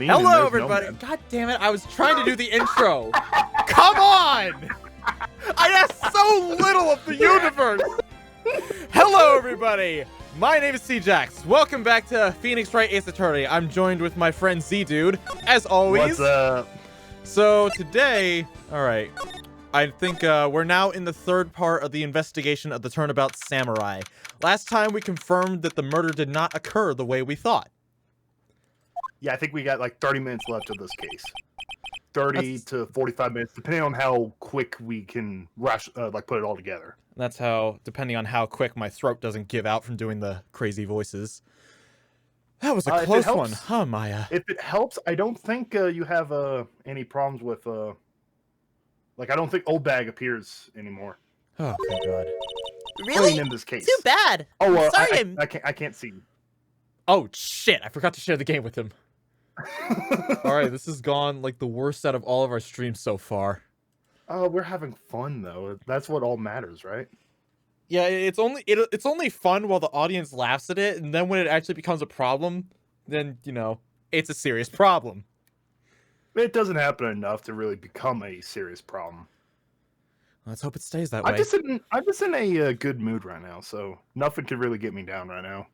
mean. Hello, everybody. Nomad. God damn it. I was trying to do the intro. Come on. I asked so little of the universe. Hello, everybody. My name is Siejax. Welcome back to Phoenix Wright Ace Attorney. I'm joined with my friend Zdude, as always. What's up? So today, all right, I think we're now in the third part of the investigation of the Turnabout Samurai. Last time we confirmed that the murder did not occur the way we thought. Yeah, I think we got like 30 minutes left of this case. 30 to 45 minutes, depending on how quick we can rush, like put it all together. That's how, depending on how quick my throat doesn't give out from doing the crazy voices. That was a close one, huh, Maya? If it helps, I don't think you have any problems with, like, I don't think Old Bag appears anymore. Oh, thank God. Really? In this case. Too bad. Oh, sorry. I can't see. Oh, shit. I forgot to share the game with him. All right, this has gone like the worst out of all of our streams so far. We're having fun, though. That's what all matters, right? Yeah, it's only fun while the audience laughs at it, and then when it actually becomes a problem, then, you know, it's a serious problem. It doesn't happen enough to really become a serious problem. Let's hope it stays that way. I'm just in a good mood right now, so nothing could really get me down right now.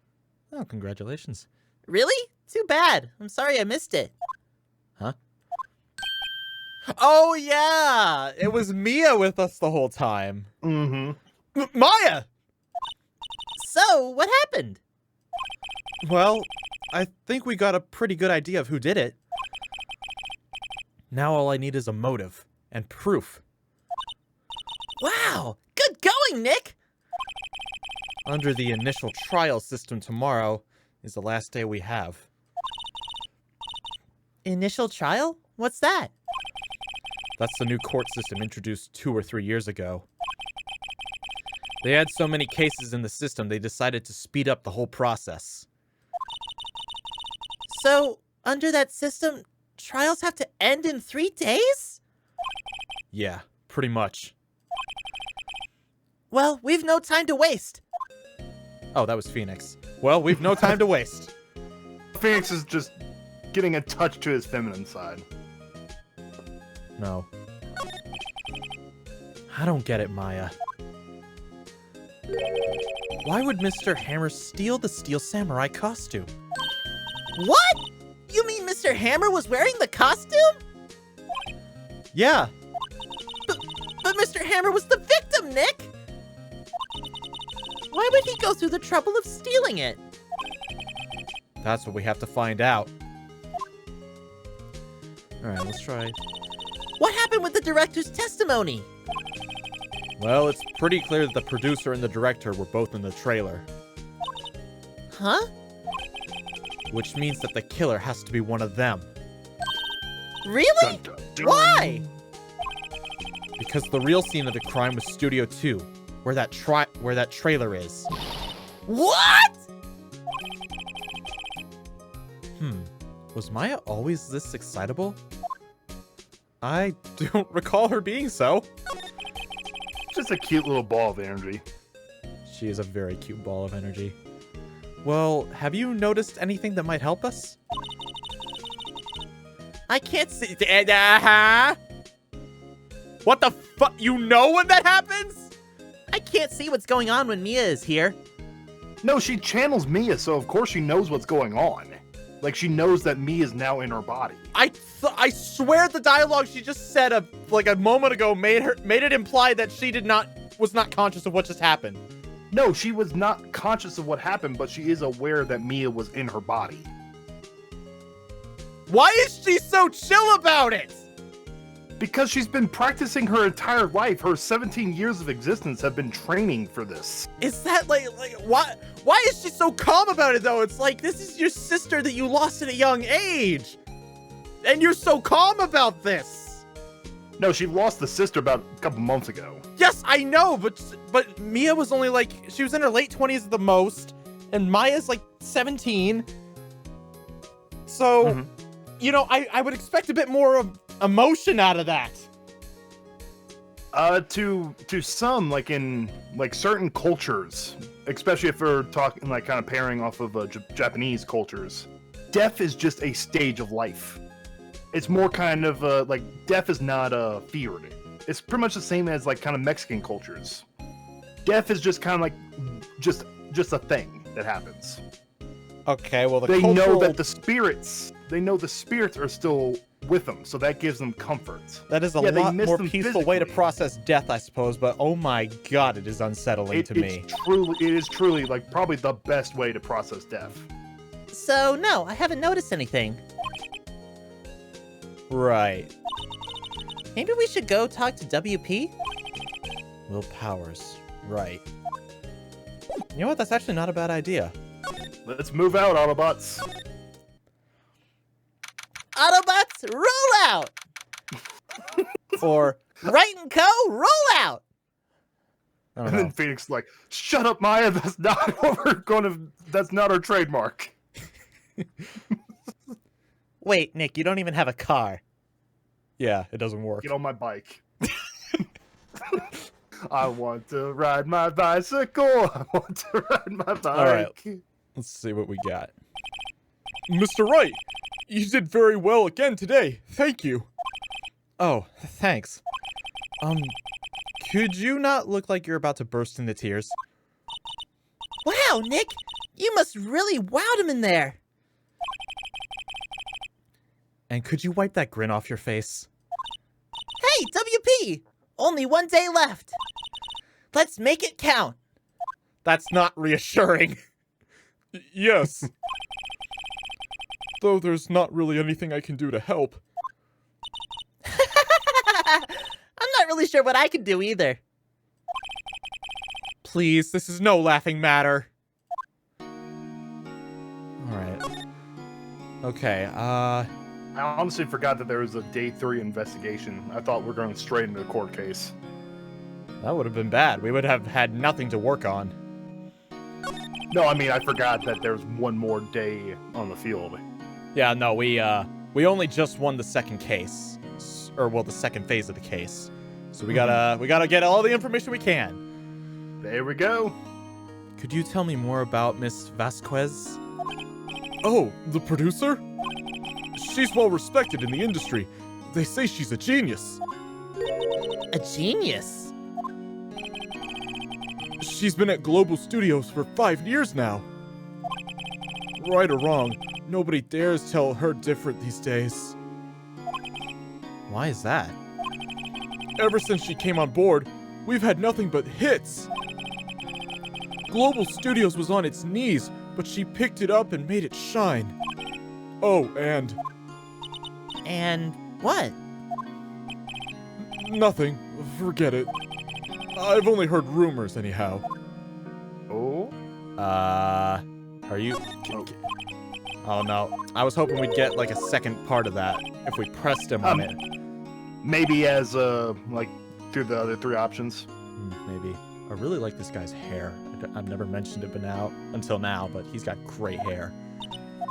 Oh, congratulations. Really? Too bad. I'm sorry I missed it. Huh? Oh, yeah! It was Mia with us the whole time. Mm-hmm. Maya! So, what happened? Well, I think we got a pretty good idea of who did it. Now all I need is a motive and proof. Wow! Good going, Nick! Under the initial trial system tomorrow is the last day we have. Initial trial? What's that? That's the new court system introduced 2 or 3 years ago. They had so many cases in the system, they decided to speed up the whole process. So, under that system, trials have to end in 3 days? Yeah, pretty much. Well, we've no time to waste. Oh, that was Phoenix. Well, we've no time to waste. Phoenix is just getting a touch to his feminine side. No. I don't get it, Maya. Why would Mr. Hammer steal the Steel Samurai costume? What? You mean Mr. Hammer was wearing the costume? Yeah. But Mr. Hammer was the victim, Nick! Why would he go through the trouble of stealing it? That's what we have to find out. Alright, let's try. What happened with the director's testimony? Well, it's pretty clear that the producer and the director were both in the trailer. Huh? Which means that the killer has to be one of them. Really? Dun, dun, dun. Why? Because the real scene of the crime was Studio 2, where that trailer is. What? Was Maya always this excitable? I don't recall her being so. Just a cute little ball of energy. She is a very cute ball of energy. Well, have you noticed anything that might help us? I can't see. What the fuck? You know when that happens? I can't see what's going on when Mia is here. No, she channels Mia, so of course she knows what's going on. Like, she knows that Mia's now in her body. I swear the dialogue she just said a moment ago made it imply that she was not conscious of what just happened. No, she was not conscious of what happened, but she is aware that Mia was in her body. Why is she so chill about it? Because she's been practicing her entire life. Her 17 years of existence have been training for this. Is that like why is she so calm about it though? It's like, this is your sister that you lost at a young age. And you're so calm about this. No, she lost the sister about a couple months ago. Yes, I know, but Mia was only like, she was in her late 20s at the most, and Maya's like 17. So, you know, I would expect a bit more of emotion out of that. To some, like in like certain cultures, especially if we're talking like kind of pairing off of Japanese cultures, death is just a stage of life. It's more kind of like death is not feared. It's pretty much the same as like kind of Mexican cultures. Death is just kind of like just a thing that happens. Okay, well They know that the spirits are still with them, so that gives them comfort. That is a lot more peaceful way to process death, I suppose, but oh my god, it is unsettling to me. It is truly like probably the best way to process death. So, no, I haven't noticed anything. Right. Maybe we should go talk to WP? Will Powers. Right. You know what? That's actually not a bad idea. Let's move out, Autobots. Autobots, roll out! Or, Wright and Co, roll out! I don't And know. then Phoenix is like, shut up, Maya, that's not what we're that's not our trademark. Wait, Nick, you don't even have a car. Yeah, it doesn't work. Get on my bike. I want to ride my bicycle. I want to ride my bike. All right. Let's see what we got. Mr. Wright, you did very well again today. Thank you. Oh, thanks. Could you not look like you're about to burst into tears? Wow, Nick, you must really wowed him in there. And could you wipe that grin off your face? Hey, WP, only 1 day left. Let's make it count. That's not reassuring. Yes. Though there's not really anything I can do to help. I'm not really sure what I can do either. Please, this is no laughing matter. Alright. Okay, I honestly forgot that there was a day 3 investigation. I thought we were going straight into a court case. that would have been bad. We would have had nothing to work on. No, I mean, I forgot that there's one more day on the field. Yeah, no, we only just won the second case. Or, well, the second phase of the case. So we gotta get all the information we can. There we go. Could you tell me more about Miss Vasquez? Oh, the producer? She's well respected in the industry. They say she's a genius. A genius? She's been at Global Studios for 5 years now. Right or wrong, nobody dares tell her different these days. Why is that? Ever since she came on board, we've had nothing but hits. Global Studios was on its knees, but she picked it up and made it shine. Oh, and And what? nothing. Forget it. I've only heard rumors anyhow. Oh? Are you... Oh. Oh no. I was hoping we'd get like a second part of that if we pressed him on it. Maybe as, like, through the other 3 options. Maybe. I really like this guy's hair. I've never mentioned it until now, but he's got great hair.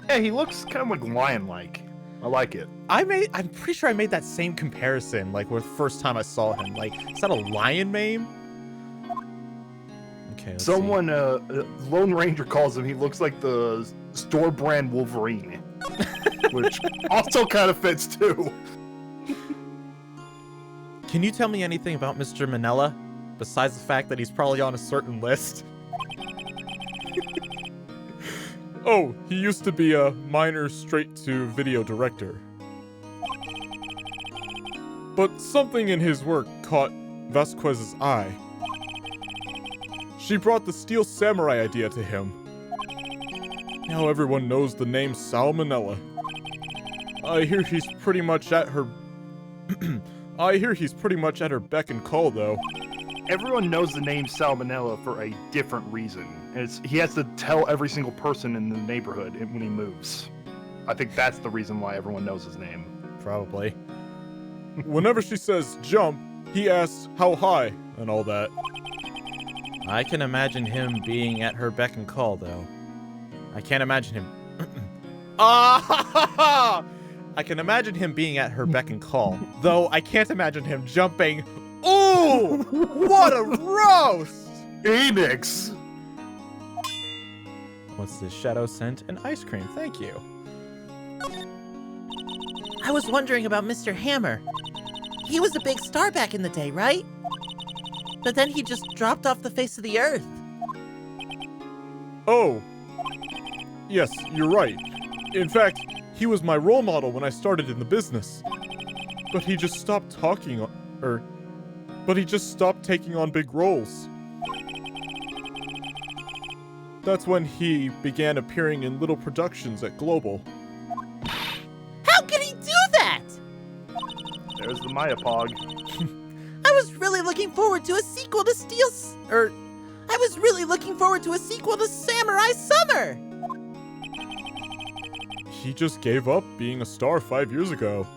Yeah, he looks kind of like lion-like. I like it. I'm pretty sure I made that same comparison, like, with the first time I saw him. Like, is that a lion mane? Okay, let's Someone, Lone Ranger calls him, he looks like the store brand Wolverine. Which also kind of fits, too. see. Can you tell me anything about Mr. Manella? Besides the fact that he's probably on a certain list? Oh, he used to be a minor straight-to-video director. But something in his work caught Vasquez's eye. She brought the Steel Samurai idea to him. Now everyone knows the name Salmonella. I hear he's pretty much at her... beck and call, though. Everyone knows the name Salmonella for a different reason. And he has to tell every single person in the neighborhood when he moves. I think that's the reason why everyone knows his name. Probably. Whenever she says jump, he asks how high and all that. I can imagine him being at her beck and call, though. I can't imagine him... I can imagine him being at her beck and call, though I can't imagine him jumping... Ooh! What a roast! Phoenix! What's this? Shadow scent and ice cream. Thank you. I was wondering about Mr. Hammer. He was a big star back in the day, right? But then he just dropped off the face of the earth. Oh. Yes, you're right. In fact, he was my role model when I started in the business. But he just stopped but he just stopped taking on big roles. That's when he began appearing in little productions at Global. How could he do that? There's the Maya Pog. I was really looking forward to a sequel to I was really looking forward to a sequel to Samurai Summer. He just gave up being a star 5 years ago.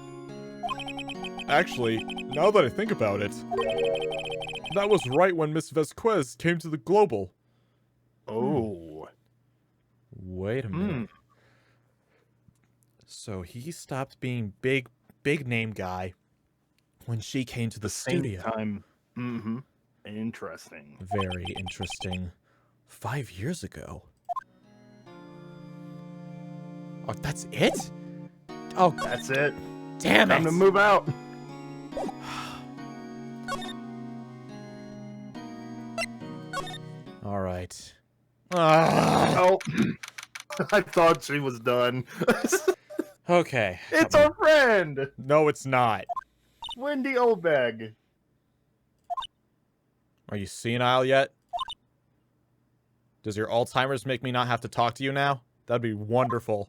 Actually, now that I think about it, that was right when Miss Vasquez came to the Global. Oh. Wait a minute. So he stopped being big name guy when she came to the studio. Same time. Interesting. Very interesting. 5 years ago. Oh, that's it? Oh, That's it. Damn Time to it. move out. all right. Oh. I thought she was done. Okay. It's our friend, No, it's not. Wendy Obeg. Are you senile yet? Does your Alzheimer's make me not have to talk to you now? That'd be wonderful.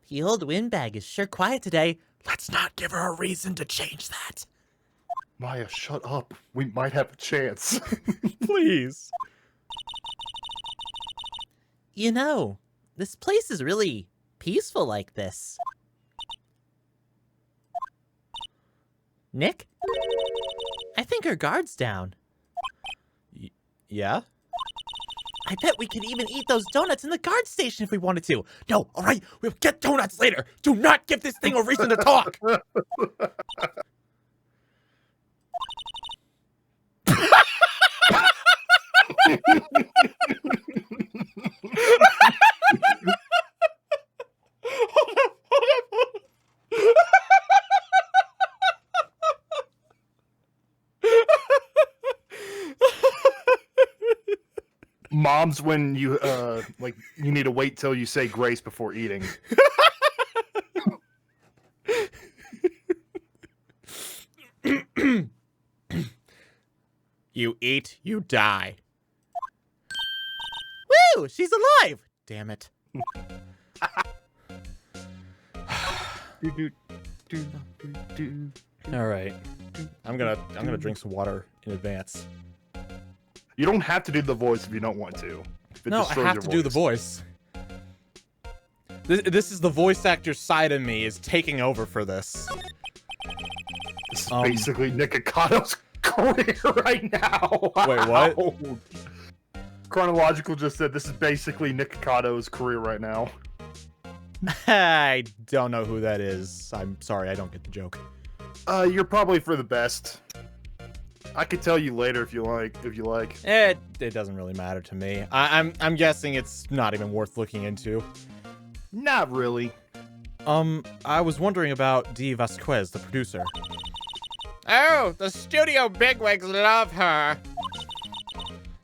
The old windbag is sure quiet today. Let's not give her a reason to change that. Maya, shut up. We might have a chance. Please. You know, this place is really peaceful like this. Nick? I think our guard's down. Yeah? I bet we could even eat those donuts in the guard station if we wanted to. No, all right, we'll get donuts later. Do not give this thing a reason to talk. Mom's when you you need to wait till you say grace before eating. You eat, you die. Woo, she's alive. Damn it. All right. I'm gonna drink some water in advance. You don't have to do the voice if you don't want to. If it No, I destroys have your to do the voice. This is the voice actor side of me is taking over for this. This is basically Nikocato's career right now. Wait, what? Wow. Chronological just said this is basically Nikocato's career right now. I don't know who that is. I'm sorry, I don't get the joke. You're probably for the best. I could tell you later if you like. It doesn't really matter to me. I'm guessing it's not even worth looking into. Not really. I was wondering about Dee Vasquez, the producer. Oh, the studio bigwigs love her.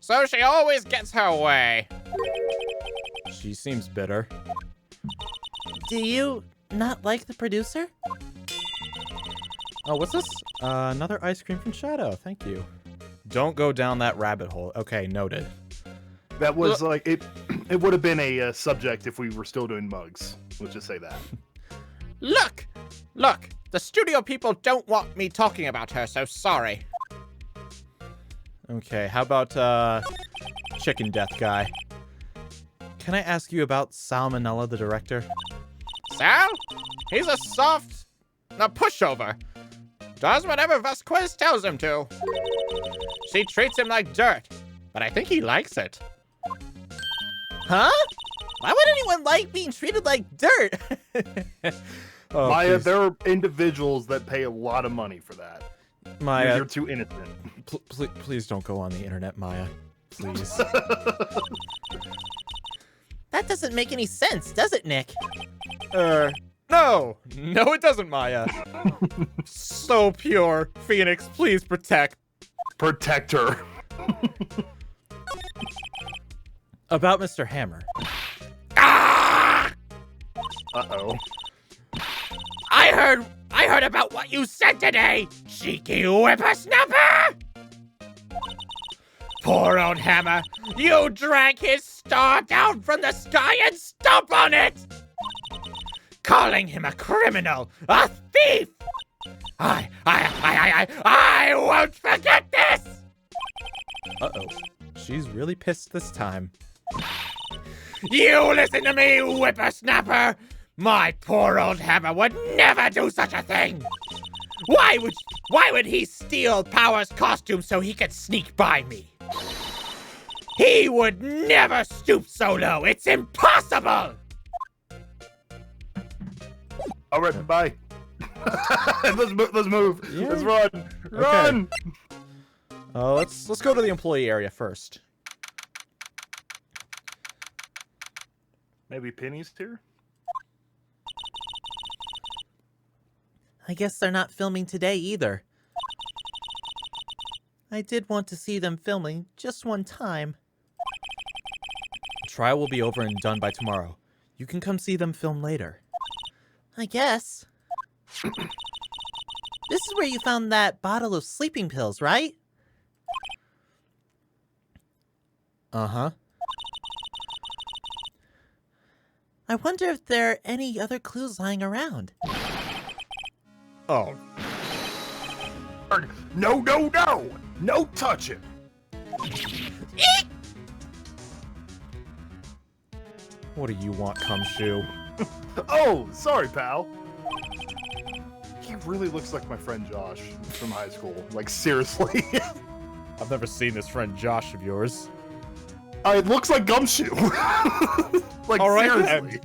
So she always gets her way. She seems bitter. Do you not like the producer? Oh, what's this? Another ice cream from Shadow. Thank you. Don't go down that rabbit hole. Okay, noted. That was like it. It would have been a subject if we were still doing mugs. Let's just say that. Look! The studio people don't want me talking about her, so sorry. Okay, how about, Chicken Death Guy? Can I ask you about Salmonella, the director? Sal? He's a pushover. Does whatever Vasquez tells him to. She treats him like dirt, but I think he likes it. Huh? Why would anyone like being treated like dirt? Oh, Maya, please. there are individuals that pay a lot of money for that. Maya, You're too innocent. please don't go on the internet, Maya. Please. That doesn't make any sense, does it, Nick? No. No, it doesn't, Maya. So pure. Phoenix, please protect. Protect her. About Mr. Hammer. Ah! Uh-oh. I heard about what you said today, cheeky whippersnapper! Poor old Hammer, you drank his star down from the sky and stomped on it! Calling him a criminal, a thief! I won't forget this! Uh-oh, she's really pissed this time. You listen to me, whippersnapper! My poor old Hammer would never do such a thing! Why would he steal Power's costume so he could sneak by me? He would never stoop so low! It's impossible! All right, bye. Let's move. Yeah. Let's run. Run. Let's go to the employee area first. Maybe Penny's here? I guess they're not filming today either. I did want to see them filming just one time. The trial will be over and done by tomorrow. You can come see them film later. I guess. This is where you found that bottle of sleeping pills, right? Uh-huh. I wonder if there are any other clues lying around. Oh. No, no, no! No touching! What do you want, Cumshoe? Oh, sorry, pal. He really looks like my friend Josh from high school. Like, seriously. I've never seen this friend Josh of yours. It looks like Gumshoe. Like, All right, seriously. then.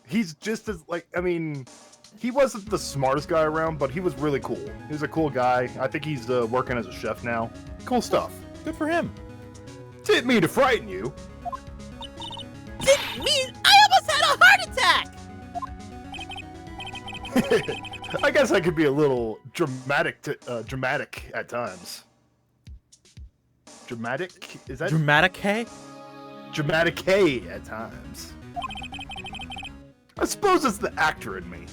He's just as, like, I mean, he wasn't the smartest guy around, but he was really cool. He was a cool guy. I think he's working as a chef now. Cool stuff. Good for him. Didn't mean to frighten you. Didn't mean I almost had a heart attack! I guess I could be a little dramatic at times. Dramatic? Is that Dramatic Hay? dramatic at times? I suppose it's the actor in me.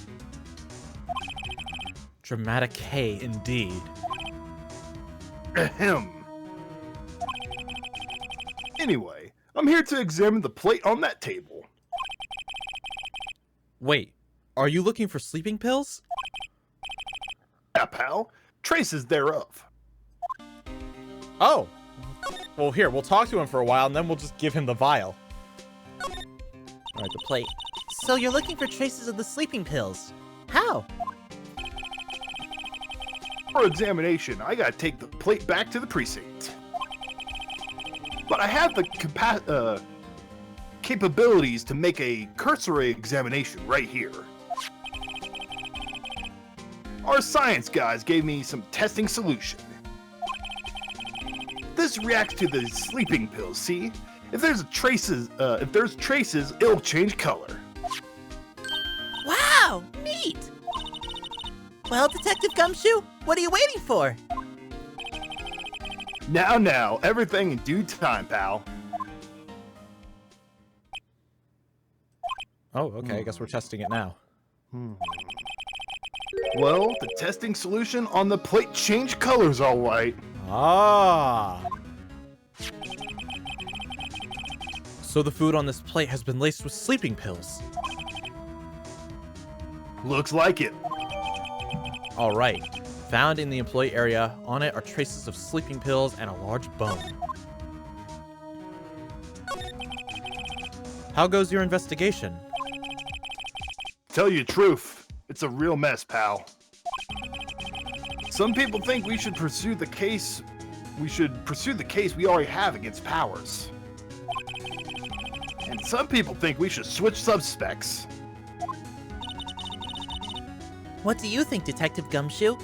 Dramatic Hay, indeed. Ahem. Anyway, I'm here to examine the plate on that table. Wait, are you looking for sleeping pills? Yeah, pal. Traces thereof. Oh. Well, here, we'll talk to him for a while, and then we'll just give him the vial. Alright, the plate. So you're looking for traces of the sleeping pills. How? For examination, I gotta take the plate back to the precinct. But I have the capabilities to make a cursory examination right here. Our science guys gave me some testing solution. This reacts to the sleeping pills, see? If there's traces, it'll change color. Wow, neat! Well, Detective Gumshoe, what are you waiting for? Now, everything in due time, pal. Oh, okay, I guess we're testing it now. Well, the testing solution on the plate changed colors, all right. Ah. So the food on this plate has been laced with sleeping pills. Looks like it. All right. Found in the employee area, on it are traces of sleeping pills and a large bone. How goes your investigation? Tell you the truth, it's a real mess, pal. Some people think we should pursue the case. We already have against Powers. And some people think we should switch suspects. What do you think, Detective Gumshoe?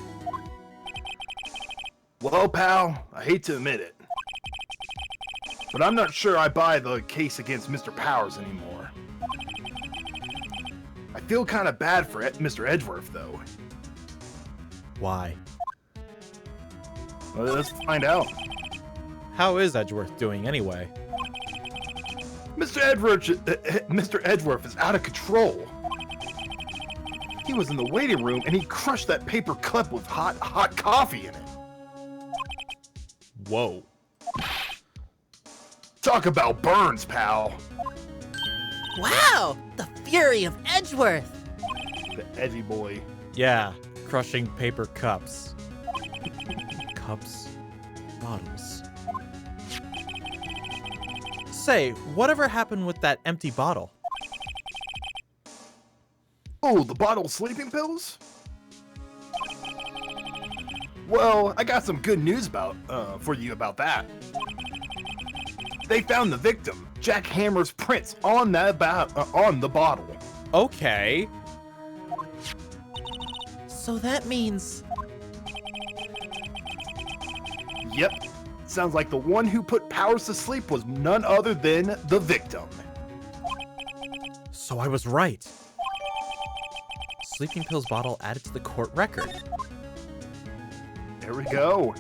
Well, pal, I hate to admit it. But I'm not sure I buy the case against Mr. Powers anymore. I feel kind of bad for Mr. Edgeworth, though. Why? Well, let's find out. How is Edgeworth doing anyway? Mr. Edgeworth is out of control. He was in the waiting room and he crushed that paper cup with hot coffee in it. Whoa. Talk about burns, pal. Wow! The fury of Edgeworth! The Edgy boy. Yeah, crushing paper cups. Cups. Bottles. Say, whatever happened with that empty bottle? Oh, the bottle of sleeping pills? Well, I got some good news for you about that. They found the victim, Jack Hammer's prints on the bottle. Okay. So that means... Yep. Sounds like the one who put Powers to sleep was none other than the victim. So I was right. Sleeping pills bottle added to the court record. There we go.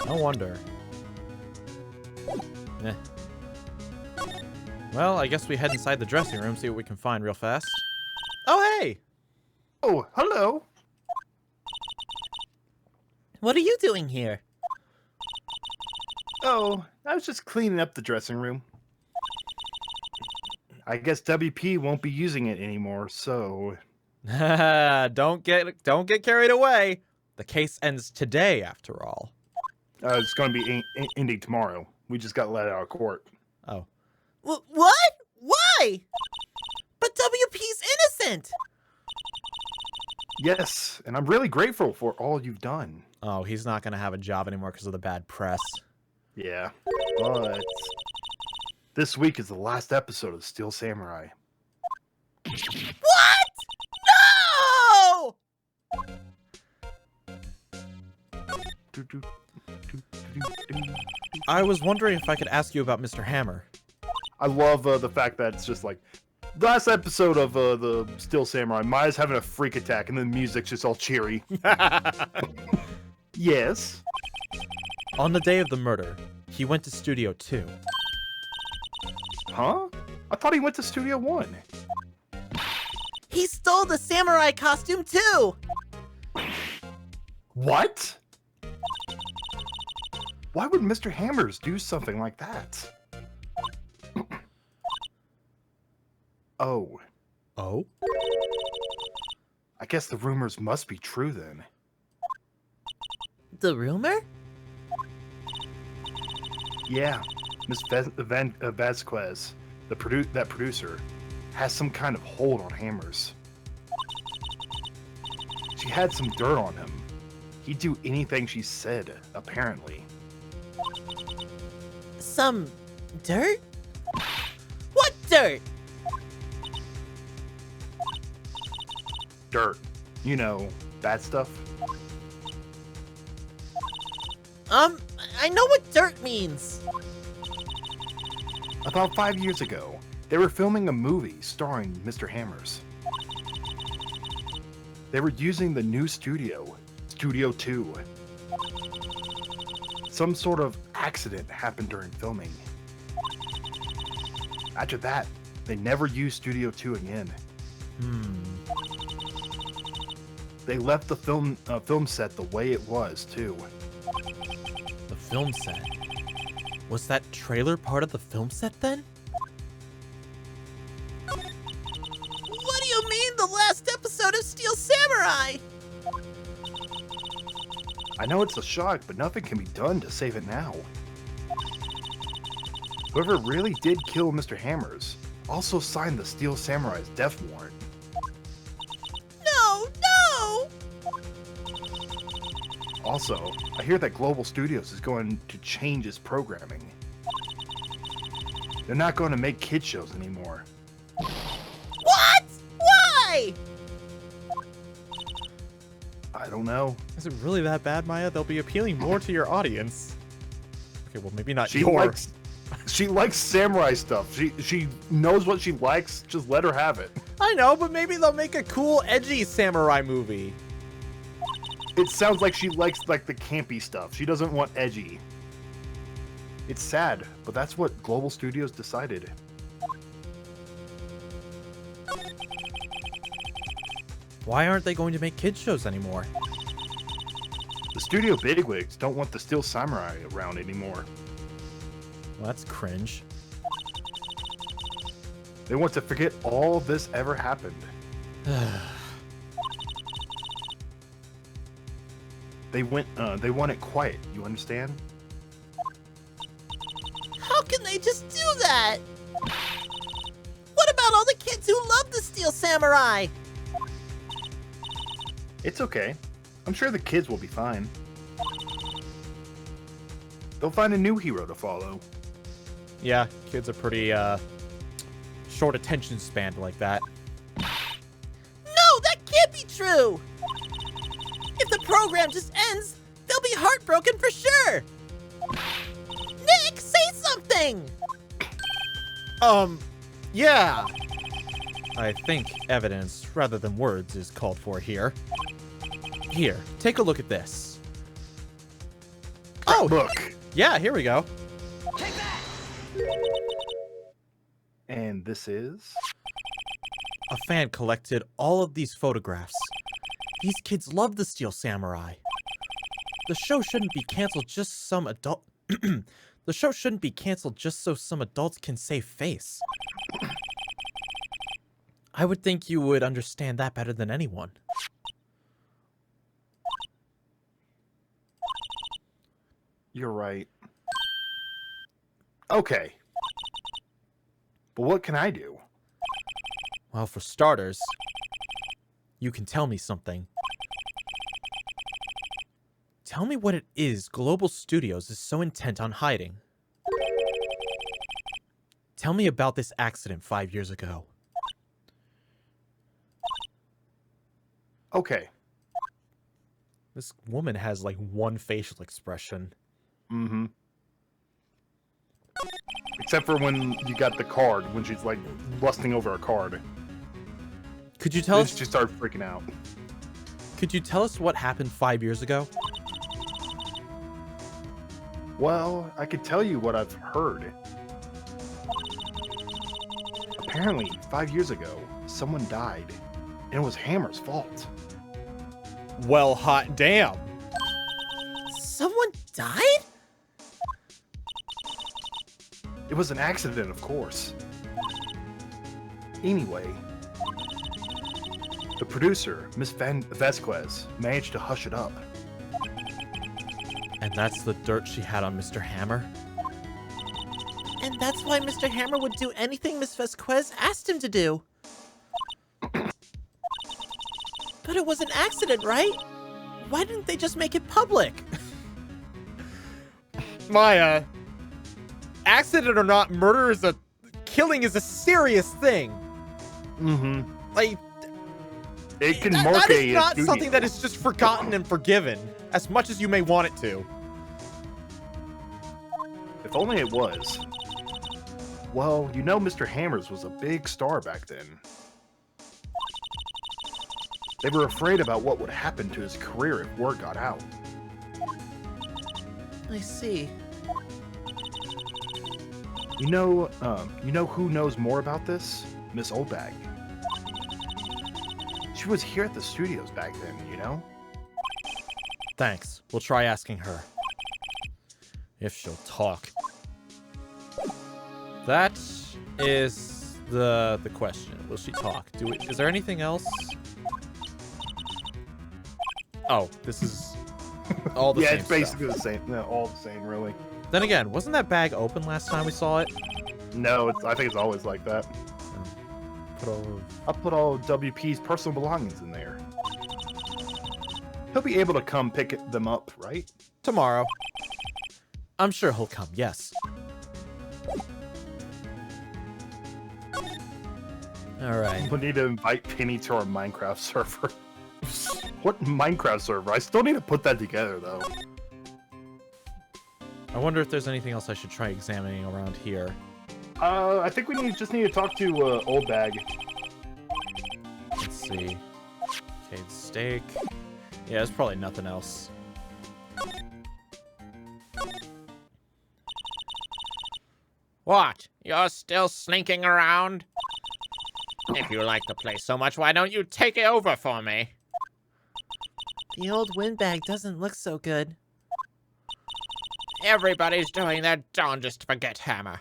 No wonder. Eh. Well, I guess we head inside the dressing room, see what we can find real fast. Oh, hey! Oh, hello. What are you doing here? Oh, I was just cleaning up the dressing room. I guess WP won't be using it anymore, so... Don't get carried away. The case ends today, after all. It's going to be ending tomorrow. We just got let out of court. Oh. What? Why? But WP's innocent! Yes, and I'm really grateful for all you've done. Oh, he's not gonna have a job anymore because of the bad press. Yeah, but this week is the last episode of Steel Samurai. What? No! I was wondering if I could ask you about Mr. Hammer. I love the fact that it's just like last episode of the Steel Samurai. Maya's having a freak attack, and the music's just all cheery. Yes. On the day of the murder, he went to Studio 2. Huh? I thought he went to Studio 1. He stole the samurai costume too! What? Why would Mr. Hammers do something like that? Oh. Oh? I guess the rumors must be true then. The rumor? Yeah, Miss Vasquez, that producer, has some kind of hold on Hammers. She had some dirt on him. He'd do anything she said, apparently. Some dirt? What dirt? Dirt. You know, bad stuff. I know what dirt means. About 5 years ago, they were filming a movie starring Mr. Hammers. They were using the new studio, Studio 2. Some sort of accident happened during filming. After that, they never used Studio 2 again. They left the film set the way it was, too. The film set? Was that trailer part of the film set then? What do you mean the last episode of Steel Samurai? I know it's a shock, but nothing can be done to save it now. Whoever really did kill Mr. Hammers also signed the Steel Samurai's death warrant. No! Also, I hear that Global Studios is going to change its programming. They're not going to make kid shows anymore. What? Why? I don't know. Is it really that bad, Maya? They'll be appealing more to your audience. Okay, well, maybe not She your... likes samurai stuff. She knows what she likes. Just let her have it. I know, but maybe they'll make a cool, edgy samurai movie. It sounds like she likes like the campy stuff. She doesn't want edgy. It's sad, but that's what Global Studios decided. Why aren't they going to make kids shows anymore? The studio bigwigs don't want the Steel Samurai around anymore. Well, that's cringe. They want to forget all this ever happened. They want it quiet, you understand? How can they just do that? What about all the kids who love the Steel Samurai? It's okay. I'm sure the kids will be fine. They'll find a new hero to follow. Yeah, kids are pretty, short attention span like that. No, that can't be true! If the program just ends, they'll be heartbroken for sure! Nick, say something! Yeah. I think evidence rather than words is called for here. Here, take a look at this. Oh, Look. yeah, here we go. And this is... A fan collected all of these photographs. These kids love the Steel Samurai. The show shouldn't be canceled just some adult... The show shouldn't be canceled just so some adults can save face. I would think you would understand that better than anyone. You're right. Okay. But what can I do? Well, for starters, you can tell me something. Tell me what it is Global Studios is so intent on hiding. Tell me about this accident 5 years ago. Okay. This woman has like one facial expression. Mm-hmm. Except for when you got the card, when she's like lusting over a card. Could you tell Then us? she started freaking out. Could you tell us what happened 5 years ago? Well, I could tell you what I've heard. Apparently, 5 years ago, someone died, and it was Hammer's fault. Well, hot damn. Someone died? It was an accident, of course. Anyway, the producer, Miss Vasquez, managed to hush it up. And that's the dirt she had on Mr. Hammer? And that's why Mr. Hammer would do anything Miss Vasquez asked him to do. But it was an accident, right? Why didn't they just make it public? Maya, accident or not, murder is killing is a serious thing. Mm-hmm. Like, It can that mark is a not studio. something that is just forgotten and forgiven, as much as you may want it to. If only it was. Well, you know Mr. Hammers was a big star back then. They were afraid about what would happen to his career if word got out. I see. You know who knows more about this? Miss Oldbag. She was here at the studios back then, you know? Thanks. We'll try asking her. If she'll talk. That is the question. Will she talk? Is there anything else? Oh, this is all the Yeah, same it's basically stuff. the same. No, all the same, really. Then again, wasn't that bag open last time we saw it? No, I think it's always like that. I'll put all WP's personal belongings in there. He'll be able to come pick them up, right? Tomorrow. I'm sure he'll come, yes. Alright. We'll need to invite Penny to our Minecraft server. What Minecraft server? I still need to put that together, though. I wonder if there's anything else I should try examining around here. I think we just need to talk to Old Bag. Let's see. Okay, steak. Yeah, there's probably nothing else. What? You're still slinking around? If you like the place so much, why don't you take it over for me? The old windbag doesn't look so good. Everybody's doing their darndest to forget Hammer.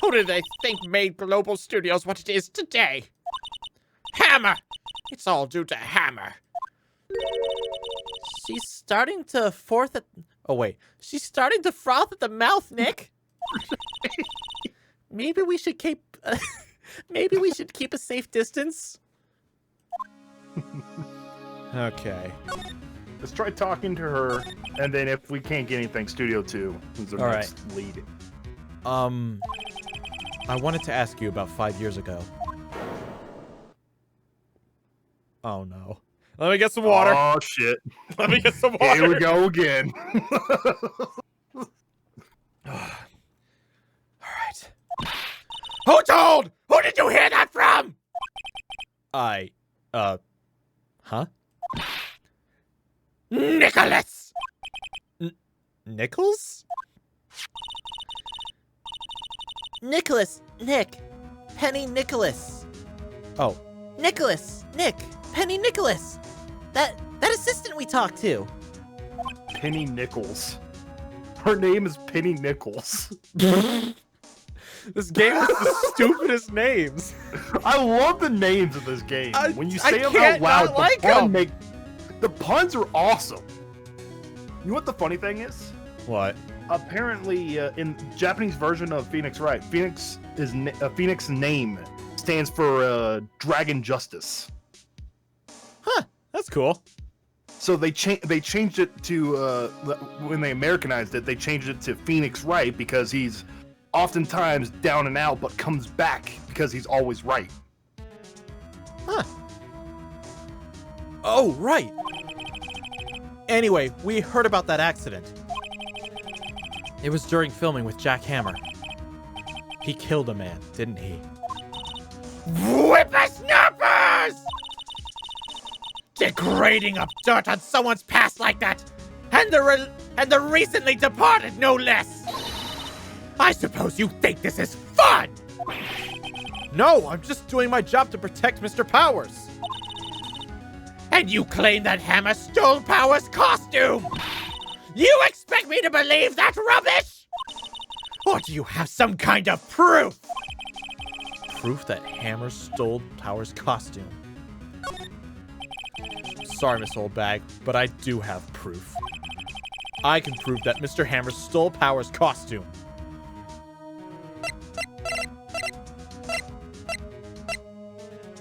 Who do they think made Global Studios what it is today? Hammer! It's all due to Hammer. She's starting to She's starting to froth at the mouth, Nick. Maybe we should keep a safe distance. Okay. Let's try talking to her, and then if we can't get anything, Studio 2 is the All next lead. I wanted to ask you about 5 years ago. Oh no. Let me get some water. Oh shit! Let me get some water. Here we go again. Alright. Who told? Who did you hear that from? Huh? Nicholas! Nichols? Nicholas, Nick, Penny Nicholas. Oh. Nicholas, Nick, Penny Nicholas. That assistant we talked to. Penny Nichols. Her name is Penny Nichols. This game has the stupidest names. I love the names of this game. When you say them can't out loud, not like them. The puns are awesome. You know what the funny thing is? What? Apparently, in Japanese version of Phoenix Wright, Phoenix's name stands for Dragon Justice. Huh. That's cool. So they changed it to when they Americanized it, they changed it to Phoenix Wright because he's oftentimes down and out, but comes back because he's always right. Huh. Oh, right. Anyway, we heard about that accident. It was during filming with Jack Hammer. He killed a man, didn't he? Whippersnappers! Degrading up dirt on someone's past like that, and the recently departed, no less. I suppose you think this is fun. No, I'm just doing my job to protect Mr. Powers. And you claim that Hammer stole Powers' costume. You expect me to believe that rubbish? Or do you have some kind of proof? Proof that Hammer stole Powers' costume. Sorry, Miss Oldbag, but I do have proof. I can prove that Mr. Hammer stole Powers' costume.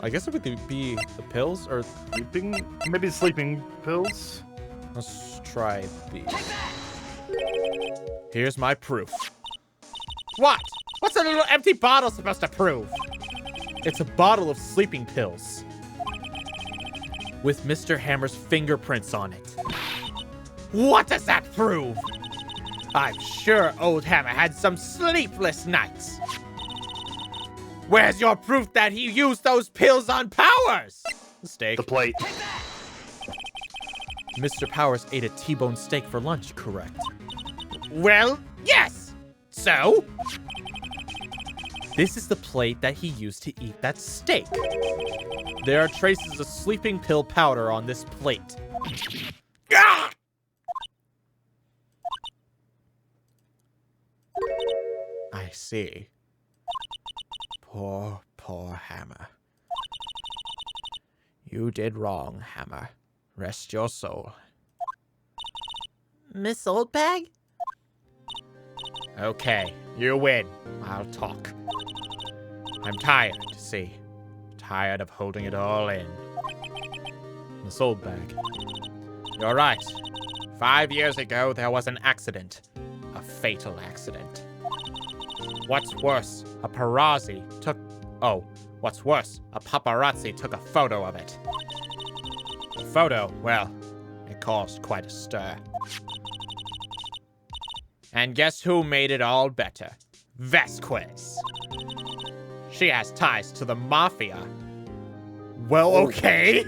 I guess it would be the pills, or Maybe sleeping pills. let's try these. Here's my proof. What? What's a little empty bottle supposed to prove? It's a bottle of sleeping pills with Mr. Hammer's fingerprints on it. What does that prove? I'm sure old Hammer had some sleepless nights. Where's your proof that he used those pills on Powers? Steak. The plate. Mr. Powers ate a T-bone steak for lunch, correct? Well, yes. So? This is the plate that he used to eat that steak. There are traces of sleeping pill powder on this plate. Ah! I see. Poor, poor Hammer. You did wrong, Hammer. Rest your soul. Miss Oldbag? Okay, you win. I'll talk. I'm tired, see. Tired of holding it all in. Miss Oldbag. You're right. 5 years ago, there was an accident. A fatal accident. What's worse, a paparazzi took a photo of it. The photo, well, it caused quite a stir. And guess who made it all better? Vasquez. She has ties to the mafia. Well, okay.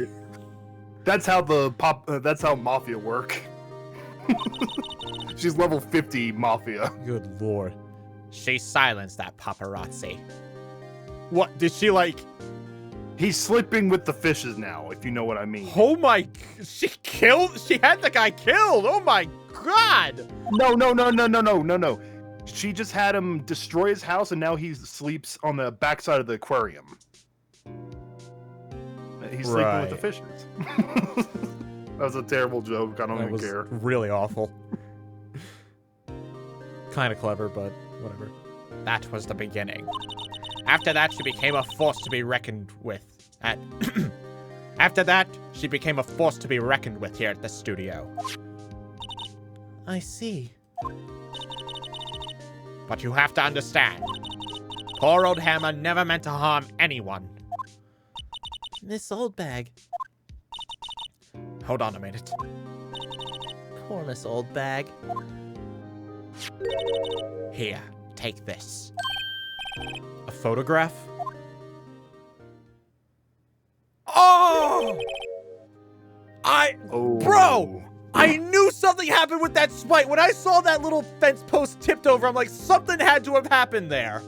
That's how that's how mafia work. She's level 50 mafia. Good lord. She silenced that paparazzi. What, did she like... He's sleeping with the fishes now, if you know what I mean. Oh my... She had the guy killed! Oh my god! No. She just had him destroy his house, and now he sleeps on the backside of the aquarium. He's sleeping with the fishes. That was a terrible joke. I don't even care. Really awful. Kind of clever, but whatever. That was the beginning. After that, she became a force to be reckoned with. After that, she became a force to be reckoned with here at the studio. I see. But you have to understand, poor old Hammer never meant to harm anyone. Miss Oldbag. Hold on a minute. Poor Miss Oldbag. Here, take this. A photograph? Oh! Bro! I knew something happened with that spike. When I saw that little fence post tipped over, I'm like, something had to have happened there.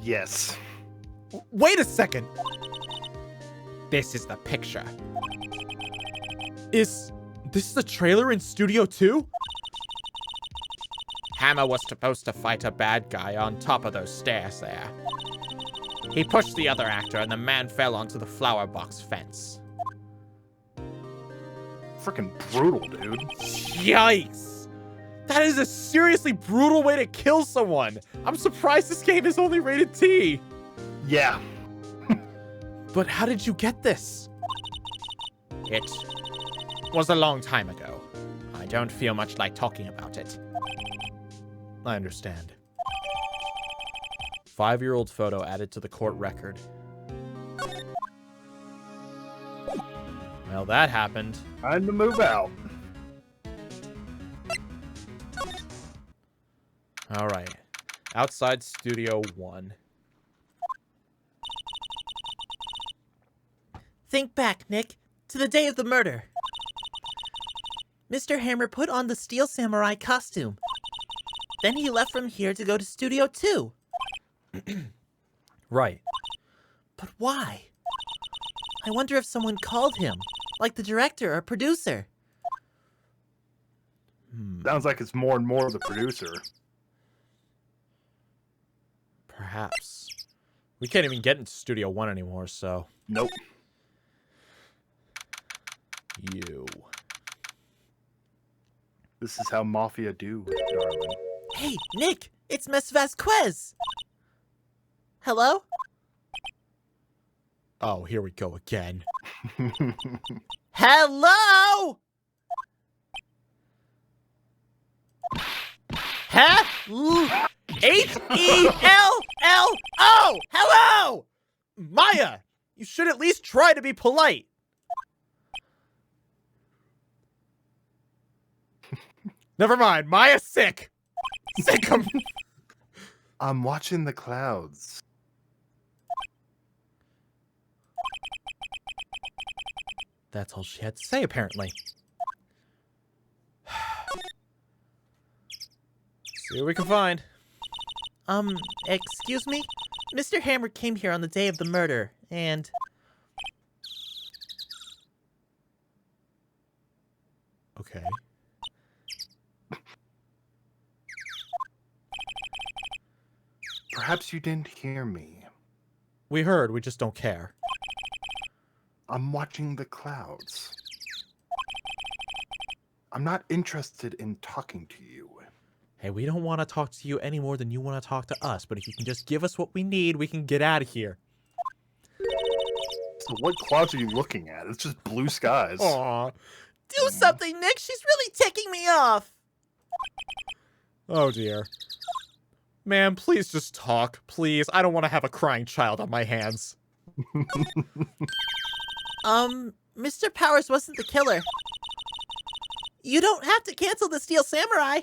Yes. Wait a second. This is the picture. Is this the trailer in Studio 2? Hammer was supposed to fight a bad guy on top of those stairs there. He pushed the other actor and the man fell onto the flower box fence. Freaking brutal, dude. Yikes! That is a seriously brutal way to kill someone. I'm surprised this game is only rated T. Yeah. But how did you get this? It was a long time ago. I don't feel much like talking about it. I understand. 5-year-old photo added to the court record. Well, that happened. Time to move out. All right. Outside Studio 1. Think back, Nick, to the day of the murder. Mr. Hammer put on the Steel Samurai costume. Then he left from here to go to Studio 2. Right. But why? I wonder if someone called him, like the director or producer. Sounds like it's more and more the producer. Perhaps. We can't even get into Studio 1 anymore, so... Nope. You. This is how Mafia do, darling. Hey, Nick, it's Miss Vasquez. Hello? Oh, here we go again. Hello? H-E-L-L-O! Hello? Maya! You should at least try to be polite. Never mind, Maya's sick. Sick him. I'm watching the clouds. That's all she had to say, apparently. See what we can find. Excuse me? Mr. Hammer came here on the day of the murder, and... Okay. Perhaps you didn't hear me. We heard, we just don't care. I'm watching the clouds. I'm not interested in talking to you. Hey, we don't want to talk to you any more than you want to talk to us, but if you can just give us what we need, we can get out of here. So what clouds are you looking at? It's just blue skies. Aww. Do something, Nick! She's really ticking me off! Oh, dear. Man, please just talk. Please. I don't want to have a crying child on my hands. Mr. Powers wasn't the killer. You don't have to cancel the Steel Samurai.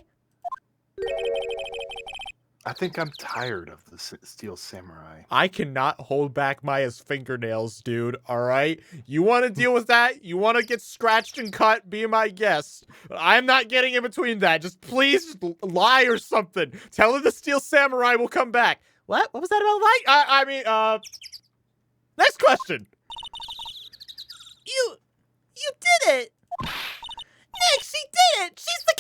I think I'm tired of the Steel Samurai. I cannot hold back Maya's fingernails, dude, alright? You want to deal with that? You want to get scratched and cut? Be my guest. I'm not getting in between that. Just please just lie or something. Tell her the Steel Samurai will come back. What? What was that about light? Next question. You did it! Nick, she did it! She's the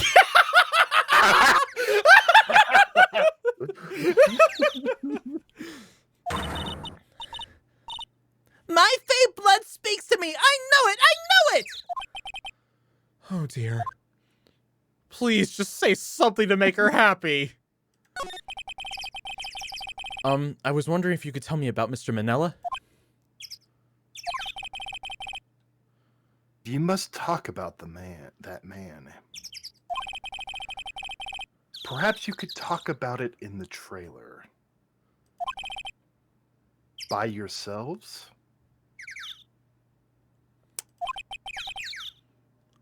My Fae blood speaks to me! I know it! I know it! Oh, dear. Please, just say something to make her happy. I was wondering if you could tell me about Mr. Manella? You must talk about that man. Perhaps you could talk about it in the trailer. By yourselves?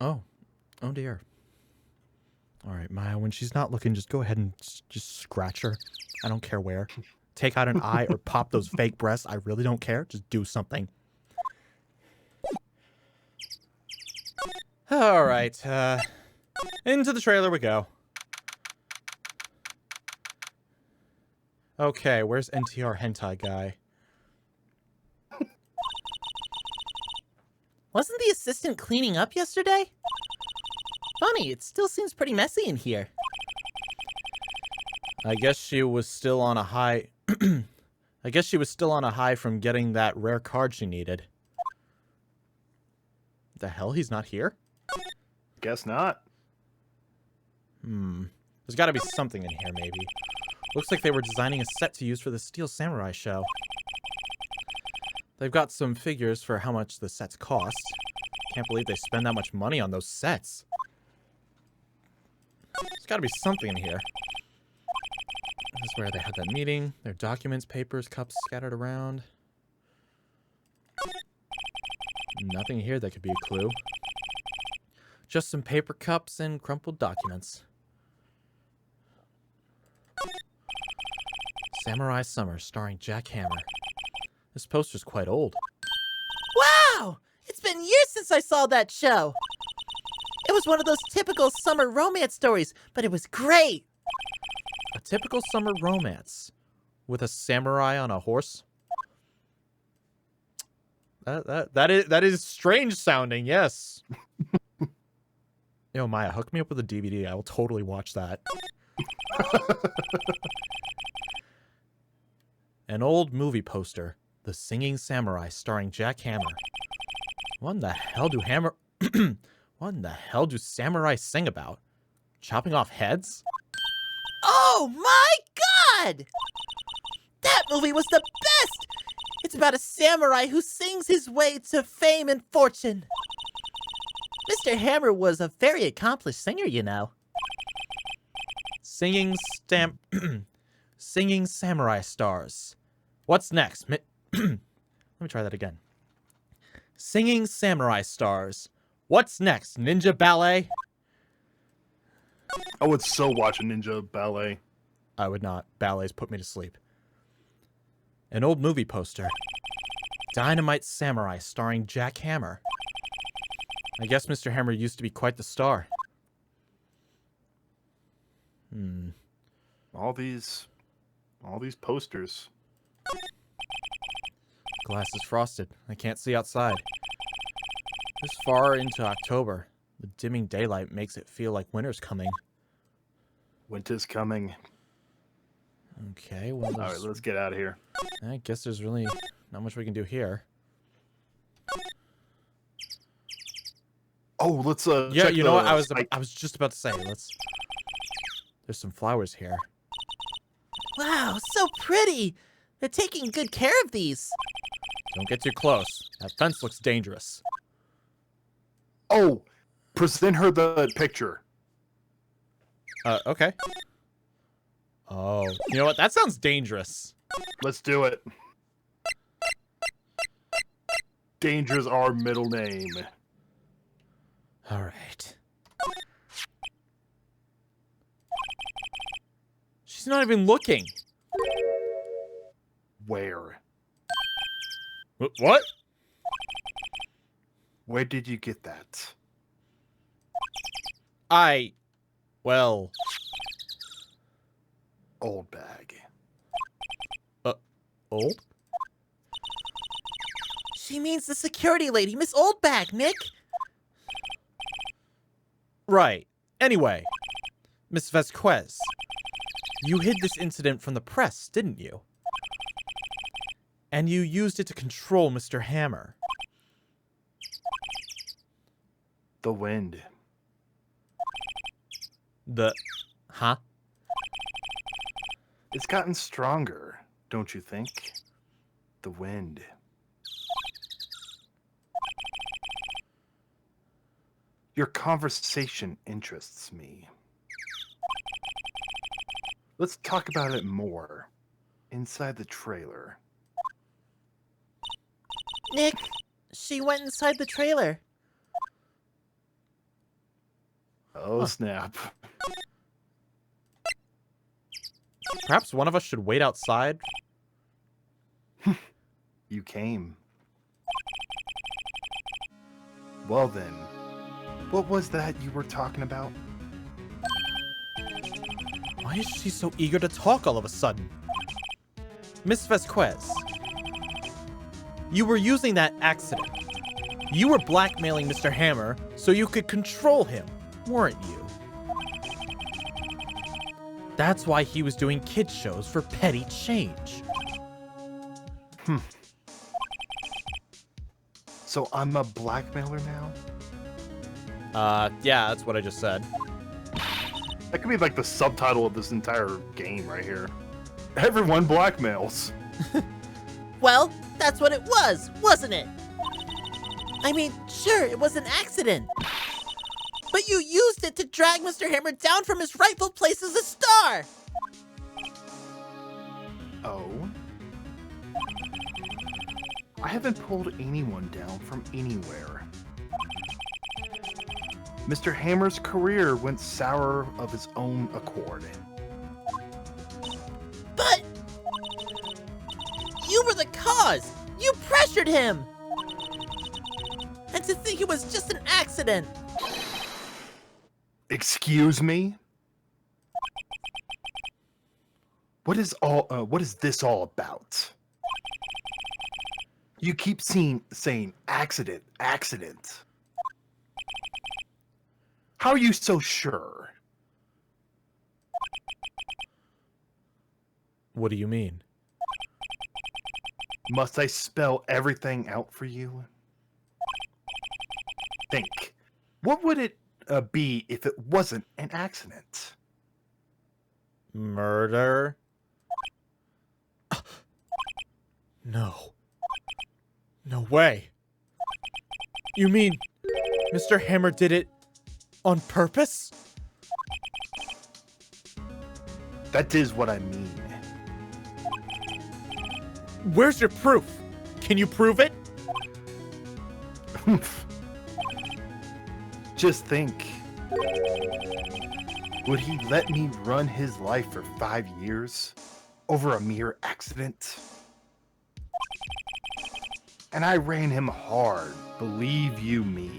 Oh dear. All right, Maya, when she's not looking, just go ahead and just scratch her. I don't care where. Take out an eye or pop those fake breasts. I really don't care. Just do something. All right, into the trailer we go. Okay, where's NTR Hentai Guy? Wasn't the assistant cleaning up yesterday? Funny, it still seems pretty messy in here. I guess she was still on a high... I guess she was still on a high from getting that rare card she needed. The hell? He's not here? Guess not. There's gotta be something in here, maybe. Looks like they were designing a set to use for the Steel Samurai show. They've got some figures for how much the sets cost. Can't believe they spend that much money on those sets. There's gotta be something in here. This is where they had that meeting. Their documents, papers, cups scattered around. Nothing here that could be a clue. Just some paper cups and crumpled documents. Samurai Summer, starring Jack Hammer. This poster's quite old. Wow! It's been years since I saw that show. It was one of those typical summer romance stories, but it was great. A typical summer romance with a samurai on a horse. That is strange sounding, yes. Yo, Maya, hook me up with a DVD. I will totally watch that. An old movie poster. The Singing Samurai, starring Jack Hammer. What in the hell do what in the hell do samurai sing about? Chopping off heads? Oh my god! That movie was the best! It's about a samurai who sings his way to fame and fortune. Mr. Hammer was a very accomplished singer, you know. Singing samurai stars. What's next? Let me try that again. Singing samurai stars. What's next? Ninja ballet? I would so watch a ninja ballet. I would not. Ballets put me to sleep. An old movie poster. Dynamite Samurai, starring Jack Hammer. I guess Mr. Hammer used to be quite the star. All these posters. Glass is frosted. I can't see outside. This far into October, the dimming daylight makes it feel like winter's coming. Winter's coming. Okay, well, All right, let's get out of here. I guess there's really not much we can do here. Oh, let's Yeah, check you know what? the- I was just about to say, there's some flowers here. Wow, so pretty! They're taking good care of these. Don't get too close. That fence looks dangerous. Oh, present her the picture. Okay. Oh, you know what? That sounds dangerous. Let's do it. Danger's our middle name. All right. She's not even looking. Where? What? Where did you get that? Well... Old bag. Old? She means the security lady, Miss Oldbag, Nick. Right. Anyway, Miss Vasquez, you hid this incident from the press, didn't you? And you used it to control Mr. Hammer. The wind. Huh? It's gotten stronger, don't you think? The wind. Your conversation interests me. Let's talk about it more. Inside the trailer. Nick, she went inside the trailer. Oh, snap. Perhaps one of us should wait outside? You came. Well then, what was that you were talking about? Why is she so eager to talk all of a sudden? Miss Vasquez, you were using that accident. You were blackmailing Mr. Hammer so you could control him, weren't you? That's why he was doing kids shows for petty change. So I'm a blackmailer now? Yeah, that's what I just said. That could be like the subtitle of this entire game right here. Everyone blackmails. Well, that's what it was, wasn't it? I mean, sure, it was an accident. But you used it to drag Mr. Hammer down from his rightful place as a star! Oh? I haven't pulled anyone down from anywhere. Mr. Hammer's career went sour of his own accord. But... you were the cause! You pressured him! And to think it was just an accident! Excuse me? What is this all about? You keep saying accident. How are you so sure? What do you mean? Must I spell everything out for you? Think. What would it be if it wasn't an accident? Murder? No. No way. You mean Mr. Hammer did it on purpose? That is what I mean. Where's your proof? Can you prove it? Just think. Would he let me run his life for 5 years over a mere accident? And I ran him hard, believe you me.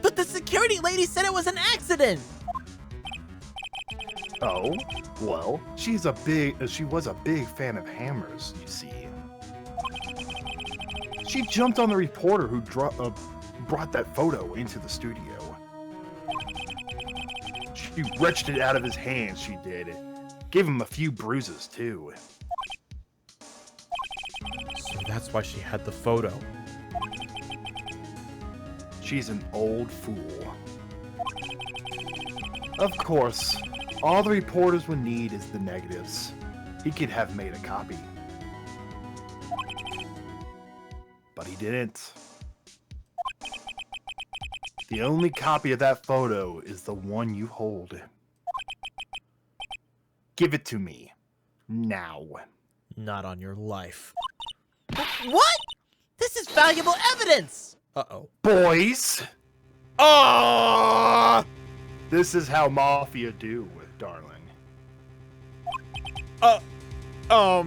But the security lady said it was an accident! Oh, well, she was a big fan of Hammer's, you see. She jumped on the reporter who brought that photo into the studio. She wrenched it out of his hands, she did. Gave him a few bruises, too. So that's why she had the photo. She's an old fool. Of course, all the reporters would need is the negatives. He could have made a copy. But he didn't. The only copy of that photo is the one you hold. Give it to me. Now. Not on your life. What? This is valuable evidence! Uh-oh. Boys! Oh! This is how Mafia do. darling.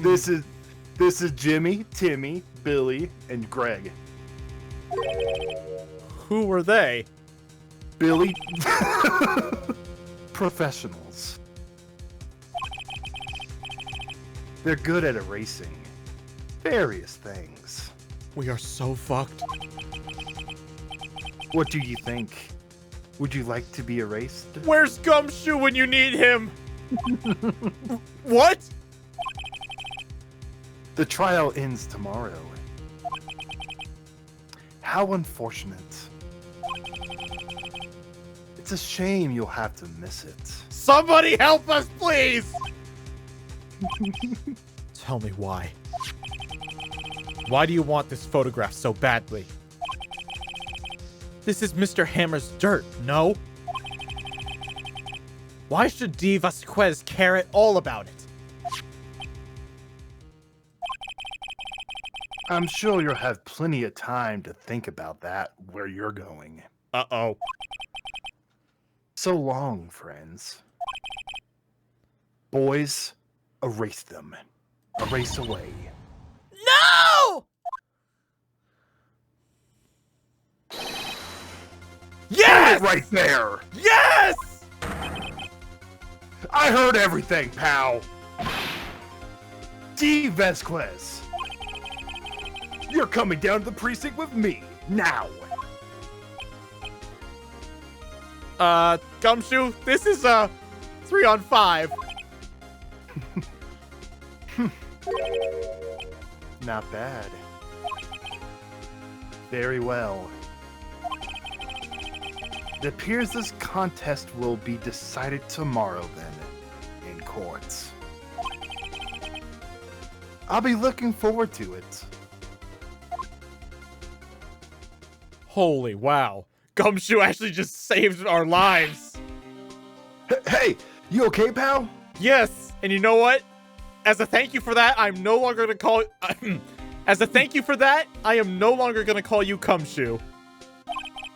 This This is Jimmy, Timmy, Billy, and Greg. Who were they? Billy, professionals. They're good at erasing various things. We are so fucked. What do you think? Would you like to be erased? Where's Gumshoe when you need him? What? The trial ends tomorrow. How unfortunate. It's a shame you'll have to miss it. Somebody help us, please! Tell me why. Why do you want this photograph so badly? This is Mr. Hammer's dirt, no? Why should D. Vasquez care at all about it? I'm sure you'll have plenty of time to think about that where you're going. Uh-oh. So long, friends. Boys, erase them. Erase away. No! Yes! Right there! Yes! I heard everything, pal! D. Vasquez! You're coming down to the precinct with me, now! Gumshoe, this is, 3-on-5. Not bad. Very well. It appears this contest will be decided tomorrow then, in courts. I'll be looking forward to it. Holy wow. Gumshoe actually just saved our lives. Hey, you okay, pal? Yes, and you know what? As a thank you for that, I'm no longer gonna call As a thank you for that, I am no longer gonna call you Gumshoe.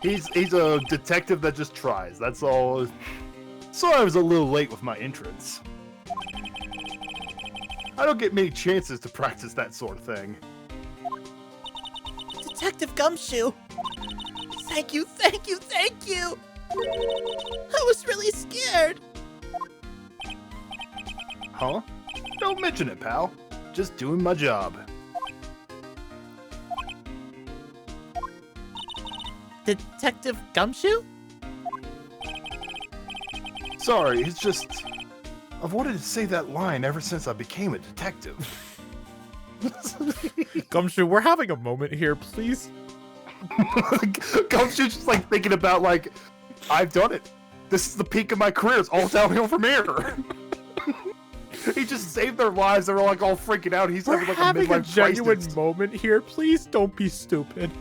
He's a detective that just tries, that's all. So I was a little late with my entrance. I don't get many chances to practice that sort of thing. Detective Gumshoe. Thank you, thank you, thank you! I was really scared. Huh? Don't mention it, pal. Just doing my job. Detective Gumshoe? Sorry, it's just... I've wanted to say that line ever since I became a detective. Gumshoe, we're having a moment here, please. Gumshoe's just like thinking about like, I've done it. This is the peak of my career. It's all downhill from here. He just saved their lives. They were like all freaking out. He's We're having like having a genuine crisis. moment here. Please don't be stupid.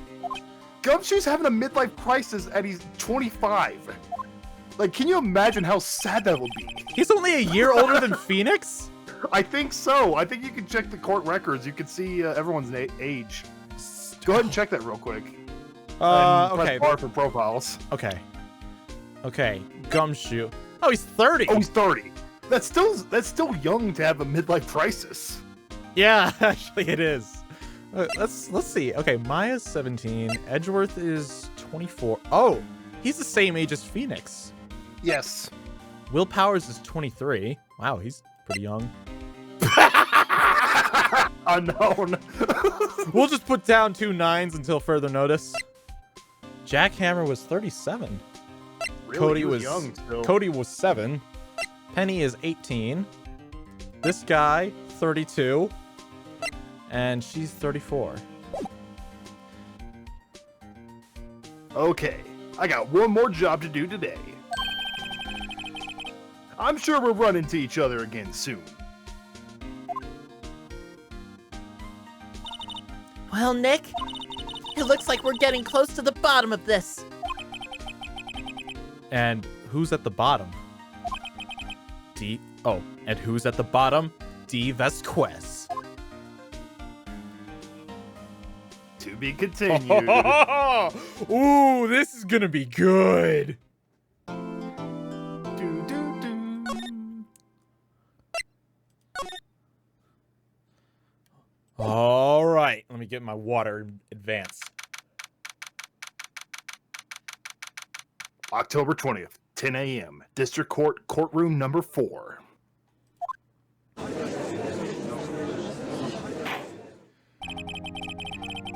Gumshoe's having a midlife crisis and he's 25. Like, can you imagine how sad that will be? He's only a year older than Phoenix? I think so. I think you can check the court records. You can see everyone's age. Go ahead and check that real quick. And Okay. press bar for profiles. Okay. Okay. Gumshoe. Oh, he's 30. Oh, he's 30. That's still young to have a midlife crisis. Yeah, actually it is. Let's see. Okay, Maya's 17. Edgeworth is 24. Oh, he's the same age as Phoenix. Yes. Will Powers is 23. Wow, he's pretty young. Unknown. We'll just put down 2 9s until further notice. Jack Hammer was 37. Really, Cody he was young still. Cody was 7. Penny is 18. This guy 32. And she's 34. Okay, I got one more job to do today. I'm sure we'll run into each other again soon. Well, Nick, it looks like we're getting close to the bottom of this. And who's at the bottom? Oh, and who's at the bottom? D. Vasquez. To be continued. Ooh, this is gonna be good. Do, do, do. me get my water in advance. October 20th, 10 a.m. District Court, courtroom number 4.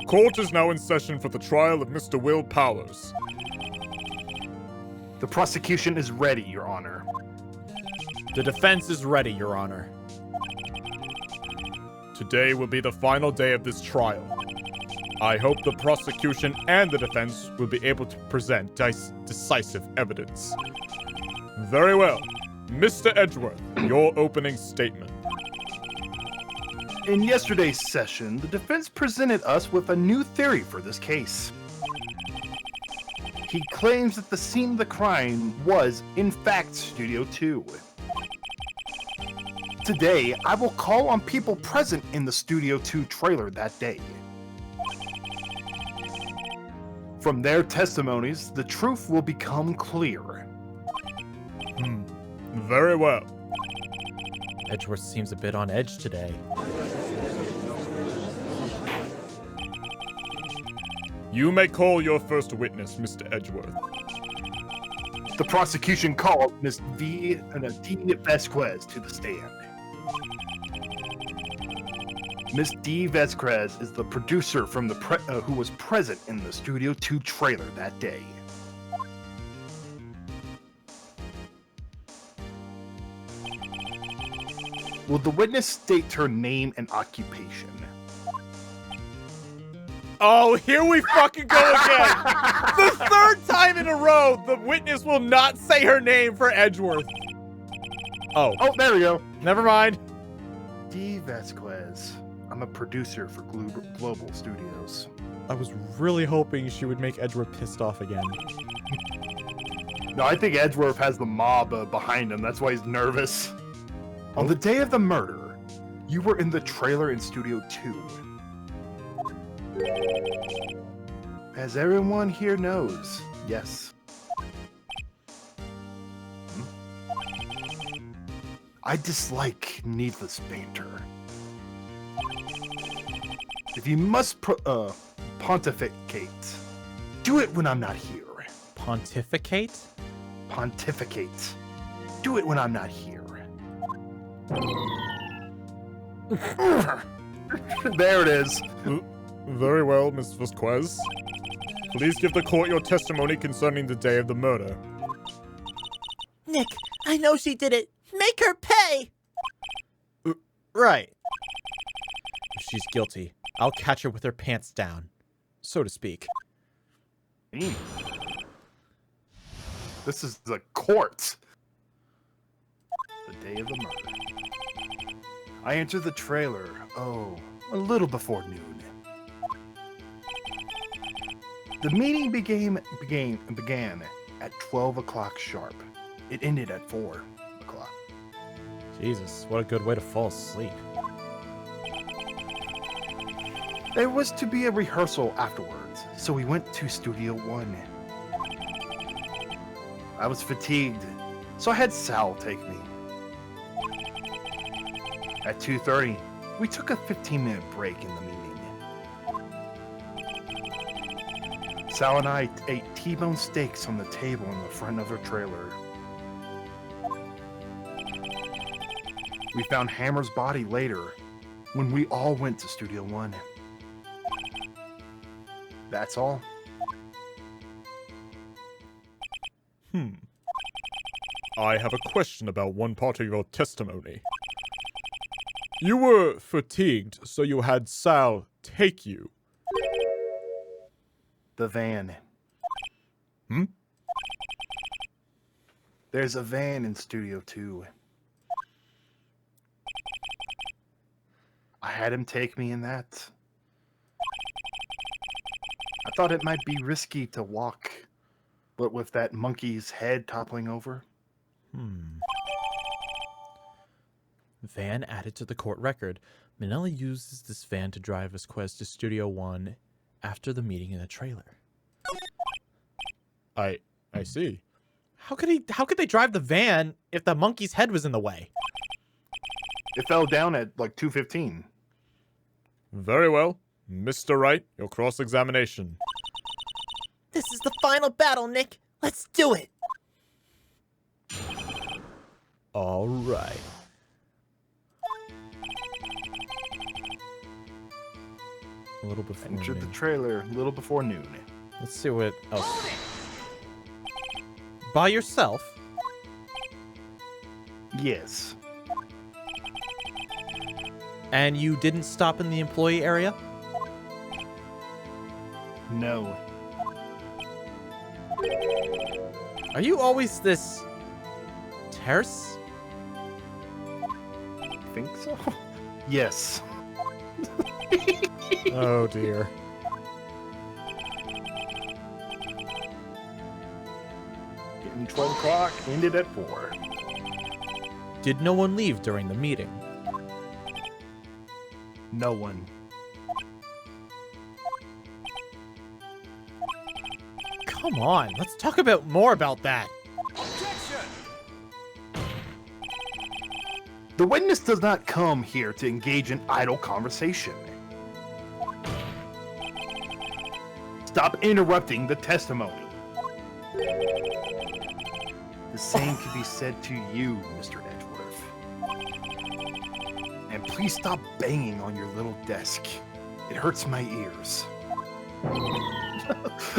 Court is now in session for the trial of Mr. Will Powers. The prosecution is ready, Your Honor. The defense is ready, Your Honor. Today will be the final day of this trial. I hope the prosecution and the defense will be able to present decisive evidence. Very well. Mr. Edgeworth, your opening statement. In yesterday's session, the defense presented us with a new theory for this case. He claims that the scene of the crime was, in fact, Studio 2. Today, I will call on people present in the Studio 2 trailer that day. From their testimonies, the truth will become clear. Very well. Edgeworth seems a bit on edge today. You may call your first witness, Mr. Edgeworth. The prosecution called Ms. D. Vasquez to the stand. Ms. D. Vasquez is the producer from the who was present in the Studio 2 trailer that day. Will the witness state her name and occupation? Oh, here we fucking go again! The third time in a row, the witness will not say her name for Edgeworth. Oh, Oh, there we go. never mind. D. Vasquez. I'm a producer for Global Studios. I was really hoping she would make Edgeworth pissed off again. No, I think Edgeworth has the mob behind him. That's why he's nervous. On the day of the murder, you were in the trailer in Studio 2. As everyone here knows, yes. I dislike needless banter. If you must pontificate, do it when I'm not here. Pontificate? Pontificate. Do it when I'm not here. There it is. Very well, Miss Vasquez. Please give the court your testimony concerning the day of the murder. Nick, I know she did it. Make her pay! Right. If she's guilty, I'll catch her with her pants down, so to speak. This is the court. The day of the murder. I entered the trailer, a little before noon. The meeting began at 12 o'clock sharp. It ended at 4 o'clock. Jesus, what a good way to fall asleep. There was to be a rehearsal afterwards, so we went to Studio 1. I was fatigued, so I had Sal take me. At 2:30, we took a 15-minute break in the meeting. Sal and I ate T-bone steaks on the table in the front of her trailer. We found Hammer's body later when we all went to Studio 1. That's all. I have a question about one part of your testimony. You were fatigued, so you had Sal take you. The van. Hmm? There's a van in Studio 2. I had him take me in that. I thought it might be risky to walk, but with that monkey's head toppling over. Van added to the court record. Minnelli uses this van to drive Vasquez to Studio 1 after the meeting in the trailer. I see. How could they drive the van if the monkey's head was in the way? It fell down at like 2:15. Very well. Mr. Wright, your cross-examination. This is the final battle, Nick. Let's do it. All right. A little before Entered the noon. trailer a little before noon. Let's see what else. By yourself? Yes. And you didn't stop in the employee area? No. Are you always this terse? Think so? Yes. Oh dear. Getting 12 o'clock, ended at 4. Did no one leave during the meeting? No one. Come on, let's talk about more about that. The witness does not come here to engage in idle conversation. Stop interrupting the testimony. The same could be said to you, Mr. Edgeworth. And please stop banging on your little desk. It hurts my ears.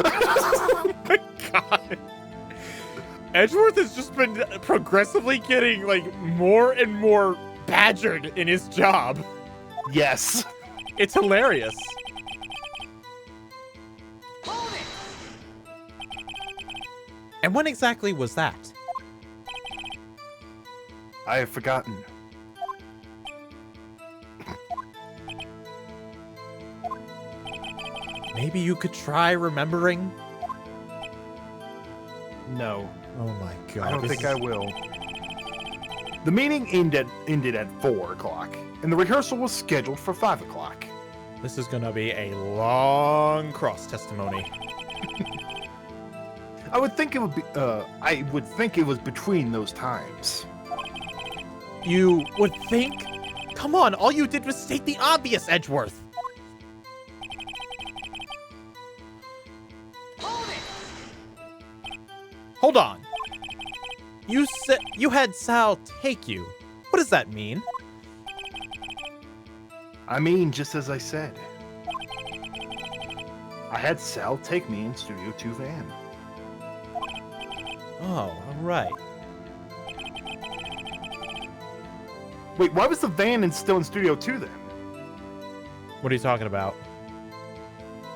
Oh my god. Edgeworth has just been progressively getting, like, more and more badgered in his job. Yes. It's hilarious. And when exactly was that? I have forgotten. Maybe you could try remembering? No, Oh my god. I don't this think is- I will. The meeting ended at 4 o'clock, and the rehearsal was scheduled for 5 o'clock. This is gonna be a long cross testimony. I would think it would be. I would think it was between those times. You would think? Come on, all you did was state the obvious, Edgeworth. Hold on. You said you had Sal take you. What does that mean? I mean, just as I said. I had Sal take me in Studio 2 van. Oh, alright. Wait, why was the van still in Studio 2 then? What are you talking about?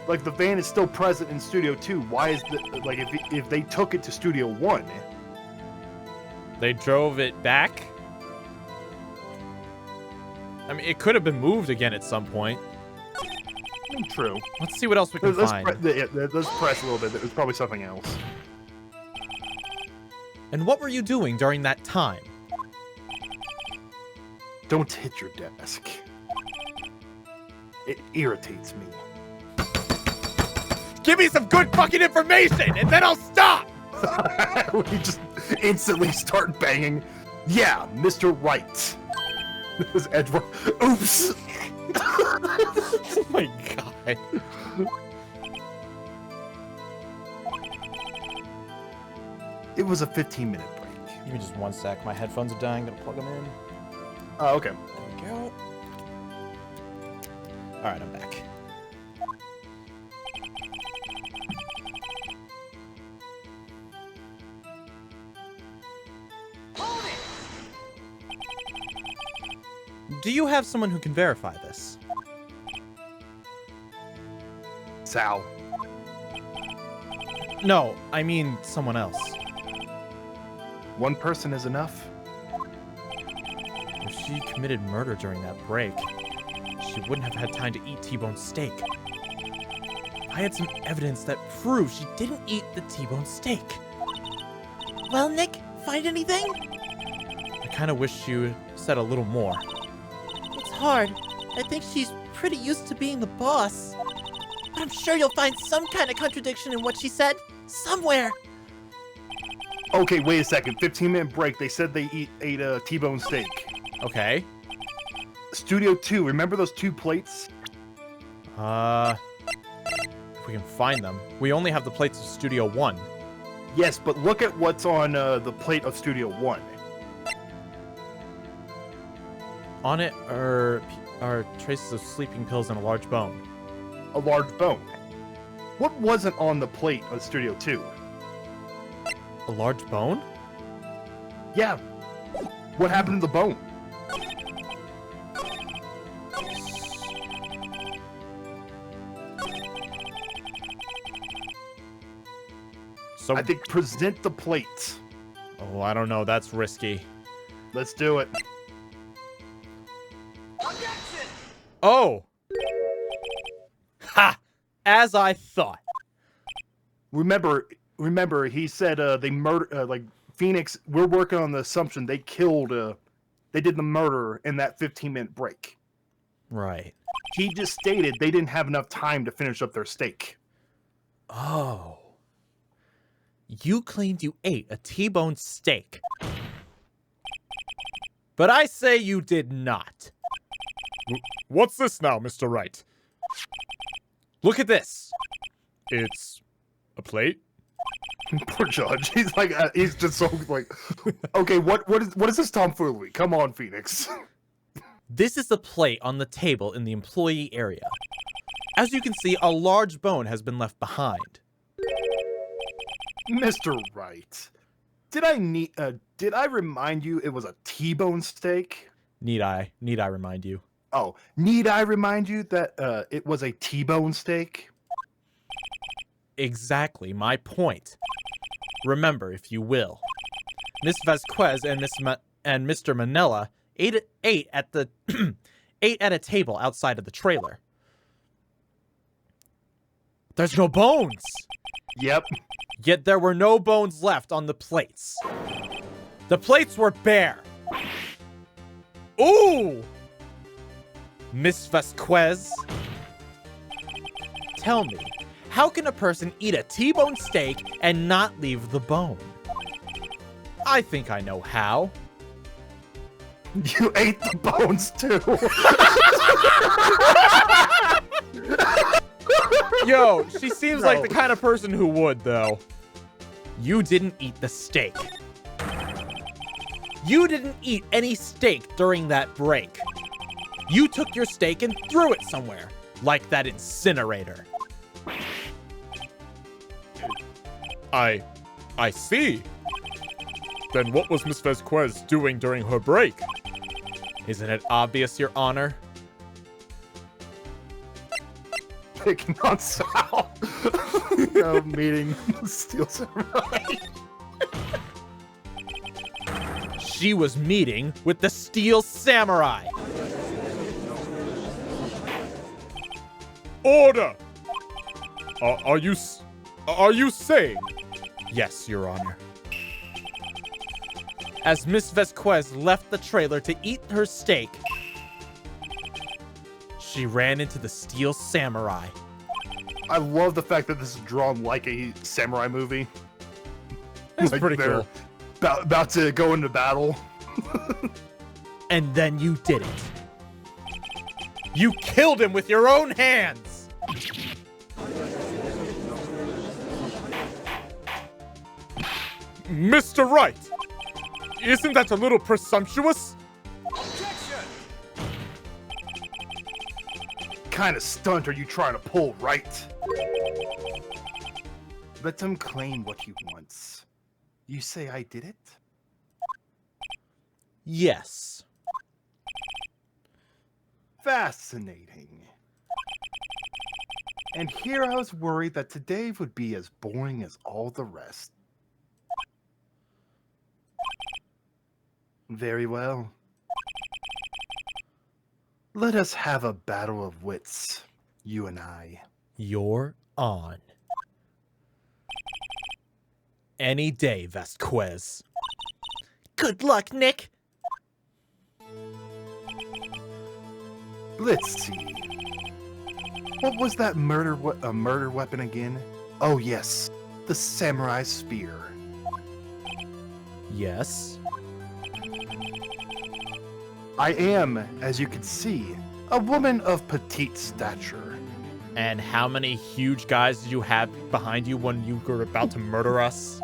Like, the van is still present in Studio 2. Why is the, like, if they took it to Studio 1? They drove it back? I mean, it could have been moved again at some point. True. Let's see what else we can Let's, find. let's press a little bit. There's probably something else. And what were you doing during that time? Don't hit your desk. It irritates me. Give me some good fucking information, and then I'll stop! We just instantly start banging. Yeah, Mr. Wright. This is Edward. Oops. Oh my god. It was a 15-minute break. Give me just one sec. My headphones are dying. Gonna plug them in. Oh, okay. There we go. Alright, I'm back. Do you have someone who can verify this? Sal. No, I mean someone else. One person is enough. If she committed murder during that break, she wouldn't have had time to eat T-bone steak. I had some evidence that proves she didn't eat the T-bone steak. Well, Nick, find anything? I kind of wish you said a little more. It's hard. I think she's pretty used to being the boss. But I'm sure you'll find some kind of contradiction in what she said. Somewhere. Okay, wait a second. 15-minute break. They said they ate a T-bone steak. Okay. Studio 2, remember those 2 plates? If we can find them. We only have the plates of Studio 1. Yes, but look at what's on the plate of Studio 1. On it are traces of sleeping pills and a large bone. A large bone. What wasn't on the plate of Studio 2? A large bone? Yeah. What happened to the bone? So I think present the plate. Oh, I don't know. That's risky. Let's do it. Oh! Ha! As I thought. Remember, he said they murder like Phoenix. We're working on the assumption they killed. They did the murder in that 15-minute break. Right. He just stated they didn't have enough time to finish up their steak. Oh. You claimed you ate a T-bone steak. But I say you did not. What's this now, Mr. Wright? Look at this. It's a plate? Poor Judge. He's like, he's just so like, okay, what is this tomfoolery? Come on, Phoenix. This is the plate on the table in the employee area. As you can see, a large bone has been left behind. Mr. Wright, did I remind you it was a T-bone steak? Need I remind you? Oh, need I remind you that it was a T-bone steak? Exactly my point. Remember, if you will, Miss Vasquez and Mr. Manila ate at the ate at a table outside of the trailer. There's no bones. Yep. Yet there were no bones left on the plates. The plates were bare. Ooh! Miss Vasquez, tell me, how can a person eat a T-bone steak and not leave the bone? I think I know how. You ate the bones too. Yo, she seems like the kind of person who would, though. You didn't eat the steak. You didn't eat any steak during that break. You took your steak and threw it somewhere, like that incinerator. I see. Then what was Miss Vasquez doing during her break? Isn't it obvious, Your Honor? Picking on Sal. Meeting Steel Samurai. She was meeting with the Steel Samurai. Order! Are you saying? Yes, Your Honor. As Miss Vasquez left the trailer to eat her steak, she ran into the Steel Samurai. I love the fact that this is drawn like a samurai movie. That's Like pretty they're cool. About to go into battle. And then you did it. You killed him with your own hands. Mr. Wright, isn't that a little presumptuous? Kind of stunt are you trying to pull, Wright? Let him claim what he wants. You say I did it? Yes. Fascinating. And here I was worried that today would be as boring as all the rest. Very well. Let us have a battle of wits, you and I. You're on. Any day, Vasquez. Good luck, Nick. Let's see. What was that murder weapon again? Oh yes, the samurai spear. Yes. I am, as you can see, a woman of petite stature. And how many huge guys did you have behind you when you were about to murder us?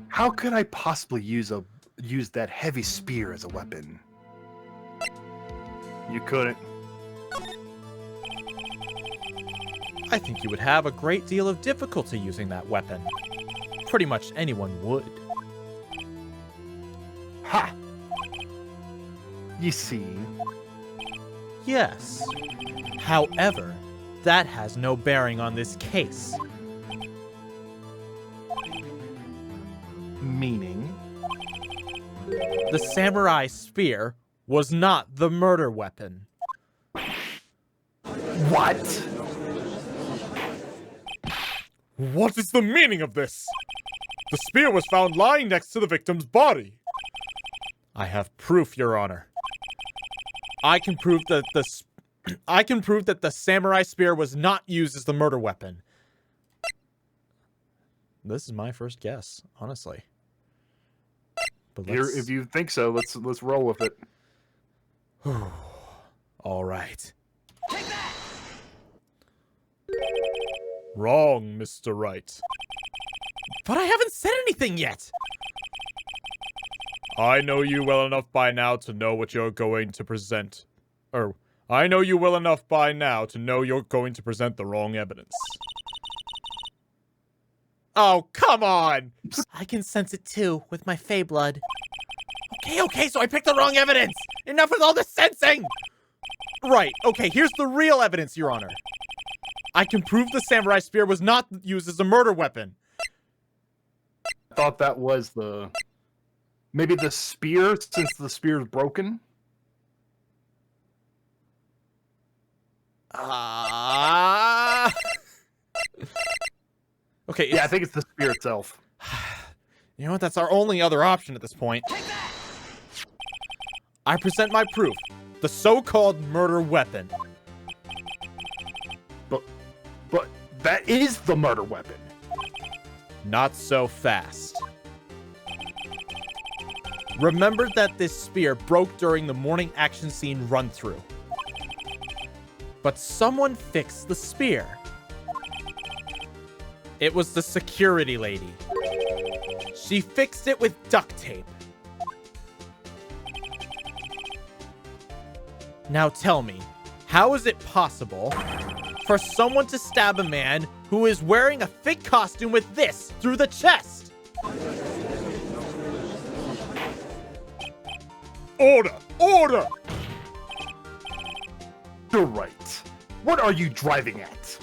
How could I possibly use that heavy spear as a weapon? You couldn't. I think you would have a great deal of difficulty using that weapon. Pretty much anyone would. Ha! You see. Yes. However, that has no bearing on this case. Meaning? The samurai spear was not the murder weapon. What? What is the meaning of this? The spear was found lying next to the victim's body. I have proof, Your Honor. I can prove that the samurai spear was not used as the murder weapon. This is my first guess, honestly. But If you think so, let's roll with it. All right. Wrong, Mr. Wright. But I haven't said anything yet. I know you well enough by now to know what you're going to present. I know you well enough by now to know you're going to present the wrong evidence. Oh, come on! I can sense it too, with my Fey blood. Okay, so I picked the wrong evidence! Enough with all the sensing! Right, okay, here's the real evidence, Your Honor. I can prove the samurai spear was not used as a murder weapon. I thought that was maybe the spear, since the spear is broken. Okay, Yeah, I think it's the spear itself. You know what? That's our only other option at this point. I present my proof. The so-called murder weapon. But that is the murder weapon. Not so fast. Remember that this spear broke during the morning action scene run-through. But someone fixed the spear. It was the security lady. She fixed it with duct tape. Now tell me, how is it possible for someone to stab a man who is wearing a fake costume with this through the chest? Order! Order! You're right. What are you driving at?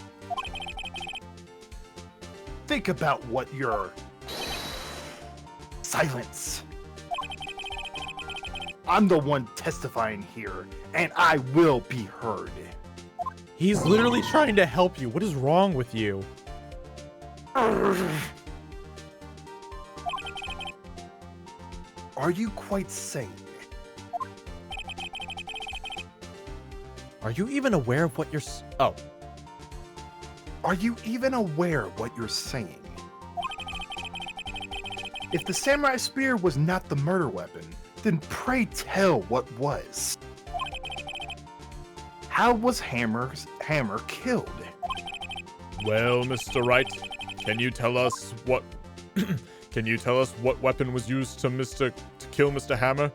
Think about what you're... Silence. I'm the one testifying here, and I will be heard. He's literally trying to help you. What is wrong with you? Are you quite sane? Are you even aware of what you're Oh. Are you even aware of what you're saying? If the samurai spear was not the murder weapon, then pray tell what was. How was Hammer killed? Well, Mr. Wright, can you tell us what weapon was used to kill Mr. Hammer?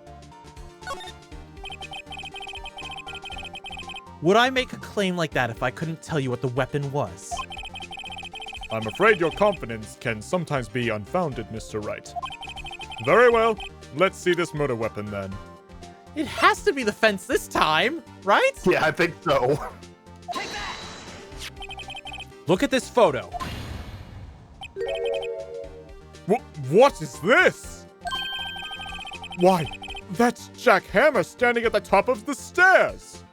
Would I make a claim like that if I couldn't tell you what the weapon was? I'm afraid your confidence can sometimes be unfounded, Mr. Wright. Very well, let's see this murder weapon then. It has to be the fence this time, right? Yeah, I think so. Look at this photo. What is this? Why, that's Jack Hammer standing at the top of the stairs.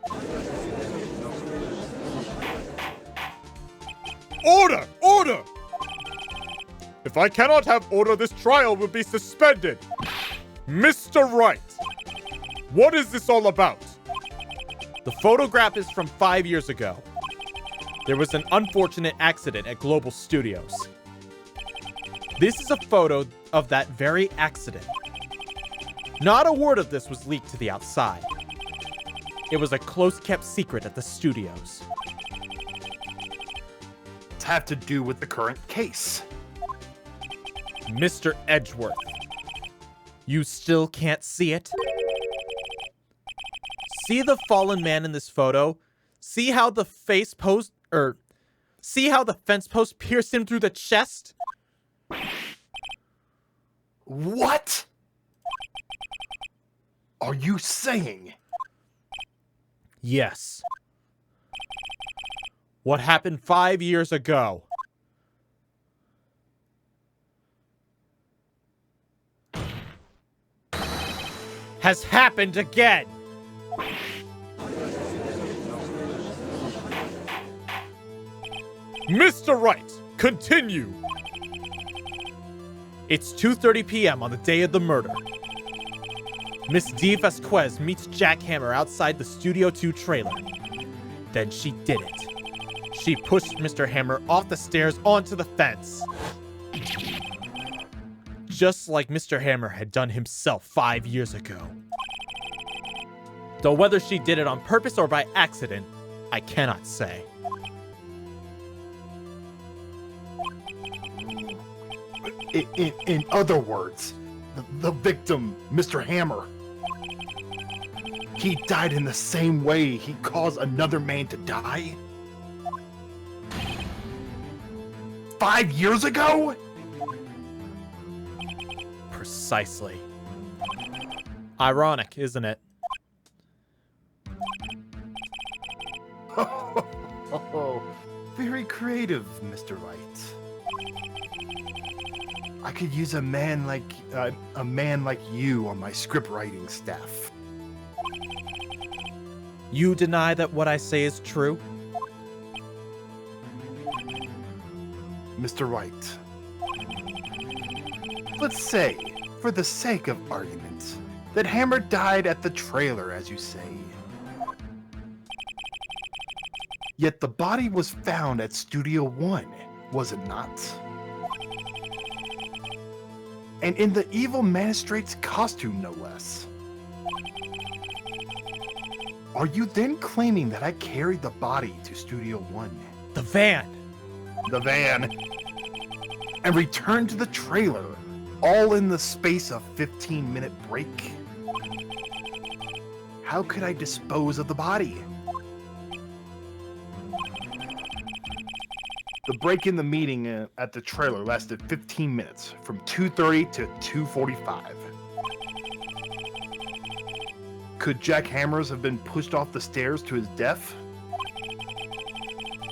Order! Order! If I cannot have order, this trial will be suspended. Mr. Wright, what is this all about? The photograph is from 5 years ago. There was an unfortunate accident at Global Studios. This is a photo of that very accident. Not a word of this was leaked to the outside. It was a close-kept secret at the studios. It's have to do with the current case. Mr. Edgeworth, you still can't see it? See the fallen man in this photo? See how the fence post pierced him through the chest? What are you saying? Yes. What happened 5 years ago? Has happened again. Mr. Wright, continue. It's 2:30 p.m. on the day of the murder. Miss D. Vasquez meets Jack Hammer outside the Studio 2 trailer. Then she did it. She pushed Mr. Hammer off the stairs onto the fence. Just like Mr. Hammer had done himself 5 years ago. Though whether she did it on purpose or by accident, I cannot say. In other words, the victim, Mr. Hammer, he died in the same way he caused another man to die? 5 years ago? Precisely. Ironic, isn't it? Oh, very creative, Mr. Wright. I could use a man like you on my script writing staff. You deny that what I say is true? Mr. Wright, let's say, for the sake of argument, that Hammer died at the trailer, as you say. Yet the body was found at Studio 1, was it not? And in the evil magistrate's costume, no less. Are you then claiming that I carried the body to Studio 1? The van! The van! And returned to the trailer, all in the space of 15-minute break? How could I dispose of the body? The break in the meeting at the trailer lasted 15 minutes, from 2:30 to 2:45. Could Jack Hammers have been pushed off the stairs to his death?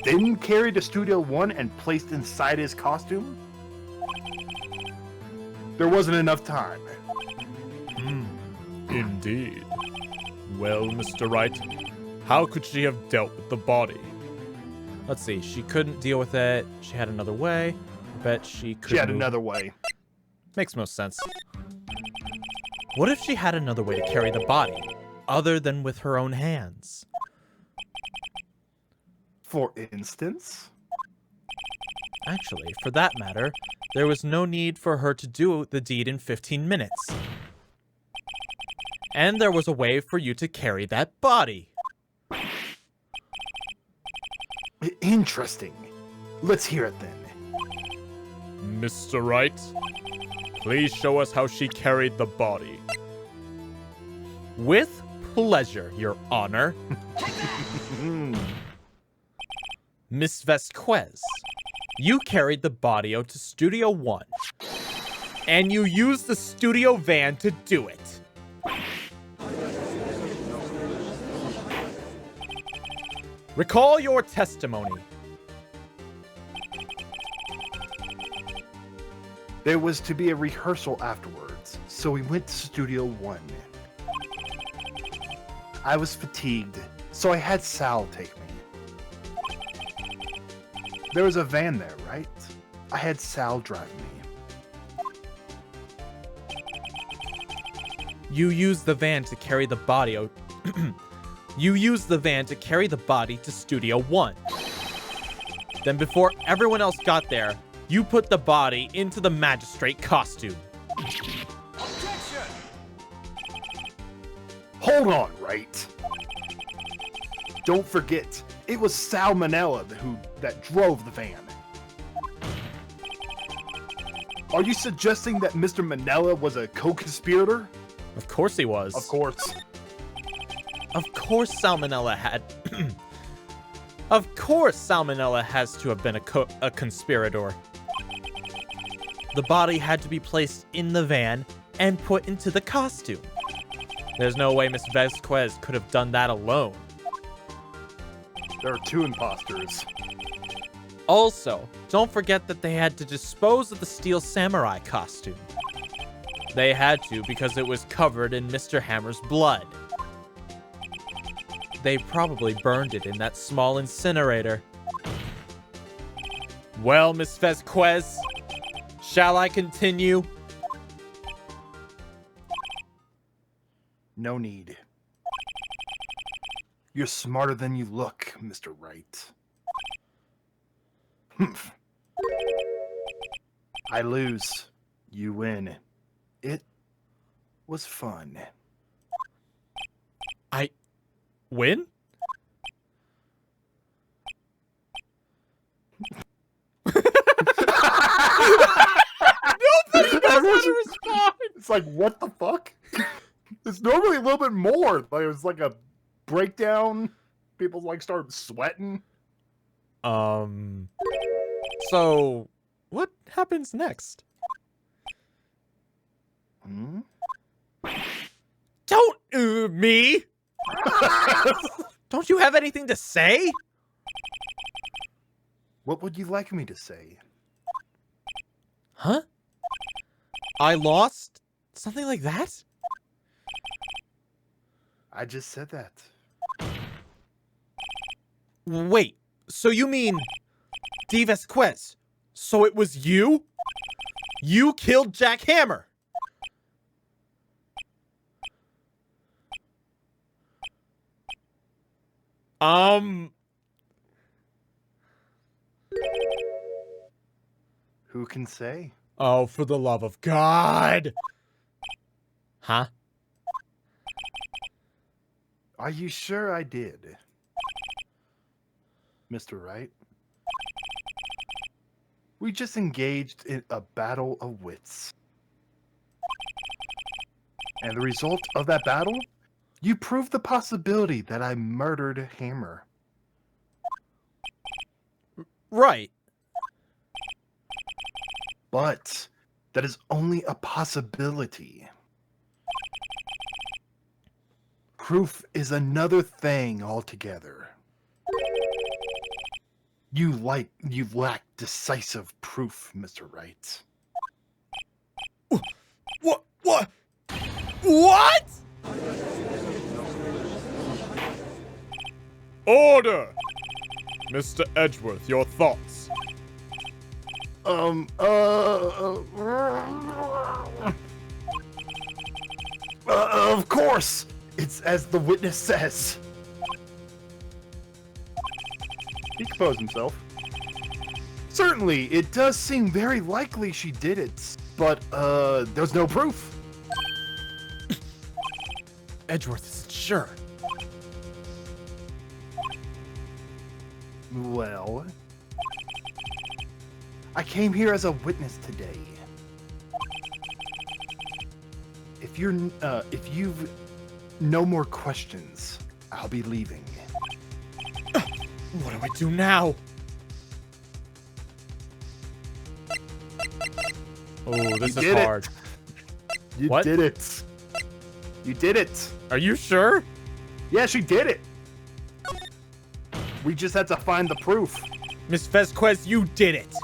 Then carried to Studio 1 and placed inside his costume? There wasn't enough time. Indeed. Well, Mr. Wright, how could she have dealt with the body? Let's see, she couldn't deal with it. She had another way. I bet she could. She had another way. Makes most sense. What if she had another way to carry the body, other than with her own hands? For instance? Actually, for that matter, there was no need for her to do the deed in 15 minutes. And there was a way for you to carry that body. Interesting. Let's hear it then. Mr. Wright, please show us how she carried the body. With pleasure, Your Honor. Miss Vasquez, you carried the body out to Studio 1, and you used the studio van to do it. Recall your testimony. There was to be a rehearsal afterwards, so we went to Studio 1. I was fatigued, so I had Sal take me. There was a van there, right? I had Sal drive me. You used the van to carry the body out. You used the van to carry the body to Studio 1. Then before everyone else got there, you put the body into the magistrate costume. Hold on, right? Don't forget, it was Salmonella that drove the van. Are you suggesting that Mr. Manella was a co-conspirator? Of course he was. Of course. Of course Salmonella had... Of course Salmonella has to have been a conspirator. The body had to be placed in the van and put into the costume. There's no way Miss Vasquez could have done that alone. There are 2 imposters. Also, don't forget that they had to dispose of the Steel Samurai costume. They had to because it was covered in Mr. Hammer's blood. They probably burned it in that small incinerator. Well, Miss Vasquez, shall I continue? No need. You're smarter than you look, Mr. Wright. Humph. I lose. You win. It was fun. I win? Nobody knows how to respond. It's like, what the fuck? It's normally a little bit more. Like, it was like a breakdown. People like start sweating. So, what happens next? Hmm? Don't me! Don't you have anything to say? What would you like me to say? Huh? I lost? Something like that? I just said that. Wait, so you mean D. Vasquez? So it was you? You killed Jack Hammer? Who can say? Oh, for the love of God! Huh? Are you sure I did? Mr. Wright? We just engaged in a battle of wits. And the result of that battle? You proved the possibility that I murdered Hammer. Right. But that is only a possibility. Proof is another thing altogether. You lack decisive proof, Mr. Wright. What? What? Order! Mr. Edgeworth, your thoughts. Of course! It's as the witness says. He composed himself. Certainly, it does seem very likely she did it, but, there's no proof. Edgeworth isn't sure. Well, I came here as a witness today. If you've no more questions, I'll be leaving. What do I do now? Oh, this is hard. You What? did it. You did it. Are you sure? Yeah, she did it. We just had to find the proof. Miss Vasquez, you did it.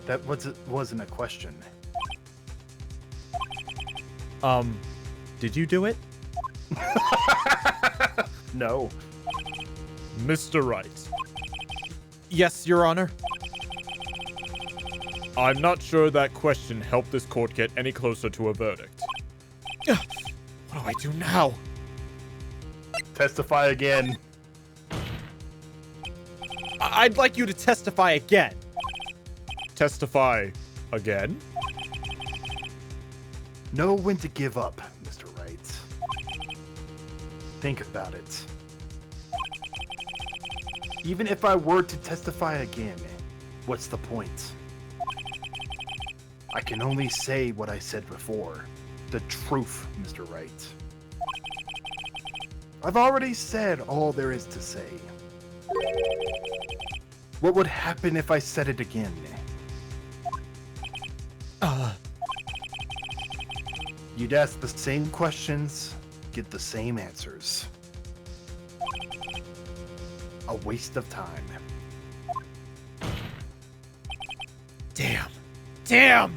That wasn't a question. Did you do it? No. Mr. Wright. Yes, Your Honor. I'm not sure that question helped this court get any closer to a verdict. What do I do now? Testify again. I'd like you to testify again. Testify again? Know when to give up, Mr. Wright. Think about it. Even if I were to testify again, what's the point? I can only say what I said before. The truth, Mr. Wright. I've already said all there is to say. What would happen if I said it again? You'd ask the same questions, get the same answers. A waste of time. Damn. Damn!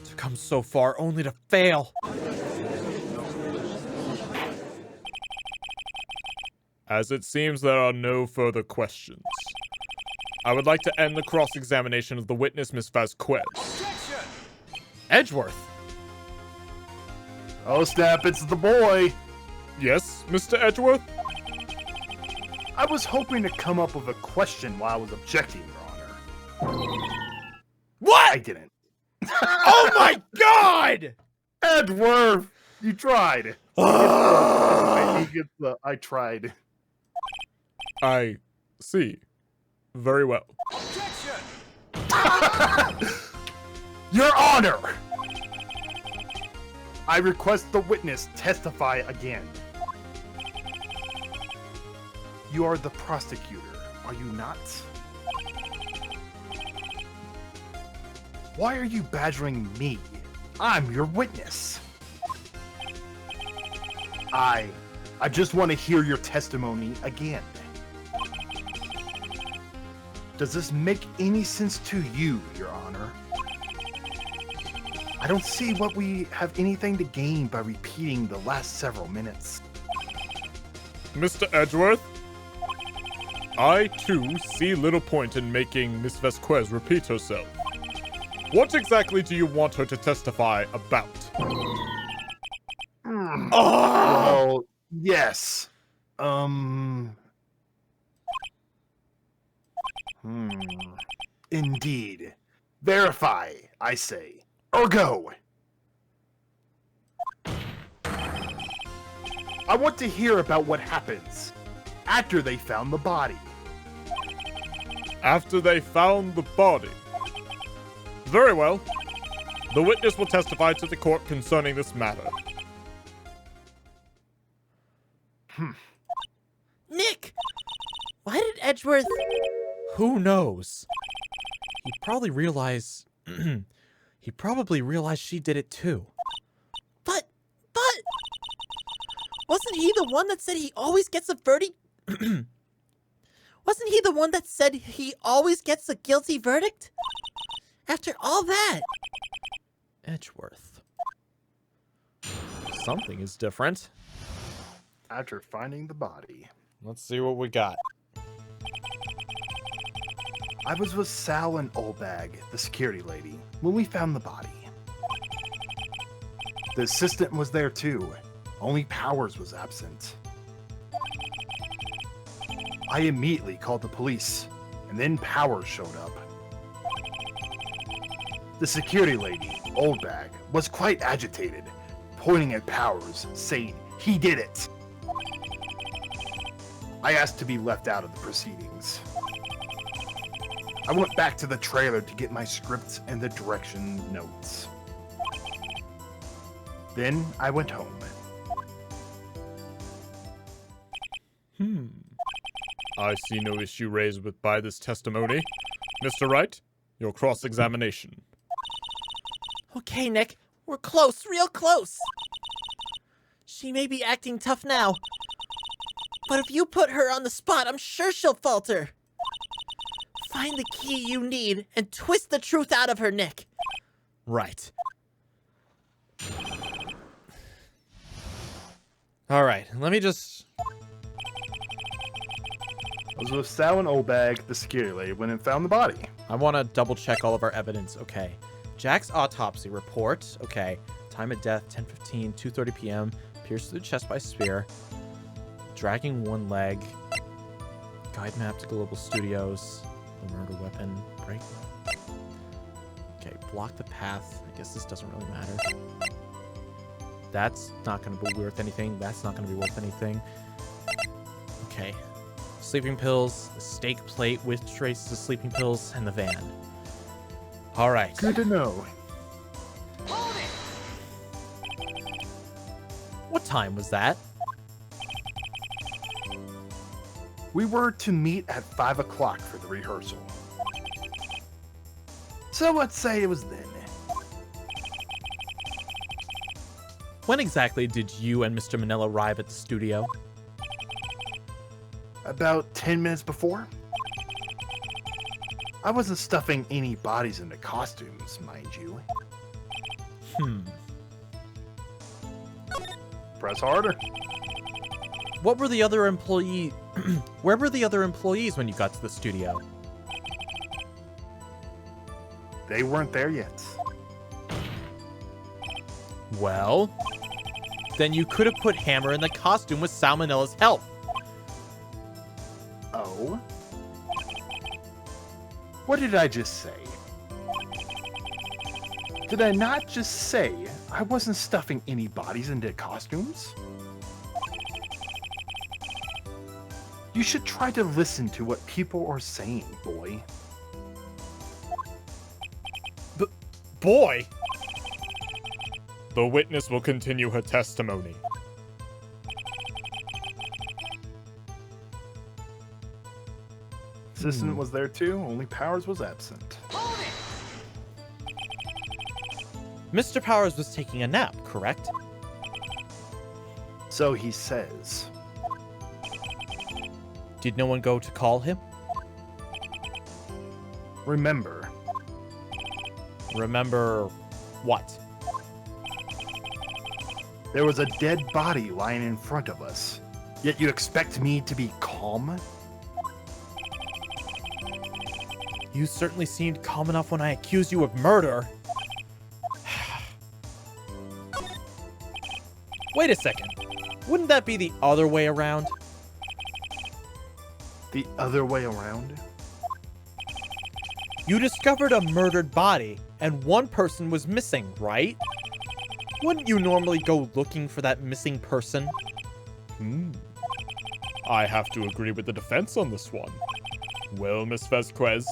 To come so far only to fail. As it seems there are no further questions, I would like to end the cross-examination of the witness, Miss Vasquez. Edgeworth! Oh snap, it's the boy! Yes, Mr. Edgeworth? I was hoping to come up with a question while I was objecting, Your Honor. What? I didn't. Oh my god! Edgeworth! You tried. I tried. I see. Very well. Your Honor! I request the witness testify again. You are the prosecutor, are you not? Why are you badgering me? I'm your witness. I just want to hear your testimony again. Does this make any sense to you, Your Honor? I don't see what we have anything to gain by repeating the last several minutes. Mr. Edgeworth? I, too, see little point in making Miss Vasquez repeat herself. What exactly do you want her to testify about? Well, yes. Indeed. Verify, I say. Ergo! I want to hear about what happens after they found the body. After they found the body. Very well. The witness will testify to the court concerning this matter. Nick! Why did Edgeworth... Who knows? He probably realized... he probably realized she did it too. But... Wasn't he the one that said he always gets a verdict? Wasn't he the one that said he always gets a guilty verdict? After all that... Edgeworth. Something is different. After finding the body. Let's see what we got. I was with Sal and Oldbag, the security lady, when we found the body. The assistant was there too, only Powers was absent. I immediately called the police, and then Powers showed up. The security lady, Oldbag, was quite agitated, pointing at Powers, saying he did it. I asked to be left out of the proceedings. I went back to the trailer to get my scripts and the direction notes. Then I went home. I see no issue raised by this testimony. Mr. Wright, your cross-examination. Okay, Nick. We're close, real close. She may be acting tough now. But if you put her on the spot, I'm sure she'll falter. Find the key you need and twist the truth out of her, Nick. Right. All right, let me just... I was with Sal and Oldbag, the security lady, when it found the body. I want to double check all of our evidence. Okay. Jack's autopsy report. Okay. Time of death, 10:15, 2:30 p.m. Pierced through the chest by spear. Dragging one leg. Guide map to Global Studios. The murder weapon. Break. Okay, block the path. I guess this doesn't really matter. That's not going to be worth anything. That's not going to be worth anything. Okay. Sleeping pills, the steak plate with traces of sleeping pills, and the van. All right. Good to know. What time was that? We were to meet at 5 o'clock for the rehearsal. So let's say it was then. When exactly did you and Mr. Manila arrive at the studio? About 10 minutes before. I wasn't stuffing any bodies into costumes, mind you. Press harder. What were the other employees? Where were the other employees when you got to the studio? They weren't there yet. Well, then you could have put Hammer in the costume with Salmonella's help. Oh? What did I just say? Did I not just say I wasn't stuffing any bodies into costumes? You should try to listen to what people are saying, boy. Boy! The witness will continue her testimony. Assistant was there too, only Powers was absent. Mr. Powers was taking a nap, correct? So he says. Did no one go to call him? Remember, Remember what? there was a dead body lying in front of us. Yet you expect me to be calm? You certainly seemed calm enough when I accused you of murder. Wait a second. Wouldn't that be the other way around? The other way around? You discovered a murdered body, and one person was missing, right? Wouldn't you normally go looking for that missing person? I have to agree with the defense on this one. Well, Miss Vasquez?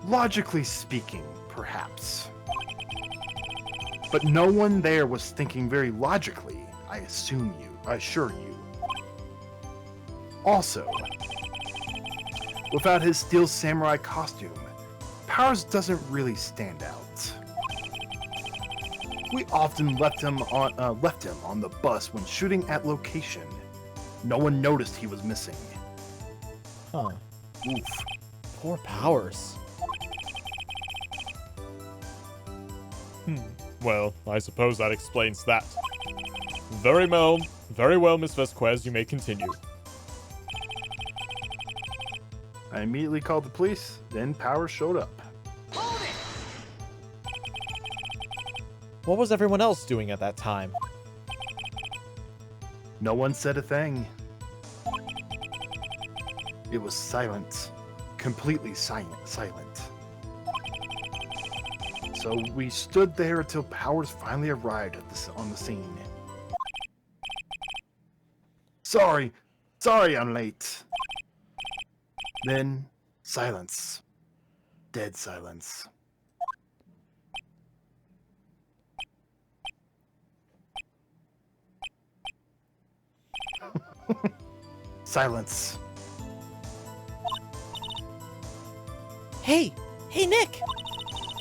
Logically speaking, perhaps. But no one there was thinking very logically, I assure you. Also, without his steel samurai costume, Powers doesn't really stand out. We often left him on the bus when shooting at location. No one noticed he was missing. Huh. Oof. Poor Powers. Well, I suppose that explains that. Very well, Miss Vasquez, you may continue. I immediately called the police, then Powers showed up. What was everyone else doing at that time? No one said a thing. It was silent. Completely silent. So we stood there until Powers finally arrived on the scene. Sorry I'm late. Then, silence. Dead silence. Silence. Hey, Nick!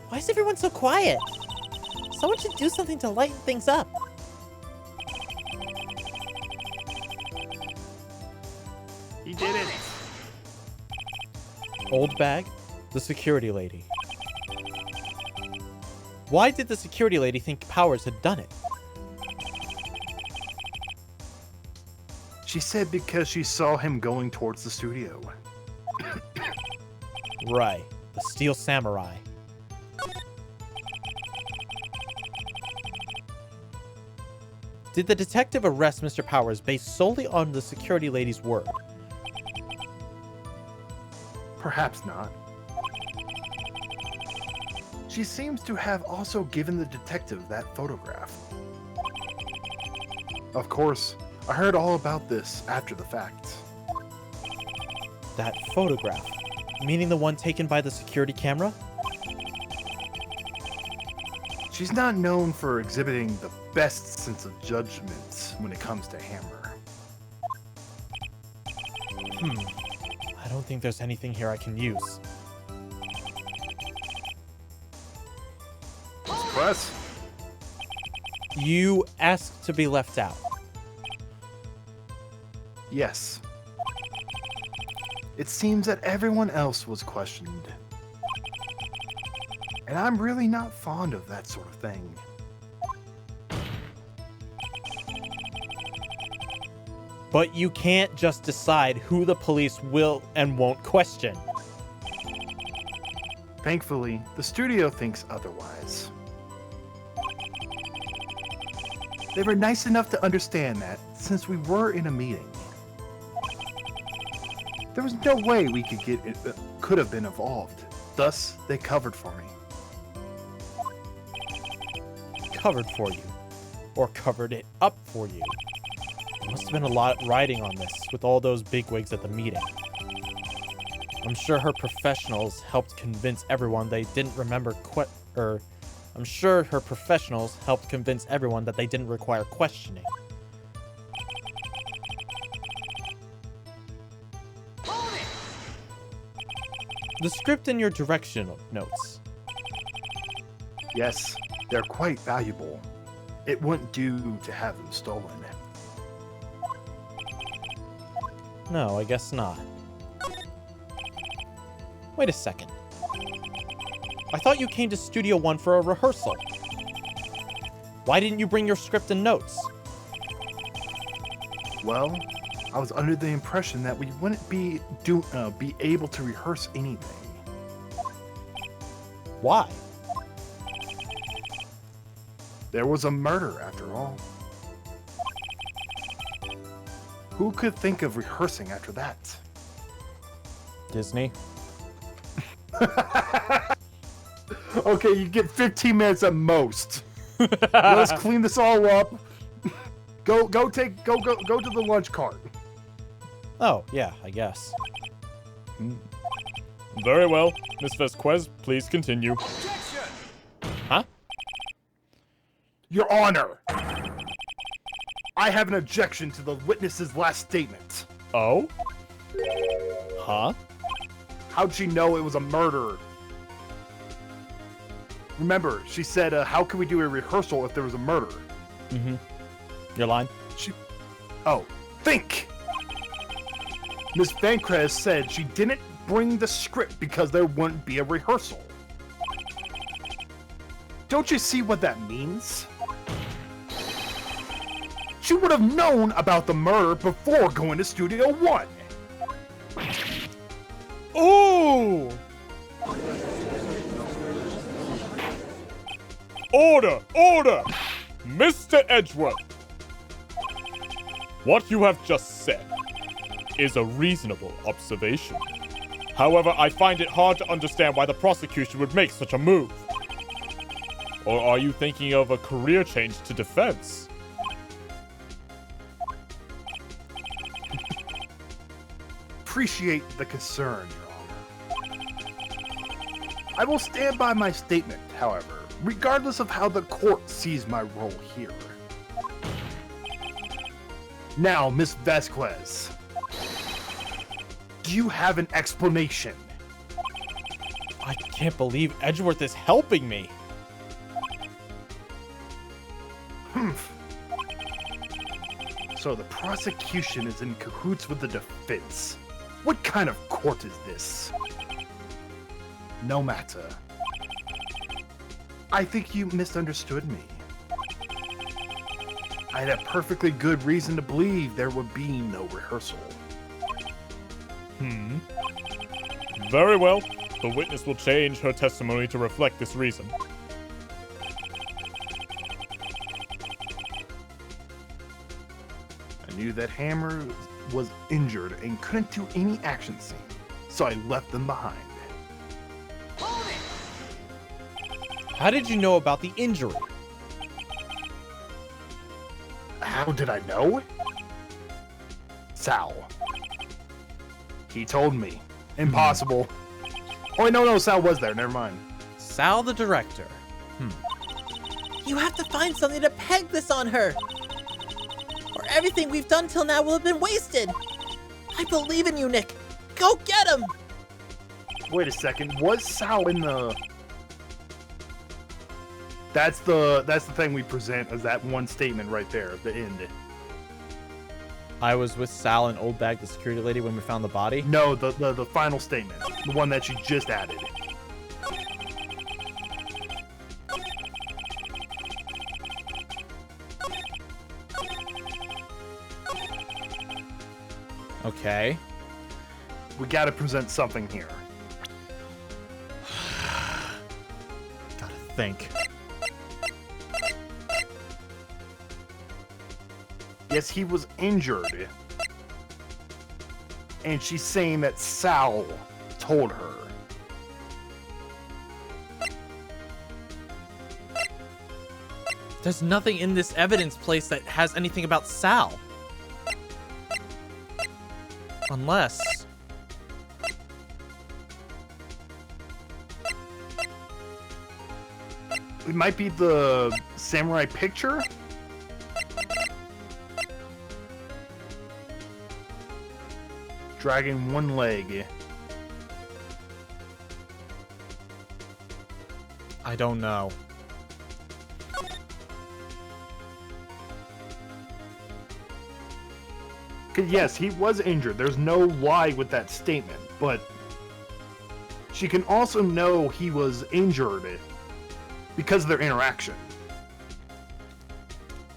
Why is everyone so quiet? Someone should do something to lighten things up. He did it. Old Bag, the security lady. Why did the security lady think Powers had done it? She said because she saw him going towards the studio. Right, the Steel Samurai. Did the detective arrest Mr. Powers based solely on the security lady's word? Perhaps not. she seems to have also given the detective that photograph. Of course, I heard all about this after the fact. That photograph? Meaning the one taken by the security camera? She's not known for exhibiting the best sense of judgment when it comes to Hammer. I don't think there's anything here I can use. Press? You asked to be left out. Yes. It seems that everyone else was questioned. And I'm really not fond of that sort of thing. But you can't just decide who the police will and won't question. Thankfully, the studio thinks otherwise. They were nice enough to understand that, since we were in a meeting. There was no way we could have been involved. Thus, they covered for me. Covered for you. Or covered it up for you. There must have been a lot riding on this, with all those bigwigs at the meeting. I'm sure her professionals helped convince everyone they didn't remember I'm sure her professionals helped convince everyone that they didn't require questioning. The script and your directional notes. Yes, they're quite valuable. It wouldn't do to have them stolen. No, I guess not. Wait a second. I thought you came to Studio One for a rehearsal. Why didn't you bring your script and notes? Well, I was under the impression that we wouldn't be able to rehearse anything. Why? There was a murder, after all. Who could think of rehearsing after that? Disney? Okay, you get 15 minutes at most. Let's clean this all up. Go to the lunch cart. Oh, yeah, I guess. Very well. Miss Vasquez, please continue. Huh? Your Honor, I have an objection to the witness's last statement. Oh? Huh? How'd she know it was a murder? Remember, she said, how can we do a rehearsal if there was a murder? Mm-hmm. Your line? Think! Miss Vancrez said she didn't bring the script because there wouldn't be a rehearsal. Don't you see what that means? She would have known about the murder before going to Studio One. Ooh! Order! Order! Mr. Edgeworth! What you have just said is a reasonable observation. However, I find it hard to understand why the prosecution would make such a move. Or are you thinking of a career change to defense? Appreciate the concern, Your Honor. I will stand by my statement, however, regardless of how the court sees my role here. Now, Miss Vasquez, do you have an explanation? I can't believe Edgeworth is helping me. So the prosecution is in cahoots with the defense. What kind of court is this? No matter. I think you misunderstood me. I had a perfectly good reason to believe there would be no rehearsal. Very well. The witness will change her testimony to reflect this reason. I knew that Hammer was injured and couldn't do any action scene, so I left them behind. How did you know about the injury? How did I know? Sal. He told me. Impossible. Oh, wait, no, Sal was there. Never mind. Sal the director. You have to find something to peg this on her. Or everything we've done till now will have been wasted. I believe in you, Nick. Go get him! Wait a second. Was Sal in the... That's the thing we present as that one statement right there at the end. I was with Sal and Old Bag, the security lady, when we found the body. No, the final statement. The one that you just added. Okay. We gotta present something here. Gotta think. Yes, he was injured. And she's saying that Sal told her. There's nothing in this evidence place that has anything about Sal. Unless... It might be the samurai picture? Dragging one leg. I don't know. Yes, he was injured. There's no lie with that statement, but she can also know he was injured because of their interaction.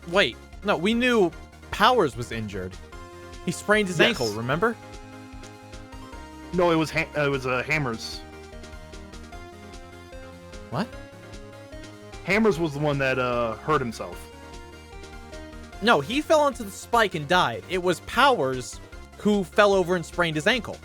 Wait, no, we knew Powers was injured. He sprained his ankle, remember? No, it was Hammers. What? Hammers was the one that hurt himself. No, he fell onto the spike and died. It was Powers who fell over and sprained his ankle.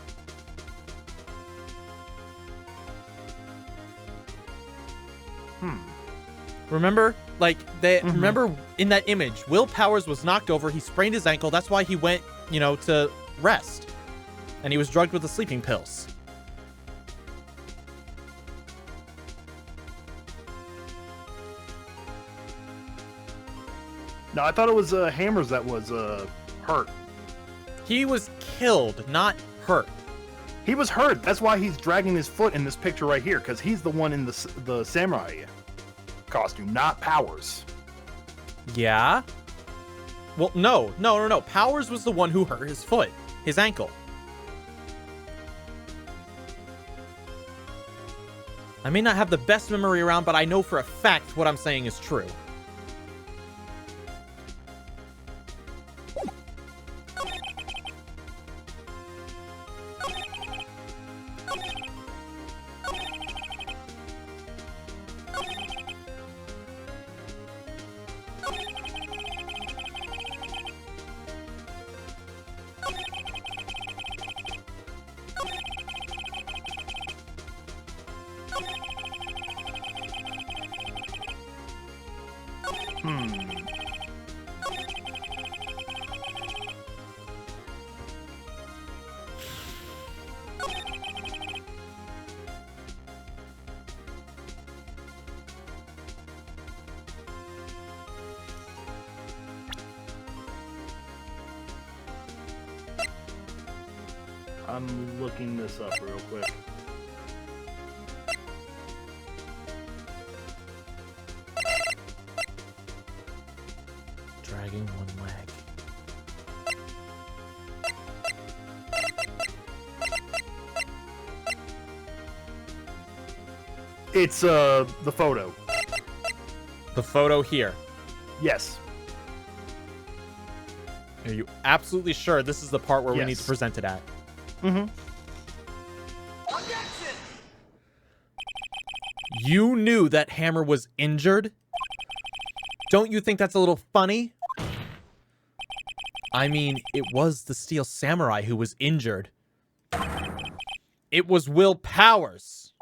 Remember? Like, remember in that image, Will Powers was knocked over, he sprained his ankle, that's why he went, you know, to rest. And he was drugged with the sleeping pills. No, I thought it was Hammers that was hurt. He was killed, not hurt. He was hurt. That's why he's dragging his foot in this picture right here, because he's the one in the samurai costume, not Powers. Yeah? Well, no. Powers was the one who hurt his foot, his ankle. I may not have the best memory around, but I know for a fact what I'm saying is true. I'm looking this up real quick. Dragging one leg. It's the photo. The photo here. Yes. Are you absolutely sure this is the part where we need to Yes. present it at? Mm-hmm. You knew that Hammer was injured? Don't you think that's a little funny? I mean, it was the Steel Samurai who was injured. It was Will Powers.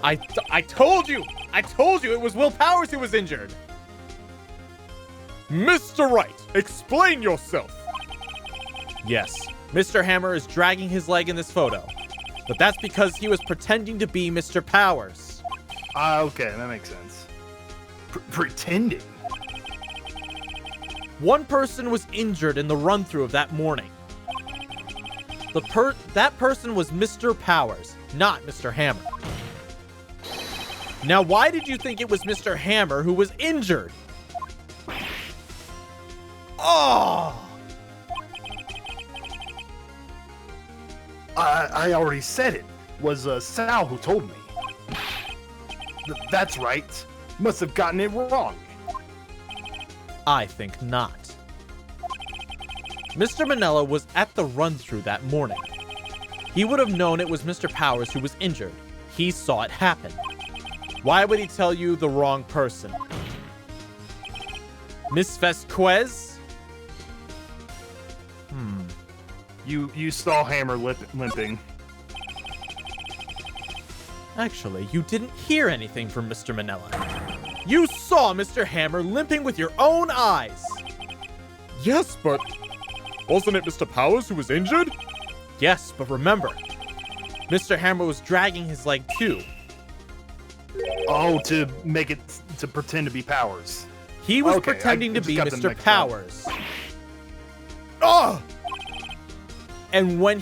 I told you! I told you it was Will Powers who was injured! Mr. Wright, explain yourself. Yes, Mr. Hammer is dragging his leg in this photo. But that's because he was pretending to be Mr. Powers. Okay, that makes sense. Pretending? One person was injured in the run-through of that morning. That person was Mr. Powers, not Mr. Hammer. Now, why did you think it was Mr. Hammer who was injured? Oh! I already said it. Was Sal who told me. That's right. Must have gotten it wrong. I think not. Mr. Manella was at the run-through that morning. He would have known it was Mr. Powers who was injured. He saw it happen. Why would he tell you the wrong person? Miss Vasquez? You saw Hammer limping. Actually, you didn't hear anything from Mr. Manella. You saw Mr. Hammer limping with your own eyes. Yes, but wasn't it Mr. Powers who was injured? Yes, but remember, Mr. Hammer was dragging his leg too. Oh, to pretend to be Powers. He was Okay, pretending to just be got them Mr. mixed up. Powers. Oh! And when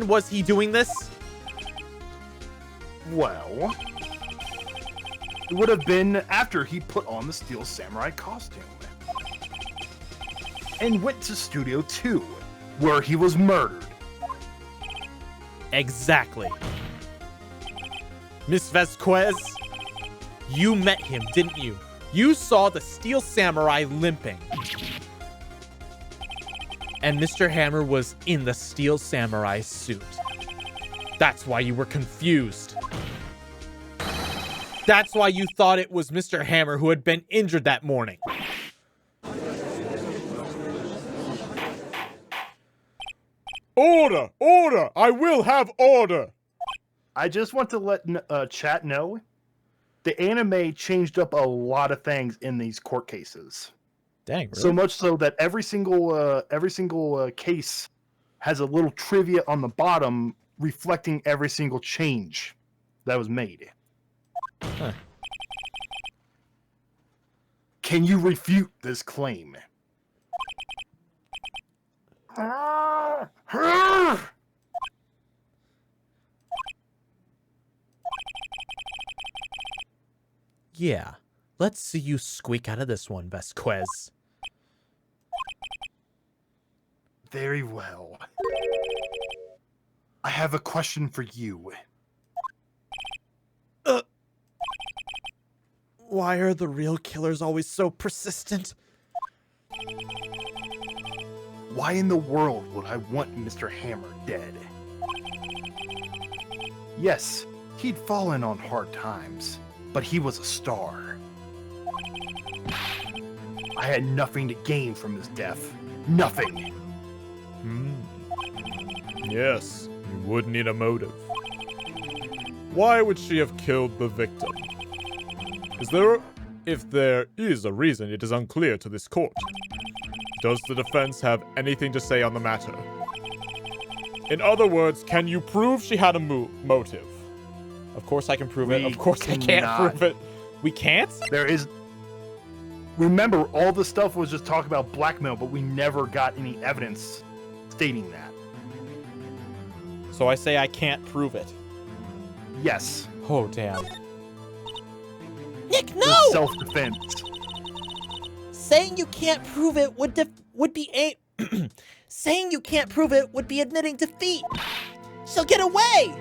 was he doing this? Well, it would have been after he put on the Steel Samurai costume. And went to Studio 2, where he was murdered. Exactly. Miss Vasquez, you met him, didn't you? You saw the Steel Samurai limping. And Mr. Hammer was in the Steel Samurai suit. That's why you were confused. That's why you thought it was Mr. Hammer who had been injured that morning. Order! Order! I will have order! I just want to let chat know, the anime changed up a lot of things in these court cases. Dang, really? So much so that every single case has a little trivia on the bottom reflecting every single change that was made. Huh. Can you refute this claim? Yeah. Let's see you squeak out of this one, Vasquez. Very well. I have a question for you. Why are the real killers always so persistent? Why in the world would I want Mr. Hammer dead? Yes, he'd fallen on hard times, but he was a star. I had nothing to gain from his death. Nothing. Yes, you would need a motive. Why would she have killed the victim? If there is a reason, it is unclear to this court. Does the defense have anything to say on the matter? In other words, can you prove she had a motive? Of course I can prove it. We Of course I can't cannot. prove it. We can't? There is... Remember, all the stuff was just talk about blackmail, but we never got any evidence stating that. So I say I can't prove it. Yes. Oh, damn. Nick, No! no! Self-defense. Saying you can't prove it would be saying you can't prove it would be admitting defeat. She'll get away.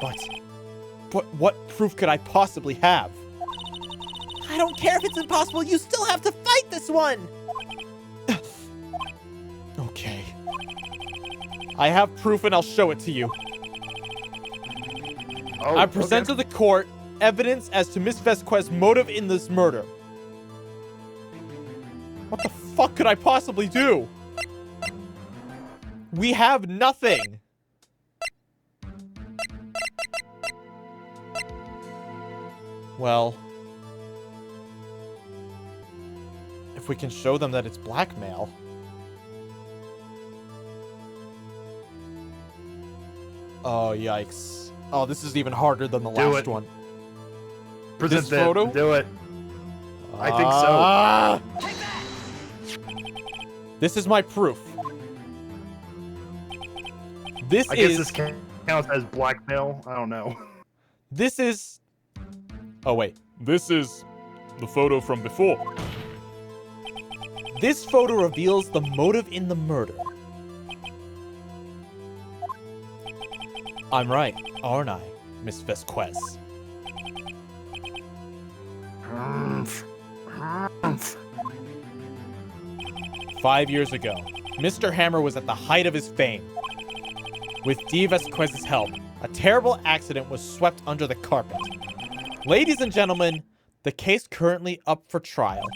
But what proof could I possibly have? I don't care if it's impossible. You still have to fight this one. Okay. I have proof and I'll show it to you. Oh, I present to the court evidence as to Miss Vasquez's motive in this murder. What the fuck could I possibly do? We have nothing. Well, if we can show them that it's blackmail. Oh, yikes. Oh, this is even harder than the Do last it. one. Present This photo? Do it. I think so. Ah! This is my proof. I guess this counts as blackmail. I don't know. This is... Oh, wait. This is the photo from before. This photo reveals the motive in the murder. I'm right, aren't I, Miss Vasquez? 5 years ago, Mr. Hammer was at the height of his fame. With D. Vasquez's help, a terrible accident was swept under the carpet. Ladies and gentlemen, the case currently up for trial.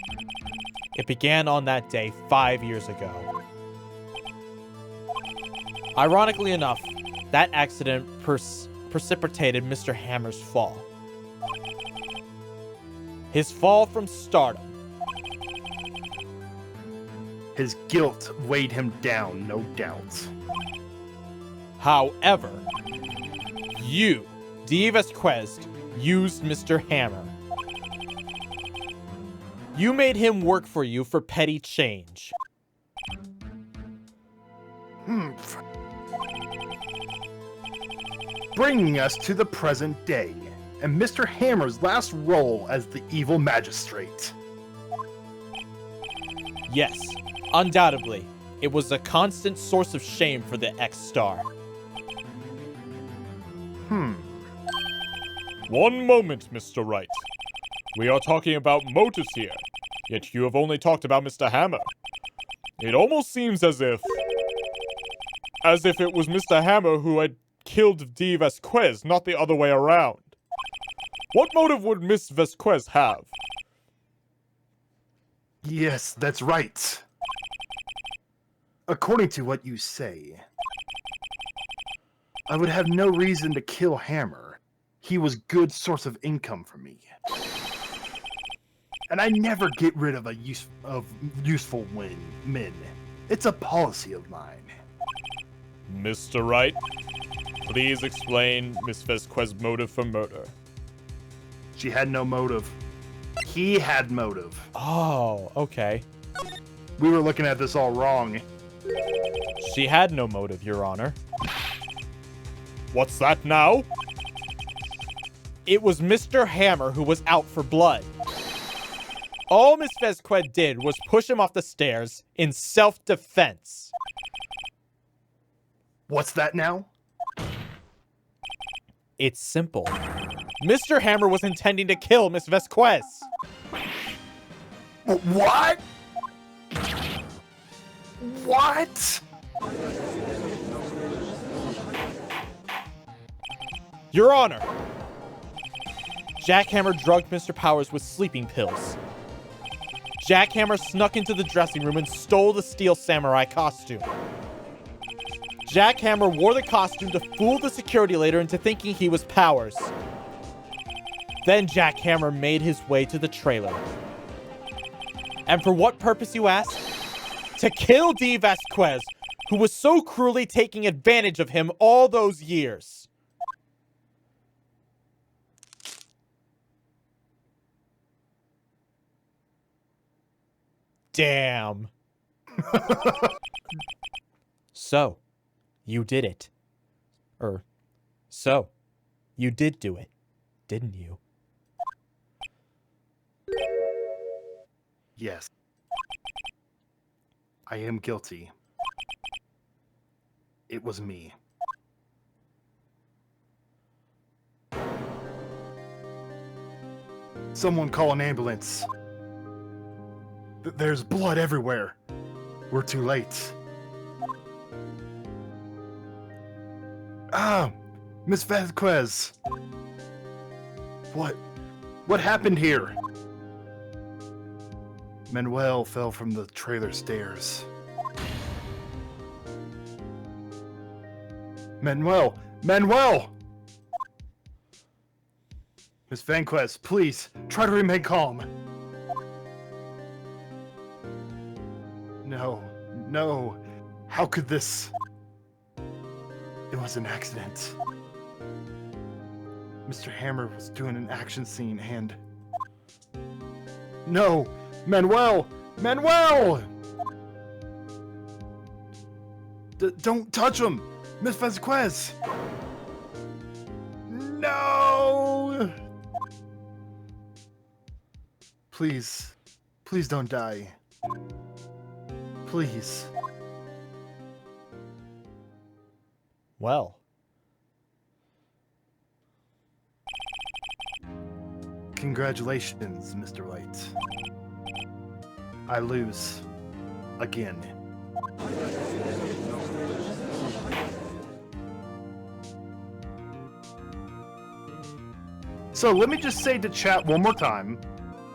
It began on that day 5 years ago. Ironically enough, that accident precipitated Mr. Hammer's fall. His fall from stardom. His guilt weighed him down, no doubt. However, you, D. Vasquez, used Mr. Hammer. You made him work for you for petty change. Bringing us to the present day, and Mr. Hammer's last role as the evil magistrate. Yes, undoubtedly, it was a constant source of shame for the ex-star. One moment, Mr. Wright. We are talking about motives here, yet you have only talked about Mr. Hammer. It almost seems as if it was Mr. Hammer who had killed D. Vasquez, not the other way around. What motive would Miss Vasquez have? Yes, that's right. According to what you say, I would have no reason to kill Hammer. He was good source of income for me. And I never get rid of useful men. It's a policy of mine. Mr. Wright, please explain Miss Vasquez's motive for murder. She had no motive. He had motive. Oh, okay. We were looking at this all wrong. She had no motive, Your Honor. What's that now? It was Mr. Hammer who was out for blood. All Miss Vasquez did was push him off the stairs in self-defense. What's that now? It's simple. Mr. Hammer was intending to kill Miss Vasquez. What? What? Your Honor, Jack Hammer drugged Mr. Powers with sleeping pills. Jack Hammer snuck into the dressing room and stole the steel samurai costume. Jack Hammer wore the costume to fool the security later into thinking he was Powers. Then Jack Hammer made his way to the trailer. And for what purpose, you ask? To kill D. Vasquez, who was so cruelly taking advantage of him all those years. Damn. So, you did it. So, you did do it, didn't you? Yes. I am guilty. It was me. Someone call an ambulance. There's blood everywhere. We're too late. Ah, Miss Vasquez. What happened here? Manuel fell from the trailer stairs. Manuel! Miss Vanquest, please, try to remain calm. No. How could this... It was an accident. Mr. Hammer was doing an action scene and... No! Manuel! Don't touch him! Miss Vasquez! No! Please don't die. Please. Well. Congratulations, Mr. Wright. I lose. Again. So let me just say to chat one more time,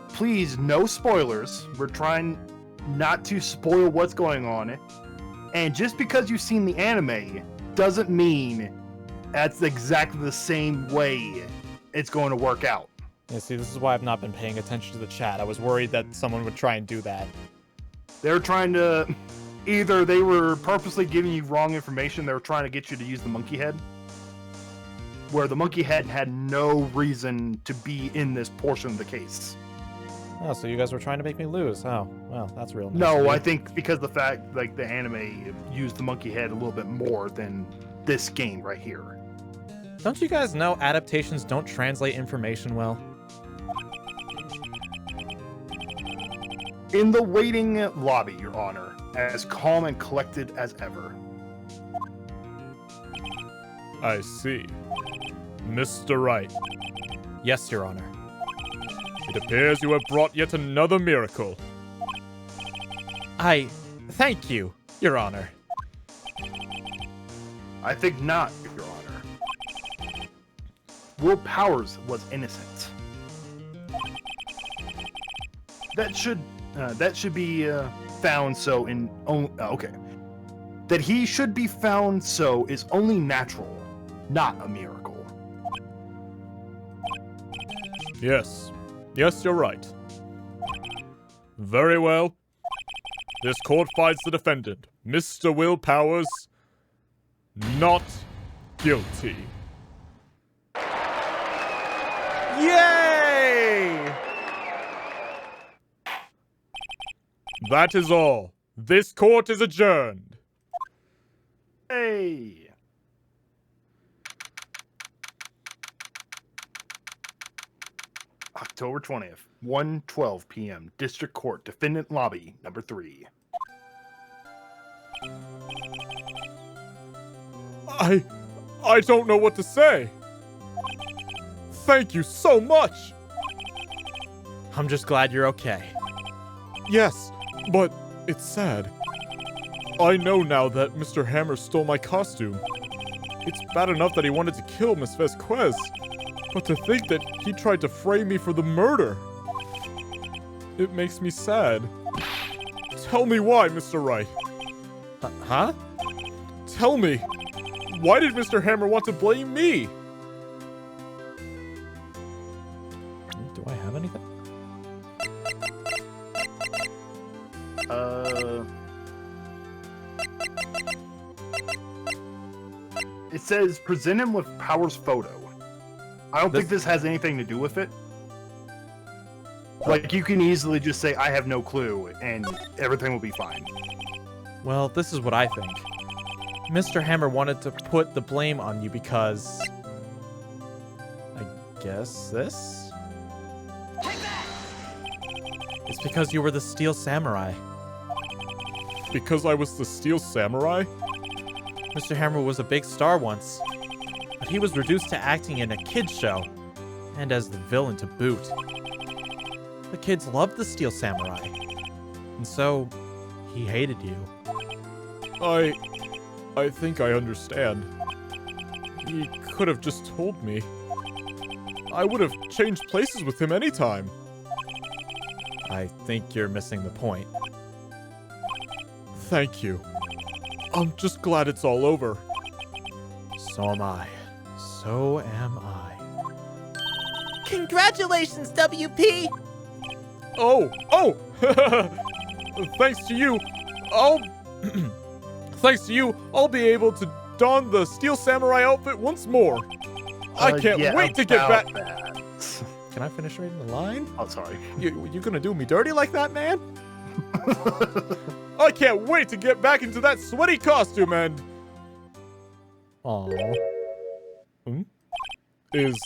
please, no spoilers. We're trying not to spoil what's going on. And just because you've seen the anime doesn't mean that's exactly the same way it's going to work out. Yeah, see, this is why I've not been paying attention to the chat. I was worried that someone would try and do that. They're trying to... Either they were purposely giving you wrong information, they were trying to get you to use the monkey head, where the monkey head had no reason to be in this portion of the case. Oh, so you guys were trying to make me lose. Oh, well, that's real nice. No, I think because the fact, like, the anime used the monkey head a little bit more than this game right here. Don't you guys know adaptations don't translate information well? In the waiting lobby, Your Honor, as calm and collected as ever. I see. Mr. Wright, Yes, Your Honor. it appears you have brought yet another miracle. Thank you, Your Honor. I think not, Your Honor. Will Powers was innocent. That should be found so in... okay. That he should be found so is only natural, not a miracle. Yes, you're right. Very well. This court finds the defendant, Mr. Will Powers, not guilty. Yay! That is all. This court is adjourned. Hey! October 20th, 1:12 p.m. District Court, Defendant Lobby, number 3. I don't know what to say. Thank you so much. I'm just glad you're okay. Yes, but it's sad. I know now that Mr. Hammer stole my costume. It's bad enough that he wanted to kill Miss Vasquez, but to think that he tried to frame me for the murder. It makes me sad. Tell me why, Mr. Wright. Huh? Tell me, why did Mr. Hammer want to blame me? Do I have anything? It says present him with Powers' photo. I don't think this has anything to do with it. Like, you can easily just say, I have no clue, and everything will be fine. Well, this is what I think. Mr. Hammer wanted to put the blame on you because... I guess this? It's because you were the Steel Samurai. Because I was the Steel Samurai? Mr. Hammer was a big star once, but he was reduced to acting in a kids show, and as the villain to boot. The kids loved the Steel Samurai, and so he hated you. I think I understand. He could have just told me. I would have changed places with him anytime. I think you're missing the point. Thank you. I'm just glad it's all over. So am I. So am I. Congratulations, WP! Oh! Thanks to you, thanks to you, I'll be able to don the Steel Samurai outfit once more. I can't yeah, wait to get back. that. Can I finish reading the line? Oh, sorry. You gonna do me dirty like that, man? I can't wait to get back into that sweaty costume and... Aww. Is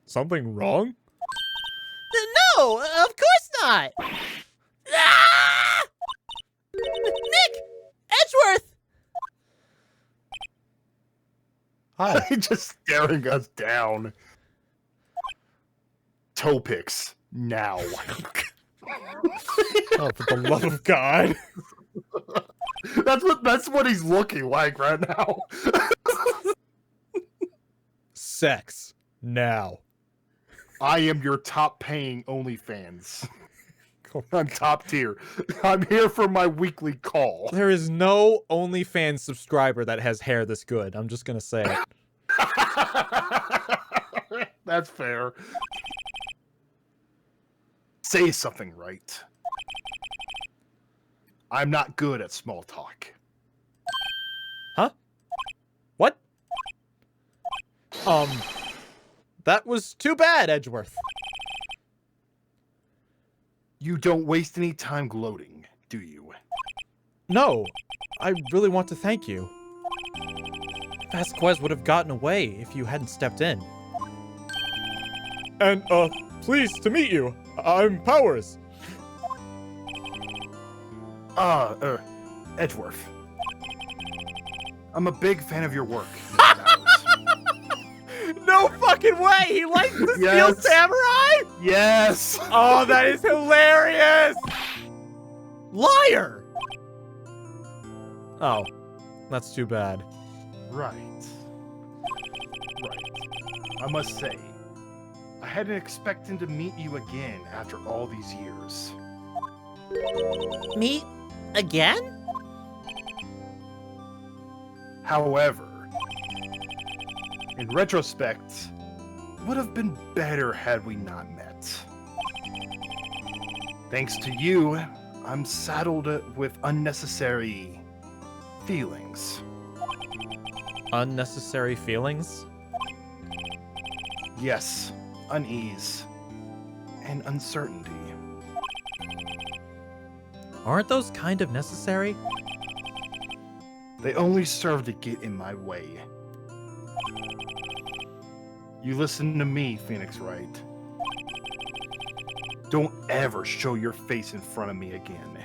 something wrong? No, of course not! Ah! Nick! Edgeworth! Hi. He's just staring us down. Toe picks now. Oh, for the love of God. That's what he's looking like right now. Sex. Now. I am your top paying OnlyFans. I'm top tier. I'm here for my weekly call. There is no OnlyFans subscriber that has hair this good. I'm just gonna say it. That's fair. Say something, right? I'm not good at small talk. Huh? What? That was too bad, Edgeworth. You don't waste any time gloating, do you? No, I really want to thank you. Vasquez would have gotten away if you hadn't stepped in. And, pleased to meet you. I'm Powers. Edgeworth. I'm a big fan of your work. No fucking way! He likes the Steel Yes. Samurai? Yes! Oh, that is hilarious! Liar! Oh, that's too bad. Right. I must say, I hadn't expected to meet you again after all these years. Meet again? However, in retrospect, would have been better had we not met. Thanks to you, I'm saddled with unnecessary feelings. Unnecessary feelings? Yes, unease and uncertainty. Aren't those kind of necessary? They only serve to get in my way. You listen to me, Phoenix Wright. Don't ever show your face in front of me again.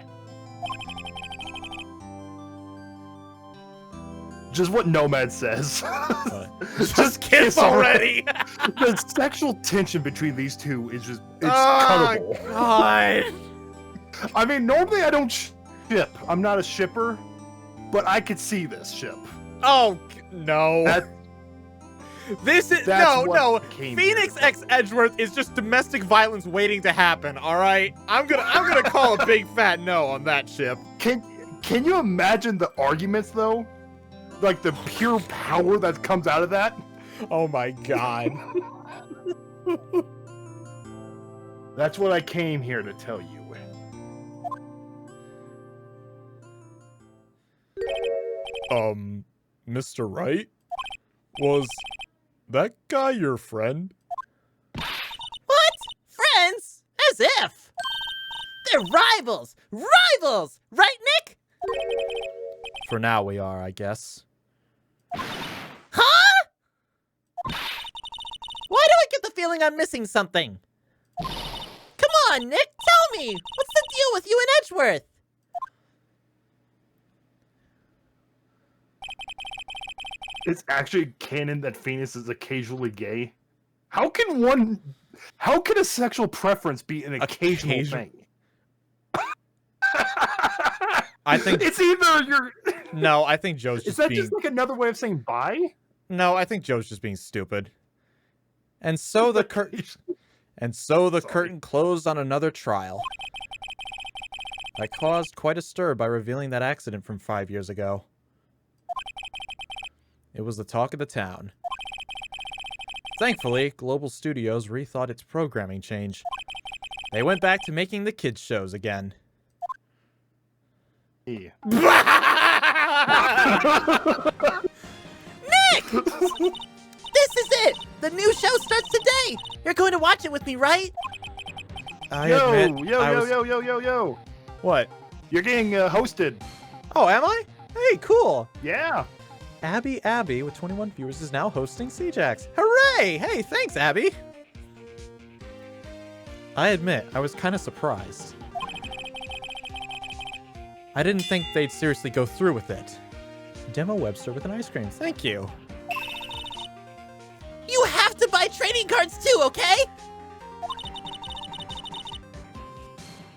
Just what Nomad says. Just kiss already! The sexual tension between these two is just, it's Oh, cuttable. God! I mean, normally I don't ship. I'm not a shipper, but I could see this ship. Oh, no. This is That's no. what came Phoenix here. X Edgeworth is just domestic violence waiting to happen. All right, I'm gonna call a big fat no on that ship. Can you imagine the arguments though? Like the pure power that comes out of that? Oh my God. That's what I came here to tell you. Mr. Wright? Was that guy your friend? What? Friends? As if! They're rivals! Rivals! Right, Nick? For now, we are, I guess. Huh? Why do I get the feeling I'm missing something? Come on, Nick, tell me! What's the deal with you and Edgeworth? It's actually canon that Phoenix is occasionally gay. How can a sexual preference be an occasional Occasion- thing? I think It's either you're. no. I think Joe's Is just that being just like another way of saying bye? no. I think Joe's just being stupid. And so the curtain closed on another trial. I caused quite a stir by revealing that accident from 5 years ago. It was the talk of the town. Thankfully, Global Studios rethought its programming change. They went back to making the kids' shows again. Yeah. Nick! This is it! The new show starts today! You're going to watch it with me, right? Yo. What? You're getting hosted. Oh, am I? Hey, cool. Yeah. Abby with 21 viewers is now hosting Siejax. Hooray! Hey, thanks, Abby. I admit, I was kind of surprised. I didn't think they'd seriously go through with it. Demo Webster with an ice cream. Thank you. You have to buy trading cards too, okay?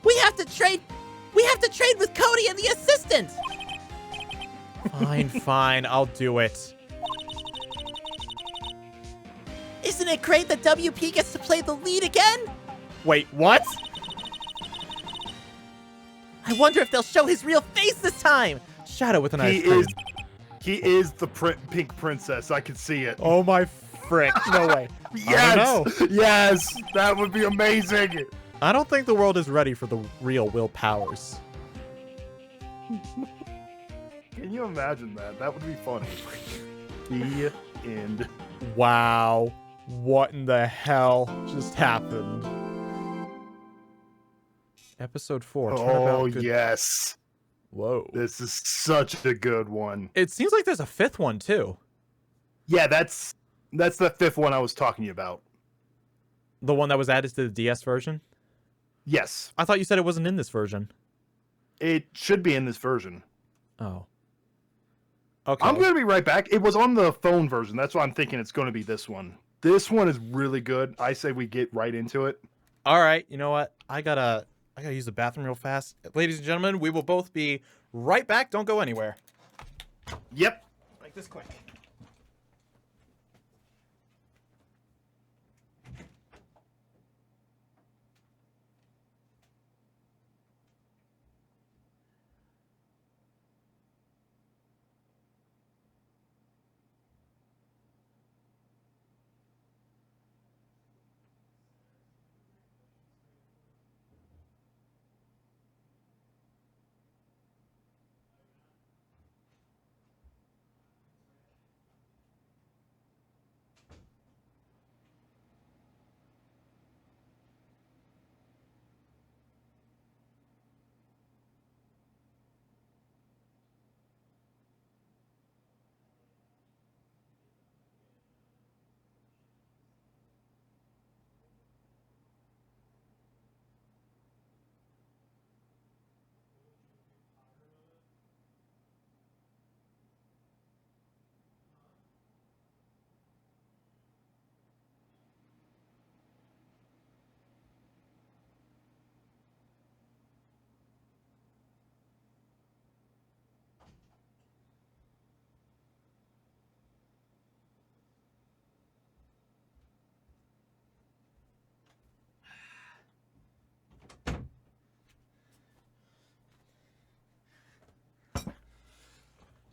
We have to trade with Cody and the assistant! Fine, I'll do it. Isn't it great that WP gets to play the lead again? Wait, what? I wonder if they'll show his real face this time! Shadow with an ice cream. He is the pink princess. I can see it. Oh my frick, no way. Yes! I don't know. Yes! That would be amazing! I don't think the world is ready for the real Will Powers. Can you imagine that? That would be funny. The end. Wow. What in the hell just happened? Episode 4. Oh, yes. Whoa. This is such a good one. It seems like there's a 5th one, too. Yeah, that's the 5th one I was talking about. The one that was added to the DS version? Yes. I thought you said it wasn't in this version. It should be in this version. Oh. Okay. I'm going to be right back. It was on the phone version. That's why I'm thinking it's going to be this one. This one is really good. I say we get right into it. All right. You know what? I gotta use the bathroom real fast. Ladies and gentlemen, we will both be right back. Don't go anywhere. Yep. Like this quick.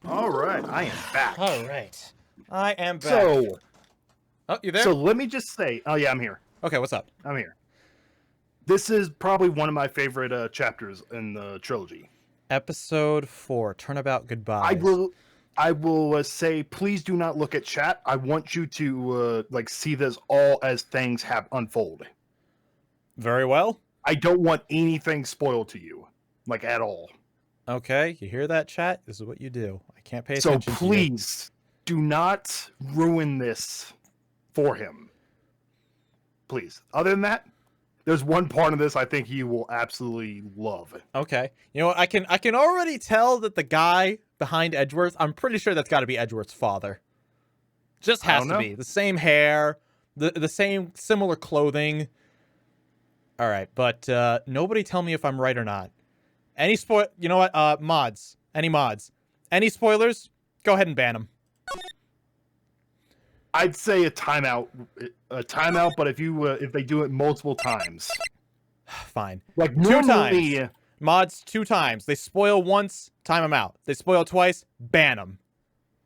All right. I am back. All right. I am back. So, oh, you there? so let me just say, oh yeah, I'm here. Okay, what's up? I'm here. This is probably one of my favorite chapters in the trilogy. Episode 4, Turnabout Goodbyes. I will say, please do not look at chat. I want you to see this all as things have unfold. Very well. I don't want anything spoiled to you, at all. Okay, you hear that, chat? This is what you do. I can't pay So attention to you. please do not ruin this for him. Please. Other than that, there's one part of this I think you will absolutely love. Okay. You know what? I can already tell that the guy behind Edgeworth, I'm pretty sure that's got to be Edgeworth's father. Just has to be. The same hair, the same similar clothing. All right, but nobody tell me if I'm right or not. Any you know what? Mods. Any mods. Any spoilers? Go ahead and ban them. I'd say a timeout, but if they do it multiple times. Fine. Like 2 normally, times. Mods 2 times. They spoil once, time them out. They spoil twice, ban them.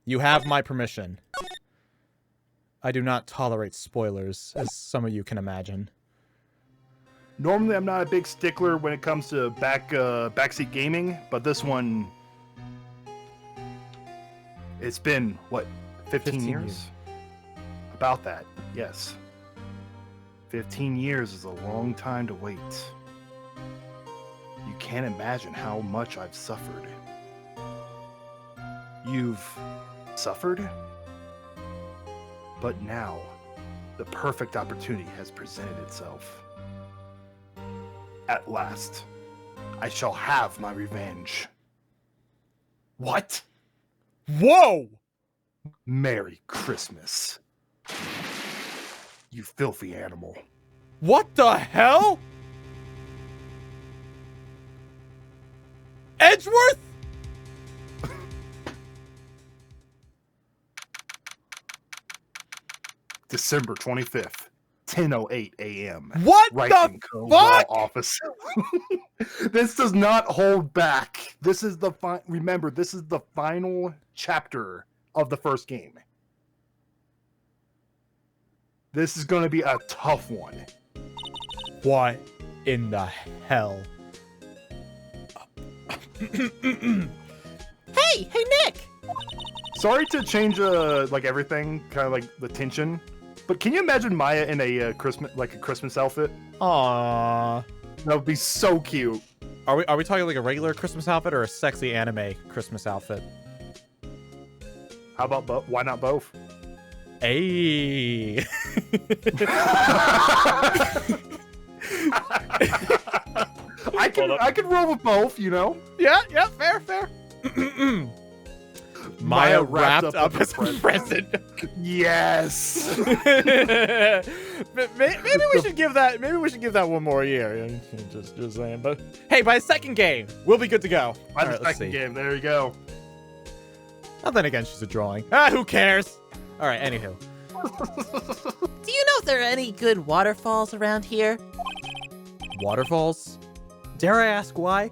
You have my permission. I do not tolerate spoilers, as some of you can imagine. Normally, I'm not a big stickler when it comes to backseat gaming, but this one, it's been, what, 15 years? About that, yes. 15 years is a long time to wait. You can't imagine how much I've suffered. You've suffered? But now, the perfect opportunity has presented itself. At last, I shall have my revenge. What? Whoa! Merry Christmas. You filthy animal. What the hell? Edgeworth? December 25th, 10:08 a.m. What Wright the and Co. Law fuck? Office. This does not hold back. This is the remember, this is the final chapter of the first game. This is going to be a tough one. What in the hell? Hey, Nick! Sorry to change like everything, kind of like the tension. But can you imagine Maya in a Christmas outfit? Aww. That would be so cute. Are we talking like a regular Christmas outfit or a sexy anime Christmas outfit? How about both? Why not both? Hey. I can roll with both, you know. Yeah, fair. Maya wrapped up as a present. Yes. Maybe we should give that. Maybe we should give that one more year. Just saying. But hey, by the second game, we'll be good to go. By the All right, let's second see. game, there you go. And then again, she's a drawing. Who cares? All right. Anywho, Do you know if there are any good waterfalls around here? waterfalls. Dare I ask why?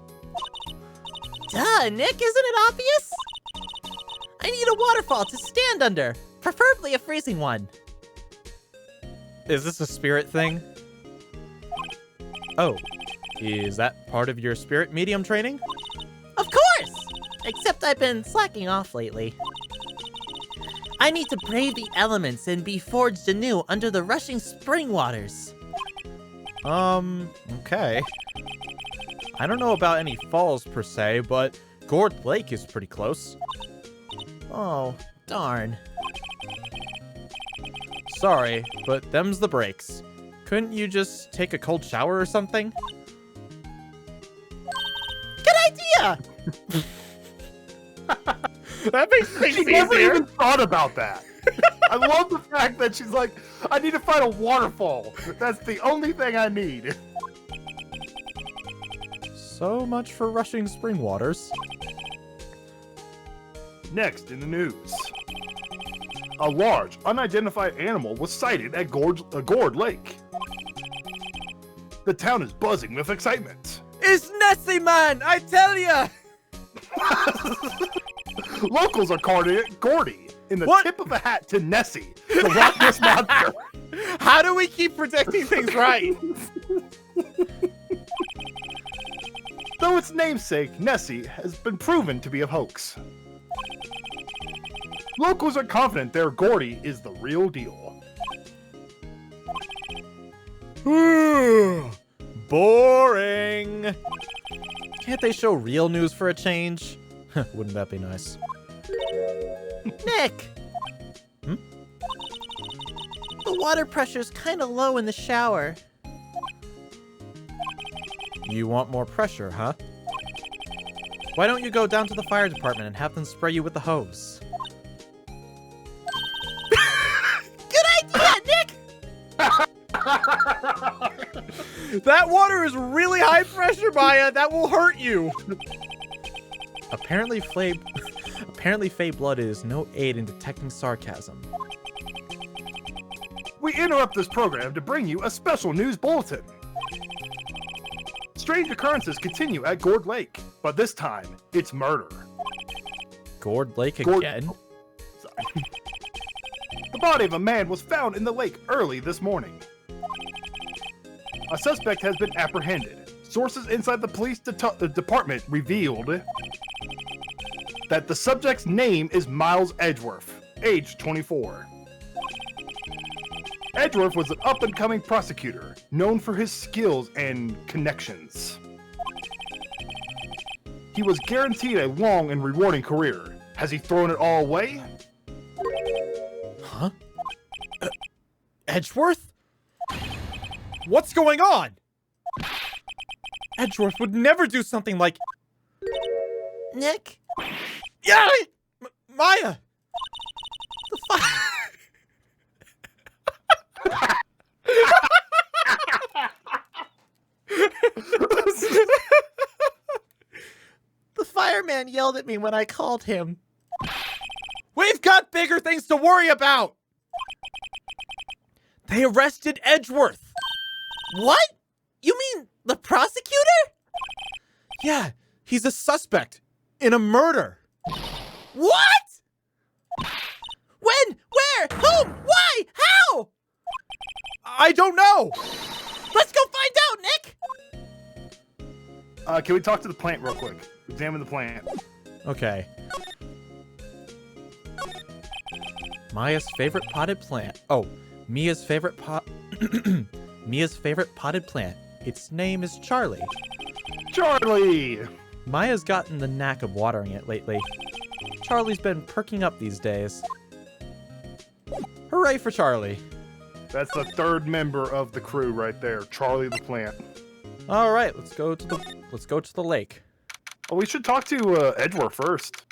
Duh, Nick, isn't it obvious? I need a waterfall to stand under, preferably a freezing one. Is this a spirit thing? Oh, is that part of your spirit medium training? Of course! Except I've been slacking off lately. I need to brave the elements and be forged anew under the rushing spring waters. Okay. I don't know about any falls per se, but Gourd Lake is pretty close. Oh, darn. Sorry, but them's the breaks. Couldn't you just take a cold shower or something? Good idea! That makes things She never easier. even thought about that. I love the fact that she's like, I need to find a waterfall. That's the only thing I need. So much for rushing spring waters. Next in the news. A large, unidentified animal was sighted at Gourd Lake. The town is buzzing with excitement. It's Nessie, man! I tell ya! Locals are calling it Gordy, in the What? tip of a hat to Nessie, the Loch Ness Monster. How do we keep predicting things right? Though its namesake, Nessie, has been proven to be a hoax. Locals are confident their Gordy is the real deal. Boring. Can't they show real news for a change? Wouldn't that be nice? Nick! Hmm? The water pressure's kinda low in the shower. You want more pressure, huh? Why don't you go down to the fire department and have them spray you with the hose? Good idea, Nick! That water is really high pressure, Maya. That will hurt you. Apparently, Fey blood is no aid in detecting sarcasm. We interrupt this program to bring you a special news bulletin. Strange occurrences continue at Gourd Lake, but this time, it's murder. Gourd Lake Gourd- again? The body of a man was found in the lake early this morning. A suspect has been apprehended. Sources inside the police department revealed that the subject's name is Miles Edgeworth, age 24. Edgeworth was an up-and-coming prosecutor, known for his skills and connections. He was guaranteed a long and rewarding career. Has he thrown it all away? Huh? Edgeworth? What's going on? Edgeworth would never do something like... Nick? Yeah! Maya! The The fireman yelled at me when I called him. We've got bigger things to worry about! They arrested Edgeworth! What? You mean the prosecutor? Yeah, he's a suspect in a murder. What? When? Where? Whom? Why? How? I don't know! Let's go find out, Nick! Can we talk to the plant real quick? Examine the plant. Okay. Maya's favorite potted plant. Oh, Mia's favorite Mia's favorite potted plant. Its name is Charlie. Charlie! Maya's gotten the knack of watering it lately. Charlie's been perking up these days. Hooray for Charlie. That's the third member of the crew right there, Charlie the plant. All right, let's go to the lake. Oh, we should talk to Edgeworth first.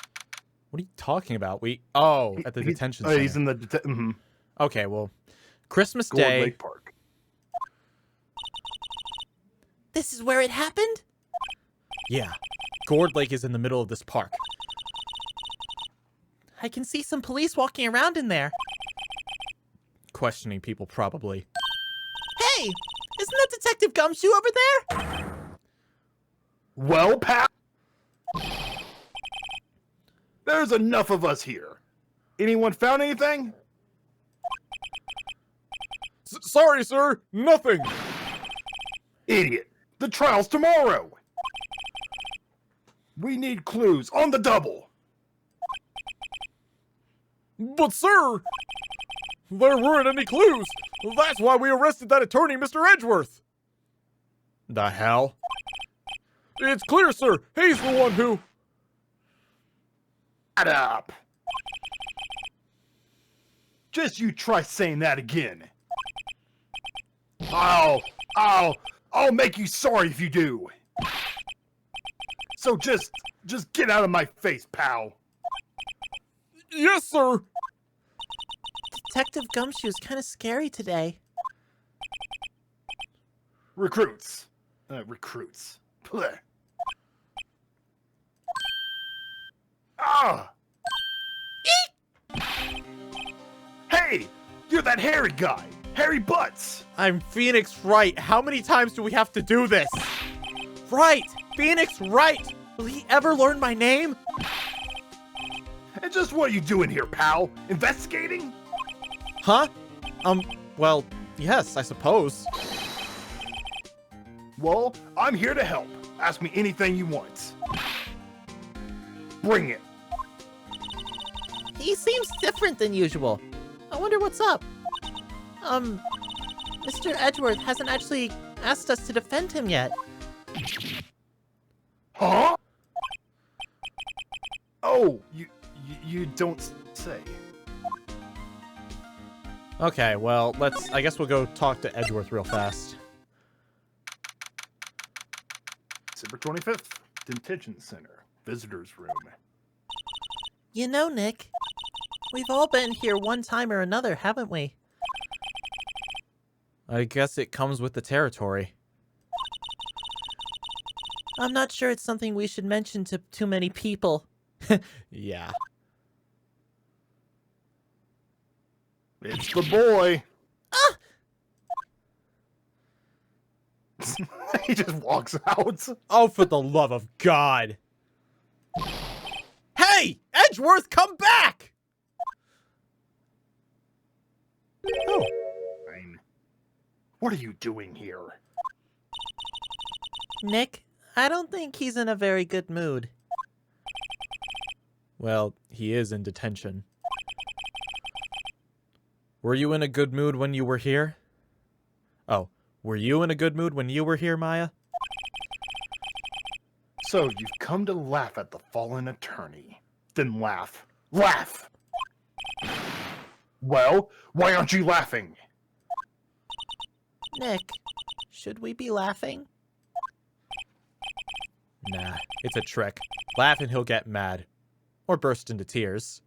What are you talking about? At the detention center. He's in the Okay, well, Christmas Gold Day. Lake Park. This is where it happened? Yeah, Gourd Lake is in the middle of this park. I can see some police walking around in there. Questioning people, probably. Hey! Isn't that Detective Gumshoe over there? Well, pal, there's enough of us here. Anyone found anything? Sorry, sir. Nothing. Idiot. The trial's tomorrow. We need clues on the double. But, sir, there weren't any clues. That's why we arrested that attorney, Mr. Edgeworth. The hell? It's clear, sir. He's the one who... Shut up. Just you try saying that again. I'll make you sorry if you do. So just get out of my face, pal. Yes, sir. Detective Gumshoe is kind of scary today. Recruits. Blech. Ah! Hey! You're that hairy guy! Hairy Butts! I'm Phoenix Wright. How many times do we have to do this? Wright! Phoenix Wright! Will he ever learn my name? And just what are you doing here, pal? Investigating? Huh? Well, yes, I suppose. Well, I'm here to help. Ask me anything you want. Bring it. He seems different than usual. I wonder what's up. Mr. Edgeworth hasn't actually asked us to defend him yet. Huh? Oh, you don't say. Okay, well, I guess we'll go talk to Edgeworth real fast. December 25th, Detention Center, Visitor's Room. You know, Nick, we've all been here one time or another, haven't we? I guess it comes with the territory. I'm not sure it's something we should mention to too many people. Yeah. It's the boy. Ah! He just walks out. Oh, for the love of God. Hey! Edgeworth, come back! Oh. Fine. What are you doing here? Nick, I don't think he's in a very good mood. Well, he is in detention. Were you in a good mood when you were here? Oh, were you in a good mood when you were here, Maya? So, you've come to laugh at the fallen attorney. Then laugh. Laugh! Well, why aren't you laughing? Nick, should we be laughing? Nah, it's a trick. Laugh and he'll get mad. Or burst into tears.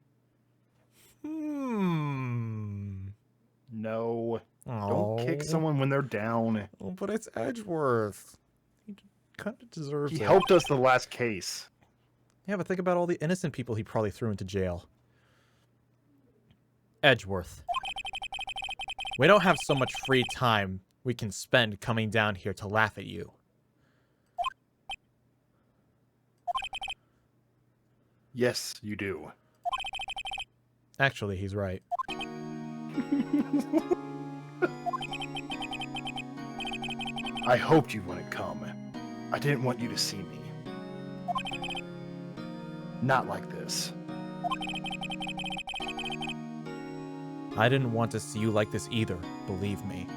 No. Oh. Don't kick someone when they're down. Oh, but it's Edgeworth. He kind of deserves He it. helped us the last case. Yeah, but think about all the innocent people he probably threw into jail. Edgeworth. We don't have so much free time we can spend coming down here to laugh at you. Yes, you do. Actually, he's right. I hoped you wouldn't come. I didn't want you to see me. Not like this. I didn't want to see you like this either, believe me.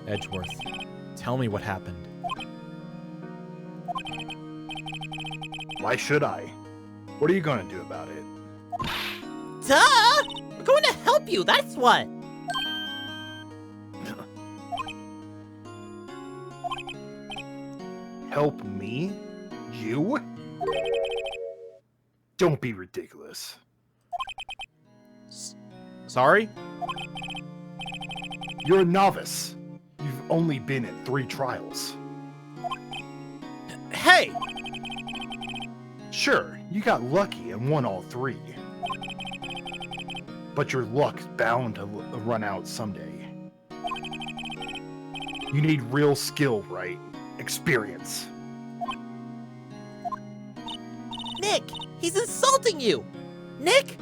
Edgeworth, tell me what happened. Why should I? What are you going to do about it? Duh! We're going to help you, that's what! Help me? You? Don't be ridiculous. Sorry? You're a novice. You've only been in 3 trials. Hey! Sure, you got lucky and won all 3. But your luck's bound to run out someday. You need real skill, right? Experience. Nick, he's insulting you! Nick?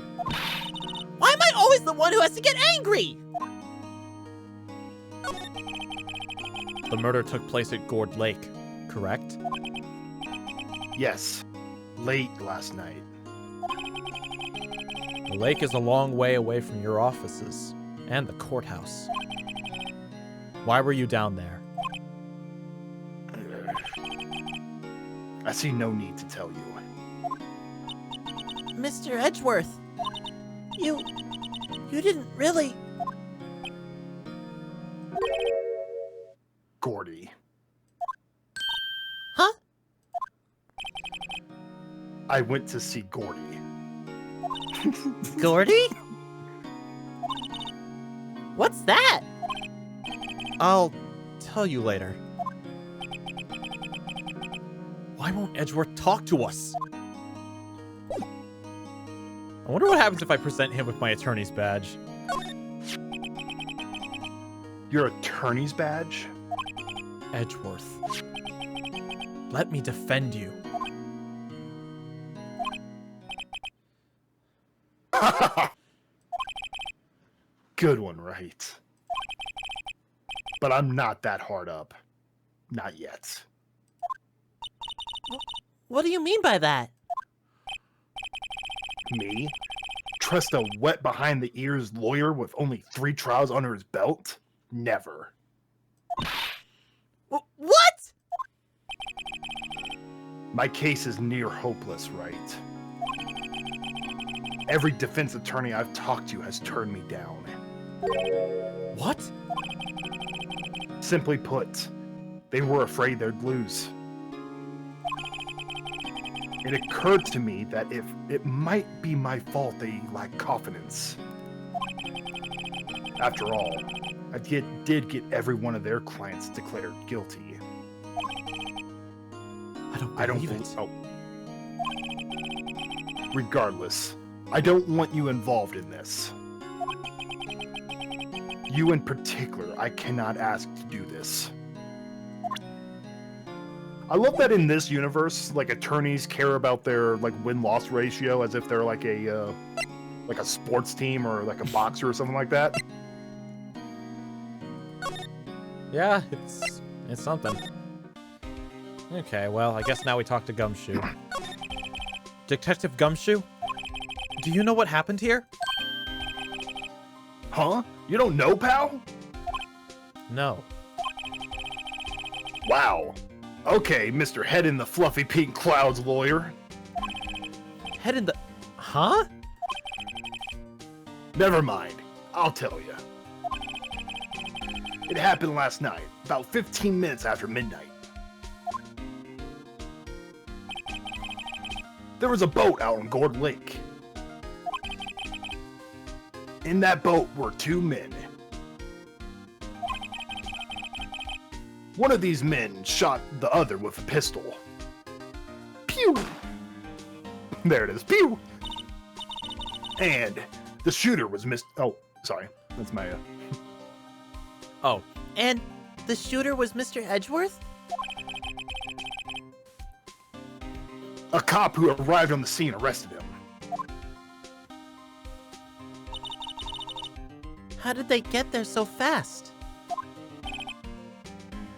Why am I always the one who has to get angry? The murder took place at Gourd Lake, correct? Yes, late last night. The lake is a long way away from your offices and the courthouse. Why were you down there? I see no need to tell you. Mr. Edgeworth, you didn't really... Gordy. Huh? I went to see Gordy. Gordy? What's that? I'll tell you later. Why won't Edgeworth talk to us? I wonder what happens if I present him with my attorney's badge. Your attorney's badge? Edgeworth, let me defend you. Good one, right? But I'm not that hard up. Not yet. What do you mean by that? Me? Trust a wet behind the ears lawyer with only 3 trials under his belt? Never. What? My case is near hopeless, right? Every defense attorney I've talked to has turned me down. What? Simply put, they were afraid they'd lose. It occurred to me that if it might be my fault they lack confidence. After all, I did get every one of their clients declared guilty. I don't believe it. Oh. Regardless, I don't want you involved in this. You in particular, I cannot ask to do this. I love that in this universe, like, attorneys care about their, like, win-loss ratio as if they're like a like a sports team or like a boxer or something like that. Yeah, it's something. Okay, well, I guess now we talk to Gumshoe. Detective Gumshoe? Do you know what happened here? Huh? You don't know, pal? No. Wow. Okay, Mr. Head in the Fluffy Pink Clouds lawyer. Head in the... Huh? Never mind. I'll tell you. It happened last night, about 15 minutes after midnight. There was a boat out on Gourd Lake. In that boat were 2 men. One of these men shot the other with a pistol. Pew! There it is. Pew! And the shooter was Oh, sorry. That's my... Oh. And the shooter was Mr. Edgeworth? A cop who arrived on the scene arrested him. How did they get there so fast?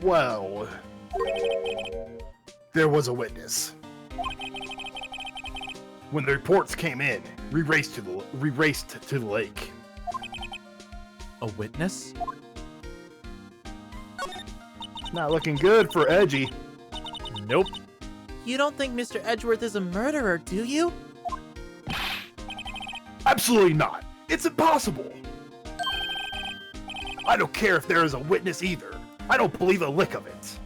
Well, there was a witness. When the reports came in, we raced to the lake. A witness? Not looking good for Edgy. Nope. You don't think Mr. Edgeworth is a murderer, do you? Absolutely not. It's impossible. I don't care if there is a witness either. I don't believe a lick of it.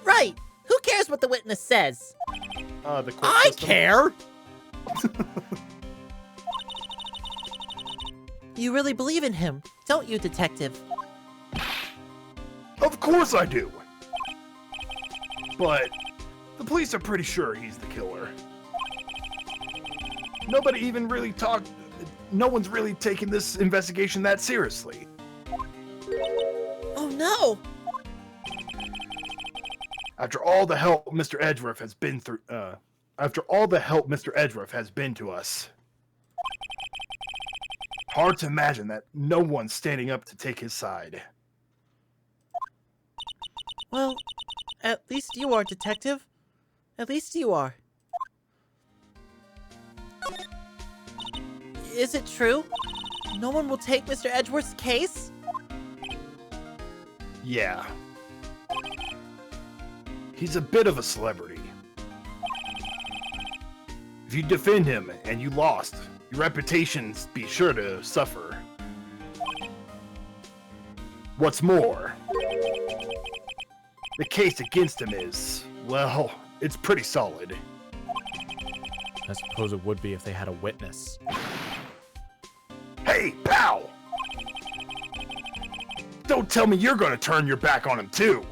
Right! Who cares what the witness says? The court I system. care! You really believe in him, don't you, Detective? Of course I do. But the police are pretty sure he's the killer. Nobody even really talked. No one's really taking this investigation that seriously. Oh no! After all the help Mr. Edgeworth has been through, after all the help Mr. Edgeworth has been to us, hard to imagine that no one's standing up to take his side. Well, at least you are, Detective. At least you are. Is it true? No one will take Mr. Edgeworth's case? Yeah. He's a bit of a celebrity. If you defend him and you lost, your reputation's be sure to suffer. What's more, the case against him is, well, it's pretty solid. I suppose it would be if they had a witness. Hey, pal! Don't tell me you're gonna turn your back on him too!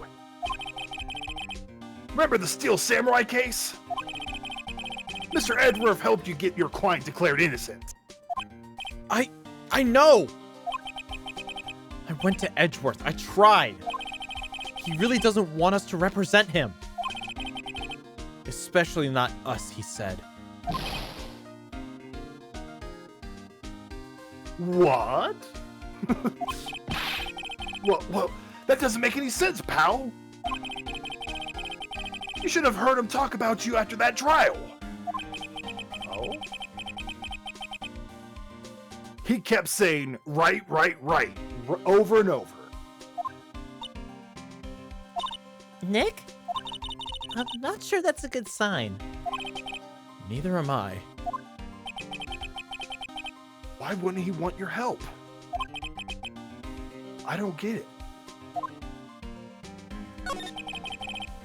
Remember the Steel Samurai case? Mr. Edgeworth helped you get your client declared innocent. I know! I went to Edgeworth. I tried. He really doesn't want us to represent him. Especially not us, he said. What? Well, that doesn't make any sense, pal. You should have heard him talk about you after that trial. Oh? He kept saying, right, over and over. Nick? I'm not sure that's a good sign. Neither am I. Why wouldn't he want your help? I don't get it.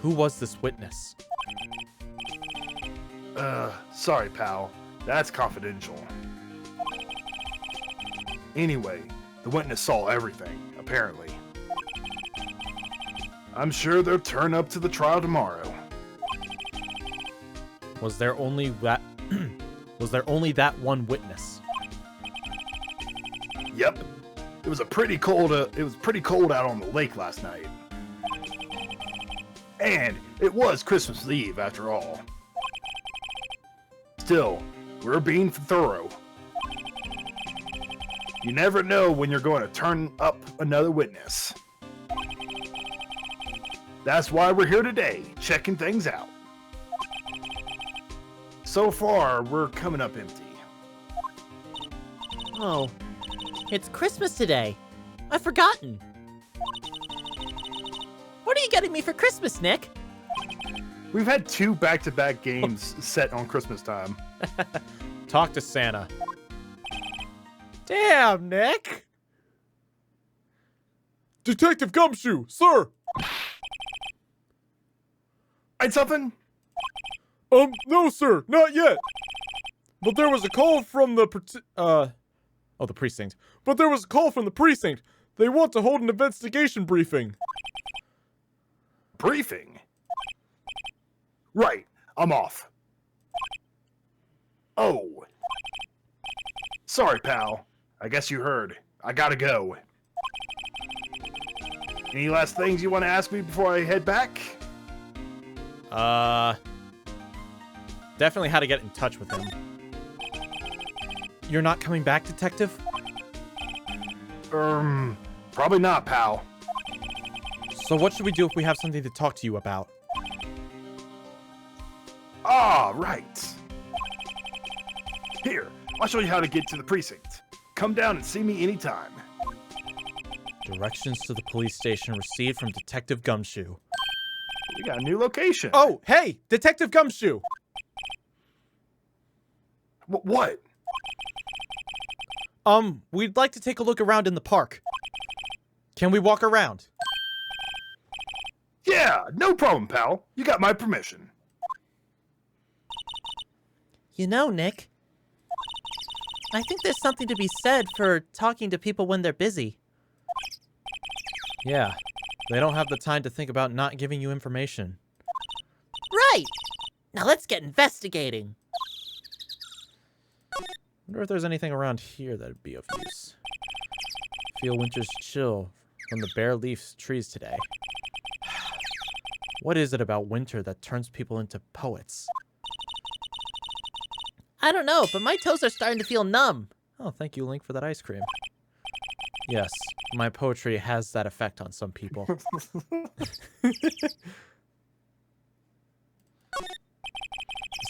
Who was this witness? Sorry, pal. That's confidential. Anyway, the witness saw everything, apparently. I'm sure they'll turn up to the trial tomorrow. Was there only that was there only that one witness? Yep. It was pretty cold out on the lake last night. And it was Christmas Eve after all. Still, We're being thorough. You never know when you're going to turn up another witness. That's why we're here today, checking things out. So far, we're coming up empty. Oh, it's Christmas today. I've forgotten. What are you getting me for Christmas, Nick? We've had 2 back-to-back games set on Christmas time. Talk to Santa. Damn, Nick! Detective Gumshoe, sir! Right, something? No, sir, not yet. But there was a call from the the precinct. But there was a call from the precinct. They want to hold an investigation briefing. Briefing? Right, I'm off. Oh. Sorry, pal. I guess you heard. I gotta go. Any last things you want to ask me before I head back? Definitely how to get in touch with him. You're not coming back, Detective? Probably not, pal. So what should we do if we have something to talk to you about? Ah, right. Here, I'll show you how to get to the precinct. Come down and see me anytime. Directions to the police station received from Detective Gumshoe. We got a new location. Oh, hey! Detective Gumshoe! What? We'd like to take a look around in the park. Can we walk around? Yeah, no problem, pal. You got my permission. You know, Nick, I think there's something to be said for talking to people when they're busy. Yeah. They don't have the time to think about not giving you information. Right! Now let's get investigating. Wonder if there's anything around here that'd be of use. Feel winter's chill from the bare leaf trees today. What is it about winter that turns people into poets? I don't know, but my toes are starting to feel numb. Oh, thank you, Link, for that ice cream. Yes, my poetry has that effect on some people. The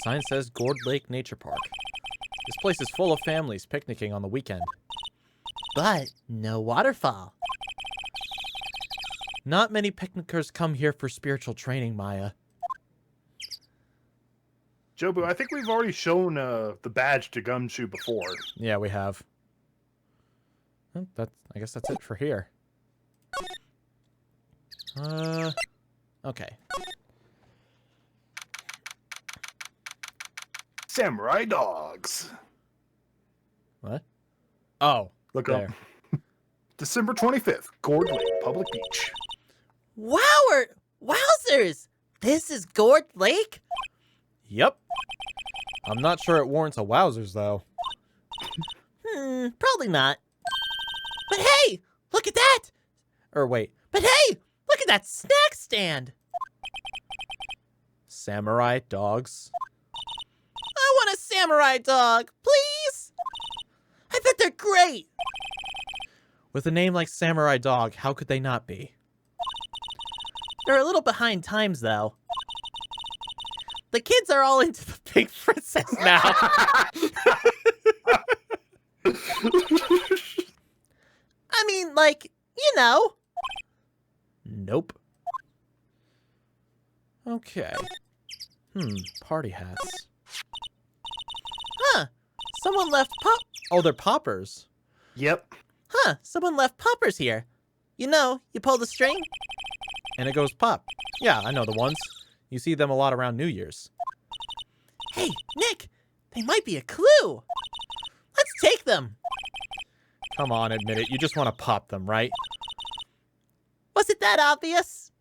sign says Gourd Lake Nature Park. This place is full of families picnicking on the weekend. But no waterfall. Not many picnickers come here for spiritual training, Maya. Jobu, I think we've already shown the badge to Gumshoe before. Yeah, we have. Well, I guess that's it for here. Okay. Samurai dogs. What? Oh, Look there. up. December 25th, Gourd Lake Public Beach. Wowzers! This is Gourd Lake? Yep. I'm not sure it warrants a wowzers, though. Probably not. But hey, look at that! Or wait, But hey, look at that snack stand! samurai dogs? I want a samurai dog, please! I bet they're great! With a name like Samurai Dog, how could they not be? They're a little behind times, though. The kids are all into the Pink Princess now. I mean, like, you know. Nope. Okay. Party hats. Huh. Someone left Oh, they're poppers. Yep. Someone left poppers here. You know, you pull the string. And it goes pop. Yeah, I know the ones. You see them a lot around New Year's. Hey, Nick, they might be a clue. Let's take them. Come on, admit it. You just want to pop them, right? Was it that obvious?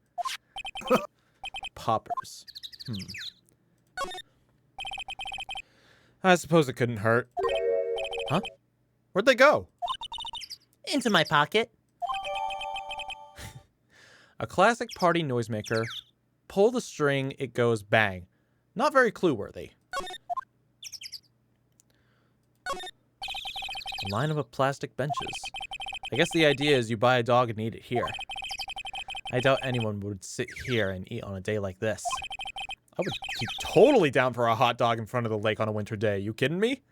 Poppers. I suppose it couldn't hurt. Huh? Where'd they go? Into my pocket. A classic party noisemaker. Pull the string, it goes bang. Not very clue-worthy. Line of plastic benches. I guess the idea is you buy a dog and eat it here. I doubt anyone would sit here and eat on a day like this. I would be totally down for a hot dog in front of the lake on a winter day. You kidding me?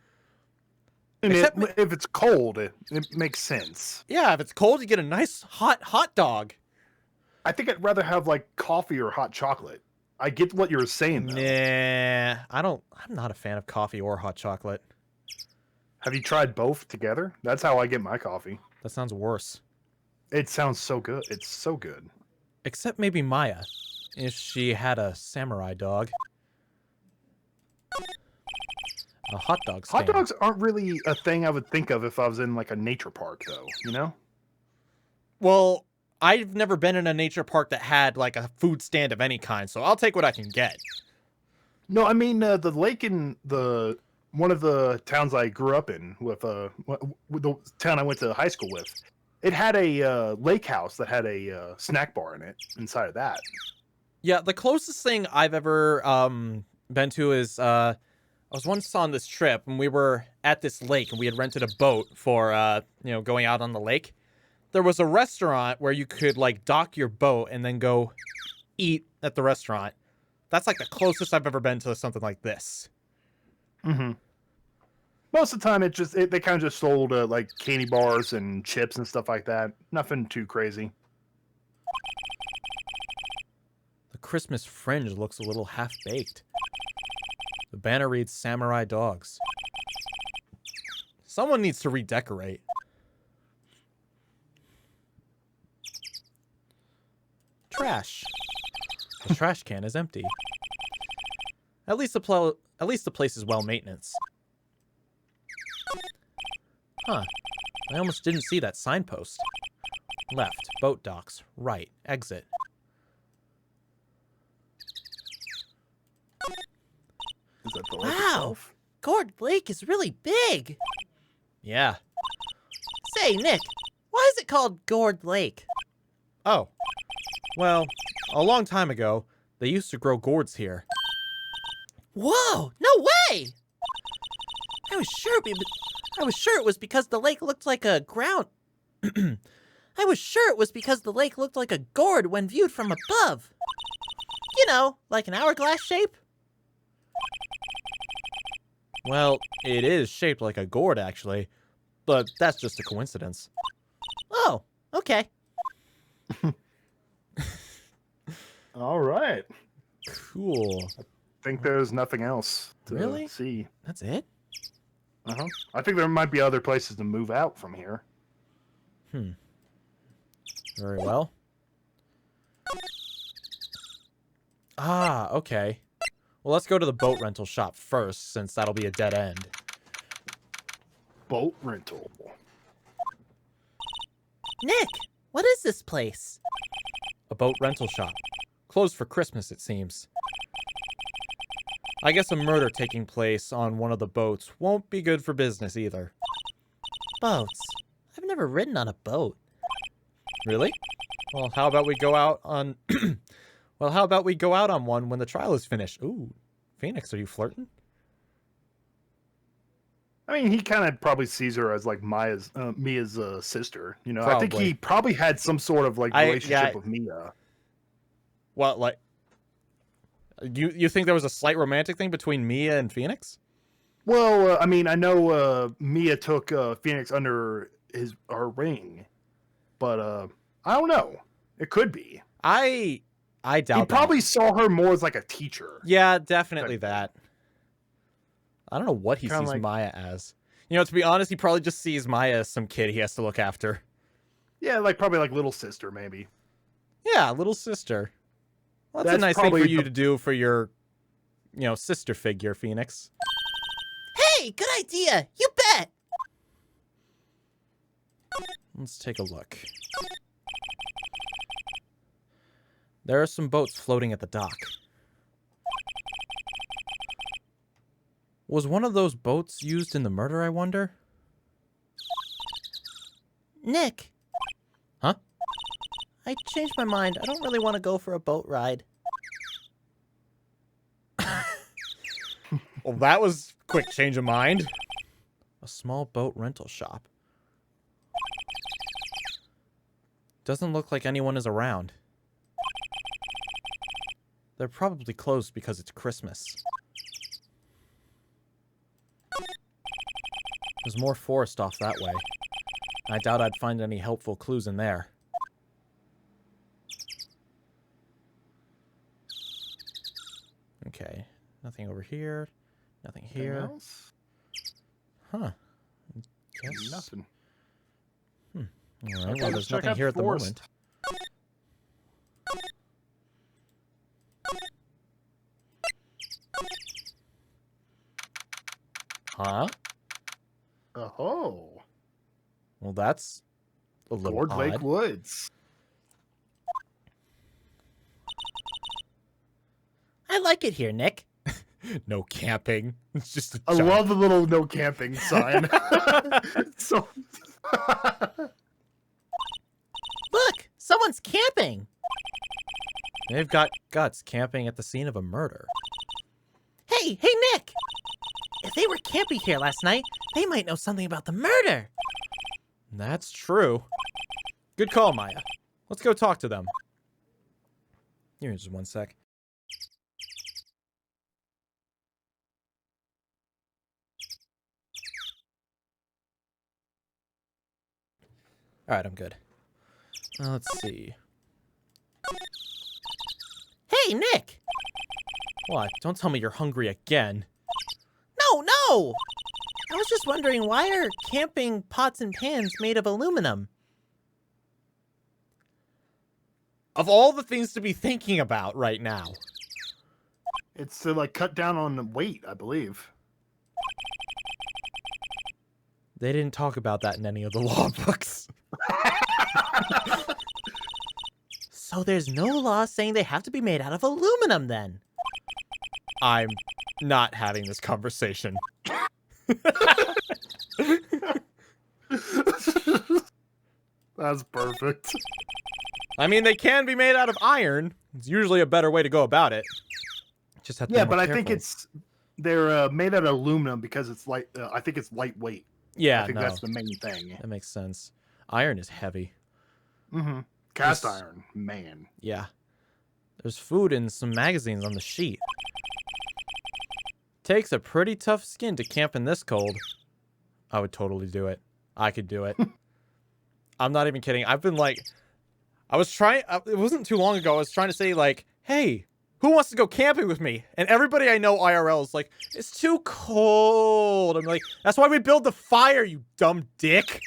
And Except if it's cold, it makes sense. Yeah, if it's cold, you get a nice hot dog. I think I'd rather have like coffee or hot chocolate. I get what you're saying though. Nah, I'm not a fan of coffee or hot chocolate. Have you tried both together? That's how I get my coffee. That sounds worse. It sounds so good. It's so good. Except maybe Maya, if she had a samurai dog. A hot dog stand. Hot dogs aren't really a thing I would think of if I was in like a nature park, though. You know? Well, I've never been in a nature park that had like a food stand of any kind, so I'll take what I can get. No, I mean the lake in one of the towns I grew up in with the town I went to high school with. It had a lake house that had a snack bar in it inside of that. Yeah, the closest thing I've ever been to is I was once on this trip and we were at this lake and we had rented a boat for going out on the lake. There was a restaurant where you could like dock your boat and then go eat at the restaurant. That's like the closest I've ever been to something like this. Mm-hmm. Most of the time, they kind of just sold like candy bars and chips and stuff like that. Nothing too crazy. The Christmas fringe looks a little half-baked. The banner reads Samurai Dogs. Someone needs to redecorate. Trash. The trash can is empty. At least the place is well maintenance. Huh. I almost didn't see that signpost. Left, boat docks. Right, exit. Is that the lake Wow. itself? Gourd Lake is really big. Yeah. Say, Nick, why is it called Gourd Lake? Oh. Well, a long time ago, they used to grow gourds here. Whoa, no way! I was sure it was because the lake looked like a ground. I was sure it was because the lake looked like a gourd when viewed from above. You know, like an hourglass shape. Well, it is shaped like a gourd, actually. But that's just a coincidence. Oh, okay. All right. Cool. Think there's nothing else to Really? see. That's it? Uh-huh. I think there might be other places to move out from here. Very well. Ah, okay. Well, let's go to the boat rental shop first, since that'll be a dead end. Boat rental. Nick, what is this place? A boat rental shop. Closed for Christmas, it seems. I guess a murder taking place on one of the boats won't be good for business either. Boats. I've never ridden on a boat. Really? Well, how about we go out on... well, how about we go out on one when the trial is finished? Ooh, Phoenix, are you flirting? I mean, he kind of probably sees her as like Mia's sister. You know, I think Probably. he probably had some sort of like relationship with Mia. What, like... You think there was a slight romantic thing between Mia and Phoenix? Well, I mean, I know Mia took Phoenix under her wing, but I don't know. It could be. I doubt He probably saw her more as like a teacher. Yeah, definitely that. I don't know what he Kinda sees like- Maya as. You know, to be honest, he probably just sees Maya as some kid he has to look after. Yeah, like probably like little sister, maybe. Yeah, little sister. Well, that's a That's nice thing for probably you the- to do for your, sister figure, Phoenix. Hey, good idea. You bet. Let's take a look. There are some boats floating at the dock. Was one of those boats used in the murder, I wonder? Nick. Huh? I changed my mind. I don't really want to go for a boat ride. Well, that was quick change of mind. A small boat rental shop. Doesn't look like anyone is around. They're probably closed because it's Christmas. There's more forest off that way. I doubt I'd find any helpful clues in there. Okay, nothing over here. Nothing here. Anything else? Huh. Guess. Nothing. Alright, Okay, well, let's there's check nothing out here the at the forest. moment. Huh? Oh. Well, that's a little Lord odd. Lake Woods. I like it here, Nick. No camping. It's just a I giant- love the little no camping sign. So Look, someone's camping. They've got guts camping at the scene of a murder. Hey, Nick. If they were camping here last night, they might know something about the murder. That's true. Good call, Maya. Let's go talk to them. Here, just one sec. Alright, I'm good. Let's see. Hey, Nick. What? Don't tell me you're hungry again. No. I was just wondering, why are camping pots and pans made of aluminum? Of all the things to be thinking about right now. it's to like cut down on weight, I believe. They didn't talk about that in any of the law books. So there's no law saying they have to be made out of aluminum then. I'm not having this conversation. That's perfect. I mean, they can be made out of iron. It's usually a better way to go about it. Just have to Yeah, be more but I think careful. they're made out of aluminum because it's light. I think it's lightweight. Yeah, I think no, that's the main thing. that makes sense. Iron is heavy. Mm-hmm. Cast Yes. iron, man. Yeah. There's food and some magazines on the sheet. Takes a pretty tough skin to camp in this cold. I would totally do it. I could do it. I'm not even kidding. I've been like, I was trying, it wasn't too long ago, I was trying to say like, hey, who wants to go camping with me? And everybody I know IRL is like, it's too cold. I'm like, that's why we build the fire, you dumb dick.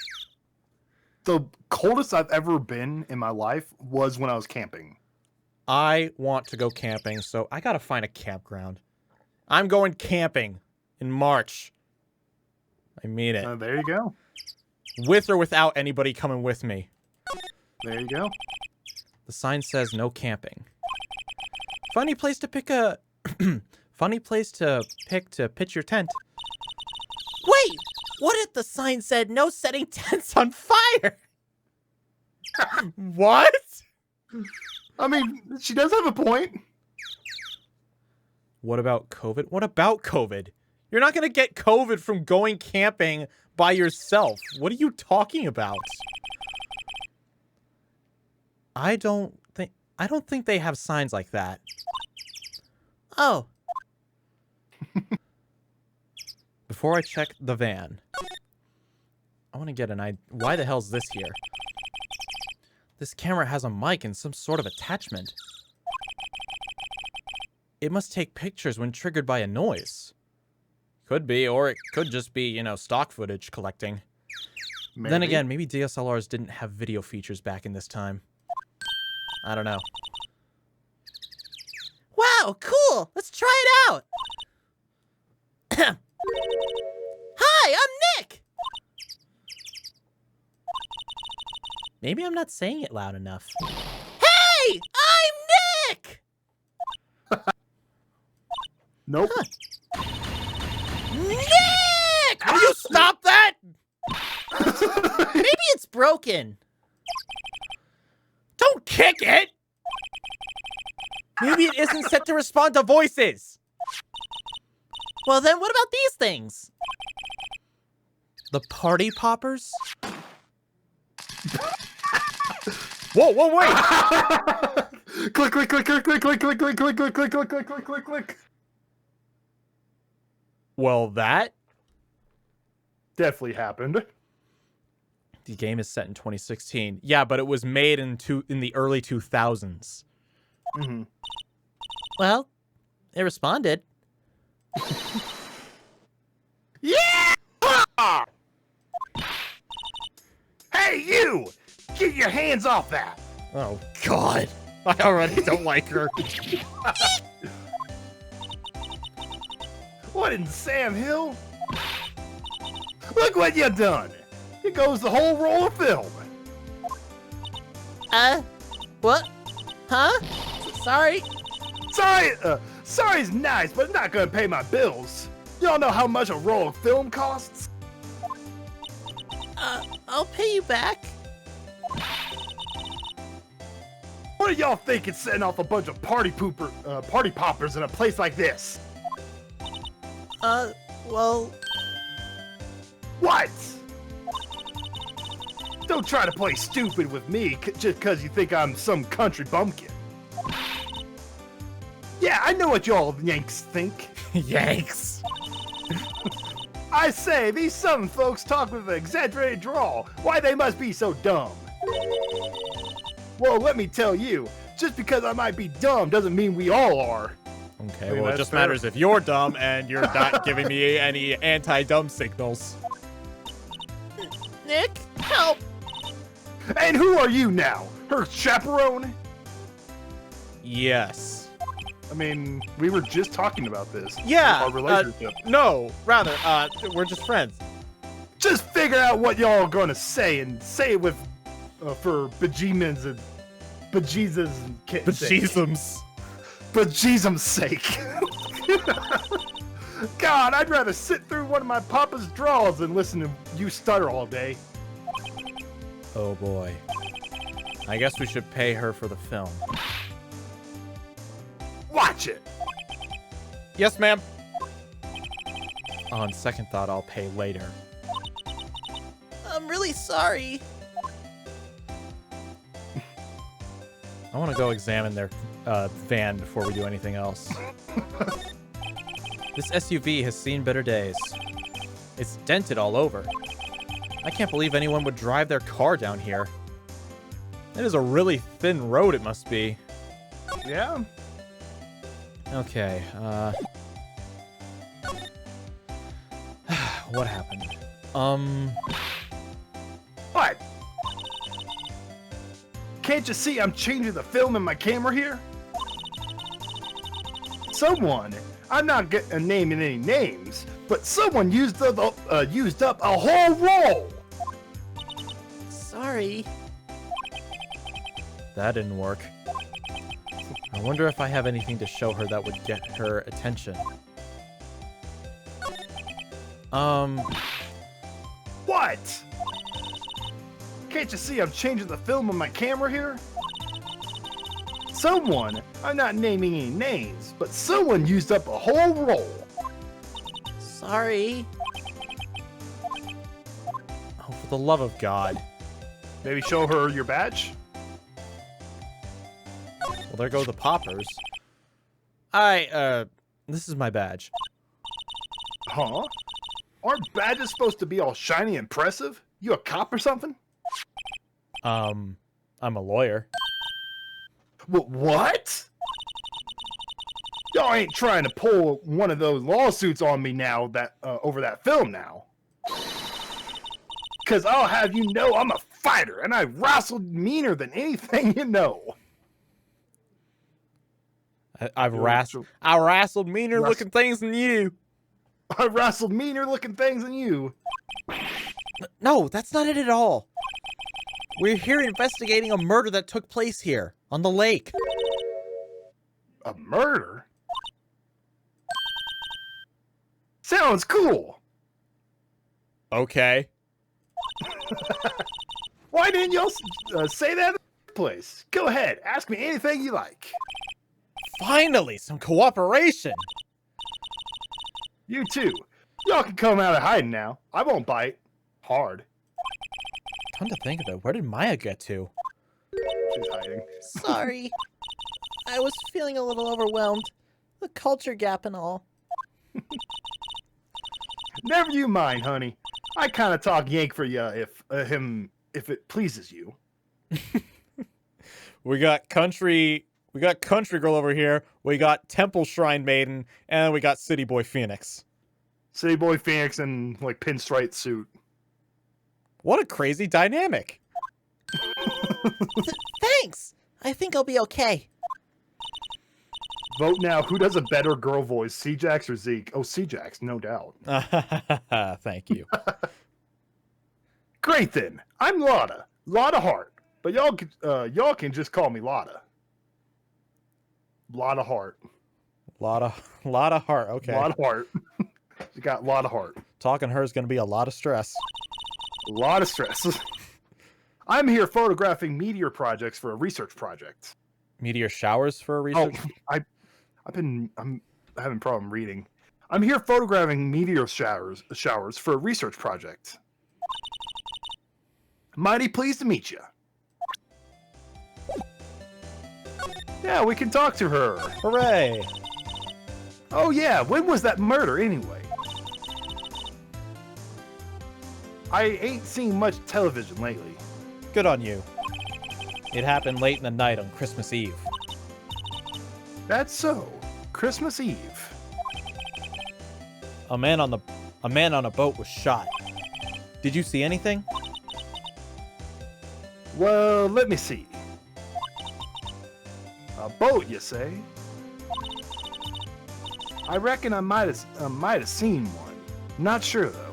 The coldest I've ever been in my life was when I was camping. I want to go camping, so I gotta find a campground. I'm going camping in March. I mean it. There you go. With or without anybody coming with me. There you go. The sign says no camping. Funny place to pick a... Funny place to pick to pitch your tent. Wait, what if the sign said no setting tents on fire? What? I mean, she does have a point. What about COVID? What about COVID? You're not gonna get COVID from going camping by yourself. What are you talking about? I don't think they have signs like that. Oh, Before I check the van, I want to get an idea. Why the hell's this here? This camera has a mic and some sort of attachment. It must take pictures when triggered by a noise. Could be, or it could just be, you know, stock footage collecting. Maybe. Then again, maybe DSLRs didn't have video features back in this time. I don't know. wow, cool. Let's try it out. Hi, I'm Nick. Maybe I'm not saying it loud enough. Hey, I'm Nick. Nope. Nick! Will you stop that? Maybe it's broken. Don't kick it! Maybe it isn't set to respond to voices. Well, then what about these things? The party poppers? Whoa, whoa, wait! Click, click, click, click, click, click, click, click, click, click, click, click, click, click, click, click. Well, that? Definitely happened. The game is set in 2016. Yeah, but it was made in the early 2000s. Mm-hmm. Well, it responded. Yeah! Hey, you! Get your hands off that! Oh, God. I already don't like her. What in Sam Hill? Look what you done! Here goes the whole roll of film. What? Huh? Sorry. Sorry's nice, but it's not gonna pay my bills. Y'all know how much a roll of film costs? I'll pay you back. What do y'all think it's setting off a bunch of party poppers in a place like this? Well... What? Don't try to play stupid with me just because you think I'm some country bumpkin. Yeah, I know what y'all Yanks think. Yanks. I say, these Southern folks talk with an exaggerated drawl. Why they must be so dumb? Well, let me tell you, just because I might be dumb doesn't mean we all are. Okay, I mean, well, it that's just fair. matters if you're dumb and you're not giving me any anti-dumb signals. Nick, help! And who are you now? Her chaperone? Yes. I mean, we were just talking about this. Yeah, Our relationship. No, rather, we're just friends. Just figure out what y'all are gonna say and say it with, for bejeemins and bejesus and Bejesus. Bejesus's sake. God, I'd rather sit through one of my papa's draws than listen to you stutter all day. Oh boy. I guess we should pay her for the film. Watch it. Yes, ma'am. On second thought, I'll pay later. I'm really sorry. I want to go examine their van before we do anything else. This SUV has seen better days. It's dented all over. I can't believe anyone would drive their car down here. It is a really thin road, it must be. Yeah. Okay, what happened? What? Can't you see I'm changing the film in my camera here? Someone, I'm not naming any names, but someone used up a whole roll. Sorry. That didn't work. I wonder if I have anything to show her that would get her attention. What? Can't you see I'm changing the film on my camera here? Someone, I'm not naming any names, but someone used up a whole roll. Sorry. Oh, for the love of God. Maybe show her your badge? Well, there go the poppers. This is my badge. Huh? Aren't badges supposed to be all shiny and impressive? You a cop or something? I'm a lawyer. What? Y'all ain't trying to pull one of those lawsuits on me now over that film now. Cause I'll have you know I'm a fighter and I wrestled meaner than anything you know. I wrestled meaner looking things than you. I wrestled meaner looking things than you. No, that's not it at all. We're here investigating a murder that took place here, on the lake. A murder? Sounds cool. Okay. Why didn't y'all say that in the first place? Go ahead, ask me anything you like. Finally, some cooperation. You too. Y'all can come out of hiding now. I won't bite. Hard. Come to think of it, where did Maya get to? She's hiding. Sorry. I was feeling a little overwhelmed. The culture gap and all. Never you mind, honey. I kind of talk yank for you if it pleases you. We got country girl over here. We got temple shrine maiden, and we got city boy Phoenix. City boy Phoenix in like pinstripe suit. What a crazy dynamic. Thanks. I think I'll be okay. Vote now. Who does a better girl voice, Siejax or Zeke? Oh, Siejax, no doubt. Thank you. Great then. I'm Lotta. Lotta Hart. But y'all can just call me Lotta. Lotta Hart. Lot of heart. Okay. Lotta Hart. You got Lotta Hart. Talking to her is going to be a lot of stress. A lot of stress. I'm here photographing meteor projects for a research project. Meteor showers for a research? I'm having a problem reading. I'm here photographing meteor showers for a research project. Mighty pleased to meet you. Yeah, we can talk to her. Hooray! Oh yeah, when was that murder anyway? I ain't seen much television lately. Good on you. It happened late in the night on Christmas Eve. That's so. Christmas Eve. A man on a boat was shot. Did you see anything? Well, let me see. A boat, you say? I reckon I might have seen one. Not sure though.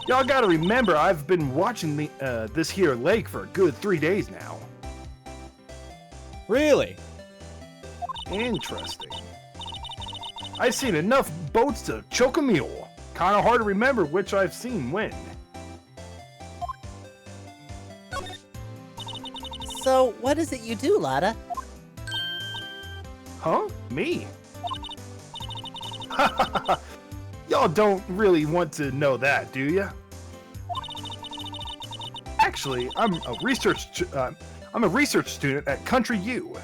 Y'all gotta remember, I've been watching this here lake for a good 3 days now. Really? Interesting. I've seen enough boats to choke a mule. Kinda hard to remember which I've seen when. So, what is it you do, Lotta? Huh? Me? Y'all don't really want to know that, do ya? Actually, I'm a research student at Country U,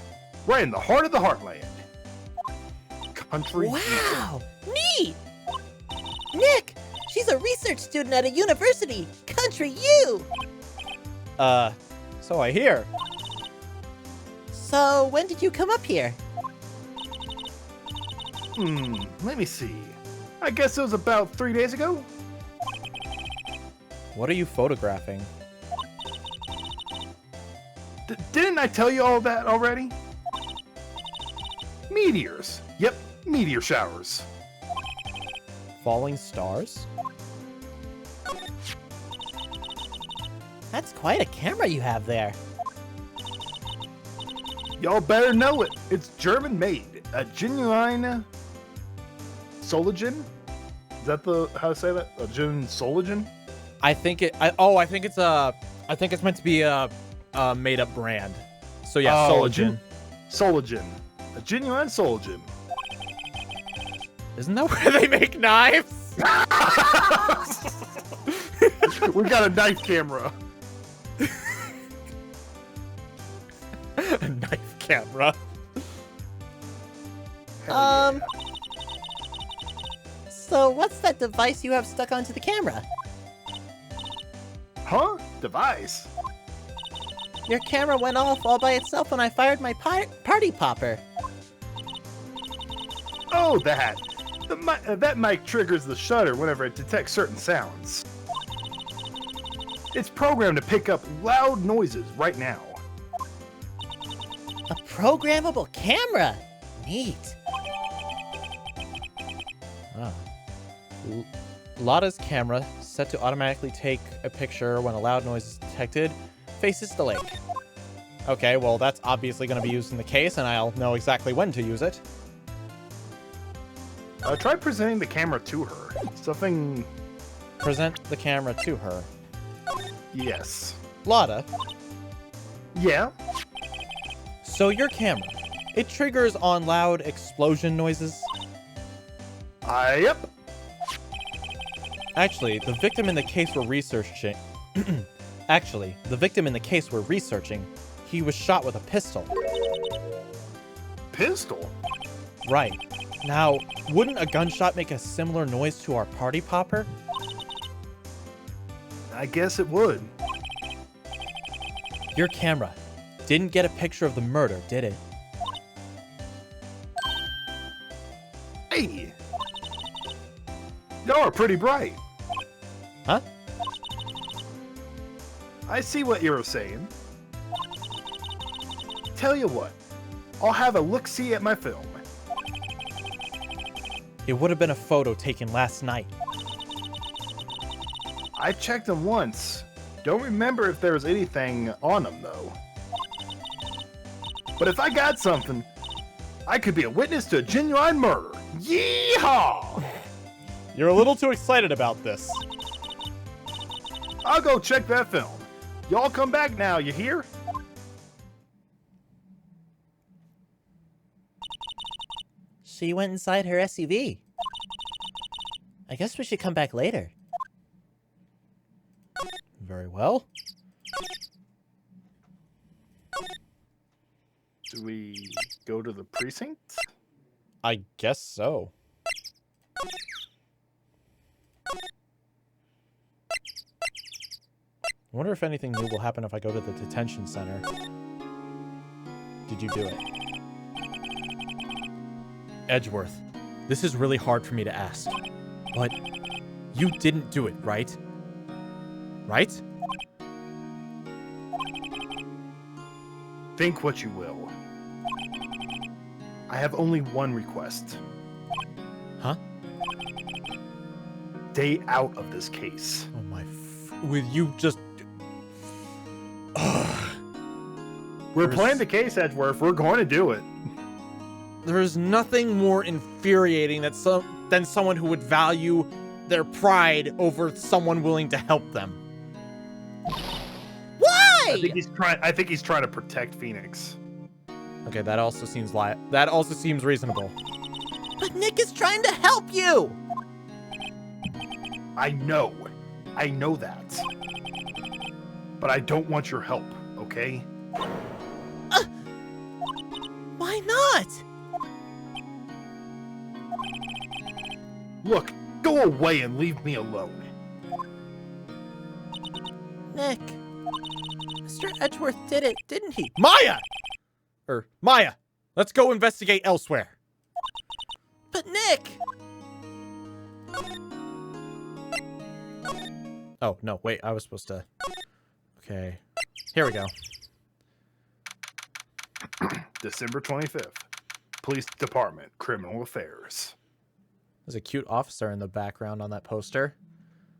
right in the heart of the heartland. Country U. Wow! Neat! Nick! She's a research student at a university! Country U! So I hear. So, when did you come up here? Let me see. I guess it was about 3 days ago? What are you photographing? Didn't I tell you all that already? Meteors. Yep, meteor showers. Falling stars? That's quite a camera you have there. Y'all better know it. It's German made. A genuine Soligen? Is that how to say that? A genuine Soligen? I think it's meant to be a made up brand. So yeah, Soligen. Soligen. A genuine Soligen. Isn't that where they make knives? We got a knife camera. A knife camera. So what's that device you have stuck onto the camera? Huh? Device? Your camera went off all by itself when I fired my party popper. Oh, that. That mic triggers the shutter whenever it detects certain sounds. It's programmed to pick up loud noises right now. A programmable camera! Neat. Ah. Lotta's camera, set to automatically take a picture when a loud noise is detected, faces the lake. Okay, well that's obviously going to be used in the case, and I'll know exactly when to use it. Try presenting the camera to her. Something... Present the camera to her. Yes. Lotta, Yeah? so your camera, it triggers on loud explosion noises? Yep. Actually, the victim in the case we're researching... he was shot with a pistol. Pistol? Right. Now, wouldn't a gunshot make a similar noise to our party popper? I guess it would. Your camera didn't get a picture of the murder, did it? Hey! Y'all are pretty bright. Huh? I see what you're saying. Tell you what, I'll have a look-see at my film. It would have been a photo taken last night. I checked them once. Don't remember if there was anything on them, though. But if I got something, I could be a witness to a genuine murder. Yeehaw! You're a little too excited about this. I'll go check that film. Y'all come back now, you hear? She went inside her SUV. I guess we should come back later. Very well. Do we go to the precinct? I guess so. I wonder if anything new will happen if I go to the detention center. Did you do it? Edgeworth, this is really hard for me to ask, but you didn't do it, right? Right? Think what you will. I have only one request. Huh? Stay out of this case. Oh my with you just... We're playing the case, Edgeworth. We're going to do it. There is nothing more infuriating than someone who would value their pride over someone willing to help them. Why? I think he's trying to protect Phoenix. Okay, that also seems reasonable. But Nick is trying to help you! I know that. But I don't want your help, okay? Why not? Look, go away and leave me alone. Nick, Mr. Edgeworth did it, didn't he? Maya! Maya, let's go investigate elsewhere. But Nick! Oh, no, wait, I was supposed to... Okay, here we go. December 25th. Police Department, Criminal Affairs. There's a cute officer in the background on that poster.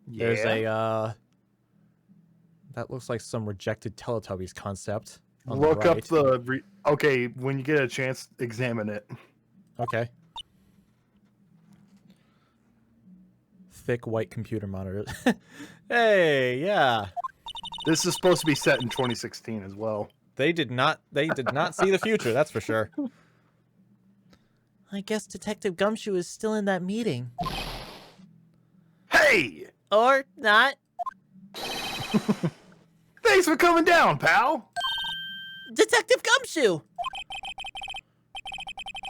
Yeah. There's a, that looks like some rejected Teletubbies concept. On Look the up right. the... Okay, when you get a chance, examine it. Okay. Thick white computer monitor. Hey, yeah. This is supposed to be set in 2016 as well. They did not see the future, that's for sure. I guess Detective Gumshoe is still in that meeting. Hey! Or not. Thanks for coming down, pal! Detective Gumshoe!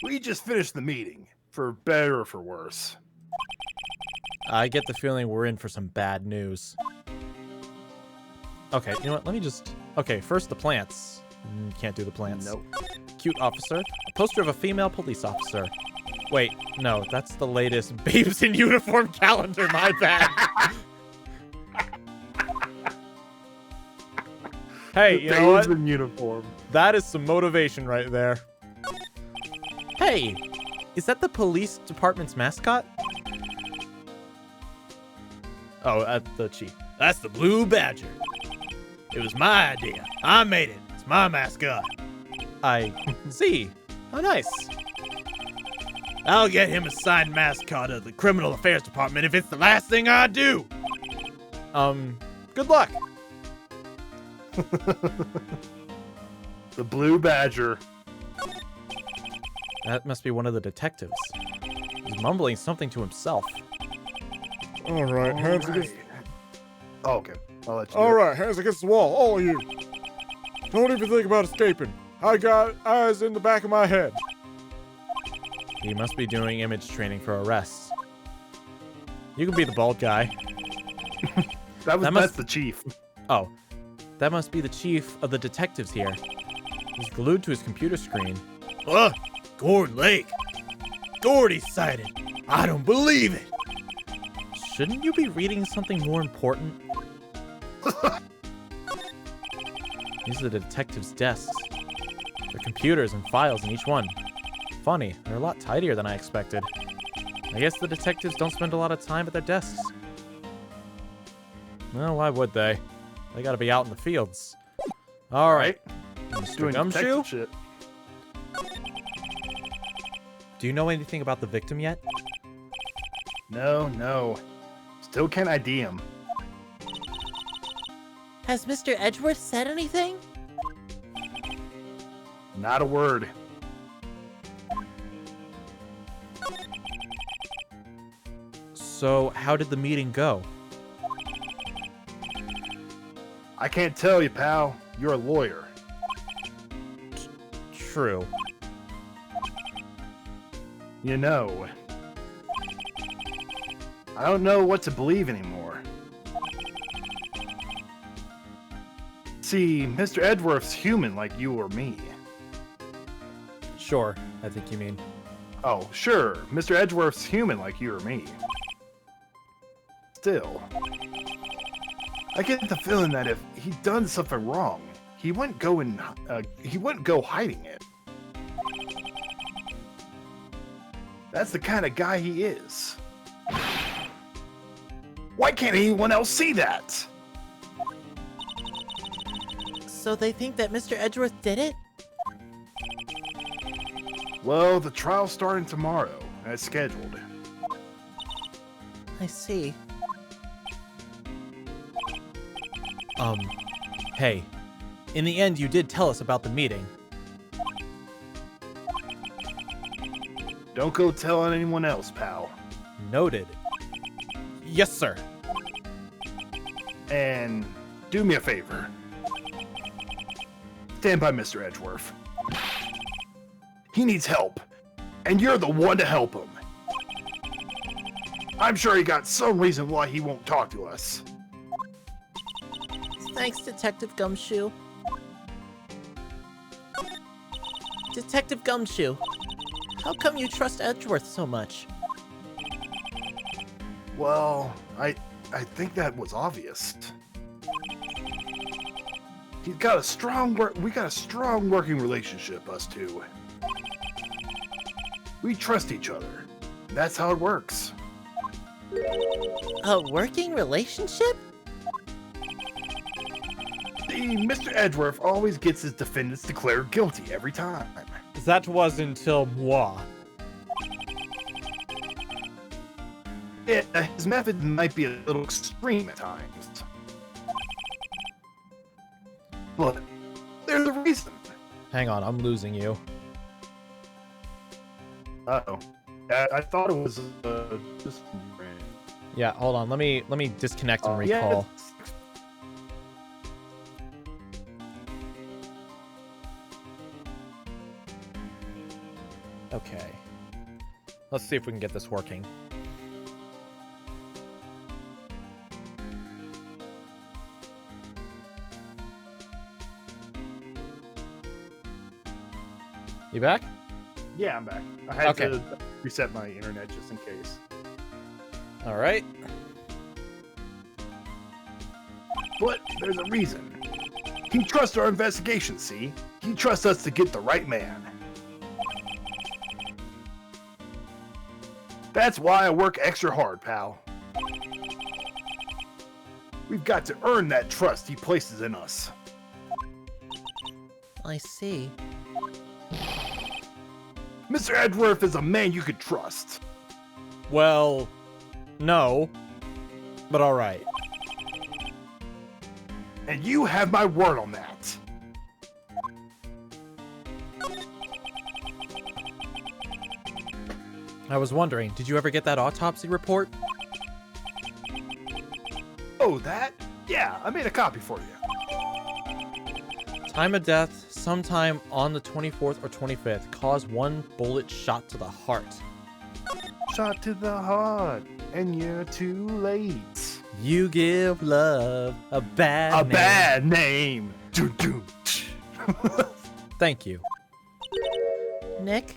We just finished the meeting, for better or for worse. I get the feeling we're in for some bad news. Okay, you know what? Let me just... Okay, first the plants. Can't do the plants. Nope. Cute officer. A poster of a female police officer. Wait, no, that's the latest Babes in Uniform calendar, my bad. Hey, you know what? Babes in uniform. That is some motivation right there. Hey, is that the police department's mascot? Oh, the chief. That's the Blue Badger. It was my idea. I made it. It's my mascot. I see. Oh, nice. I'll get him a signed mascot of the Criminal Affairs Department if it's the last thing I do. Good luck. The Blue Badger. That must be one of the detectives. He's mumbling something to himself. All right, hands against. Oh, okay. I'll let you. All do it. right, hands against the wall, all of you. Don't even think about escaping. I got eyes in the back of my head. He must be doing image training for arrests. You can be the bald guy. That's the chief. Oh, that must be the chief of the detectives here. He's glued to his computer screen. Gordon Lake. Gordy's sighted. I don't believe it. Shouldn't you be reading something more important? These are the detectives' desks. There are computers and files in each one. Funny, they're a lot tidier than I expected. I guess the detectives don't spend a lot of time at their desks. Well, why would they? They gotta be out in the fields. Alright. Mr. Doing Gumshoe? detective shit. Do you know anything about the victim yet? No. Still can't ID him. Has Mr. Edgeworth said anything? Not a word. So, how did the meeting go? I can't tell you, pal. You're a lawyer. True. You know. I don't know what to believe anymore. See, Mr. Edgeworth's human like you or me. Sure, I think you mean. Oh, sure, Mr. Edgeworth's human like you or me. Still, I get the feeling that if he'd done something wrong, he wouldn't go hiding it. That's the kind of guy he is. Why can't anyone else see that? So they think that Mr. Edgeworth did it? Well, the trial's starting tomorrow, as scheduled. I see. Hey. In the end, you did tell us about the meeting. Don't go telling anyone else, pal. Noted. Yes, sir. And do me a favor. Stand by Mr. Edgeworth. He needs help, and you're the one to help him. I'm sure he got some reason why he won't talk to us. Thanks, Detective Gumshoe. Detective Gumshoe, how come you trust Edgeworth so much? Well, I think that was obvious. We got a strong working relationship, us two. We trust each other. That's how it works. A working relationship? See, Mr. Edgeworth always gets his defendants declared guilty every time. That was until moi. His method might be a little extreme at times. But there's a reason. Hang on, I'm losing you. Uh-oh. I thought it was just... Yeah, hold on. Let me disconnect and Yeah, recall. Okay. Let's see if we can get this working. You back? Yeah, I'm back. I had Okay. to reset my internet just in case. All right. But there's a reason. He trusts our investigation, see? He trusts us to get the right man. That's why I work extra hard, pal. We've got to earn that trust he places in us. I see. Mr. Edgeworth is a man you could trust. Well, no. But all right. And you have my word on that. I was wondering, did you ever get that autopsy report? Oh, that? Yeah, I made a copy for you. Time of death, sometime on the 24th or 25th. Cause 1 bullet shot to the heart. Shot to the heart, and you're too late. You give love a bad name. Bad name. Doo -doo. Thank you. Nick,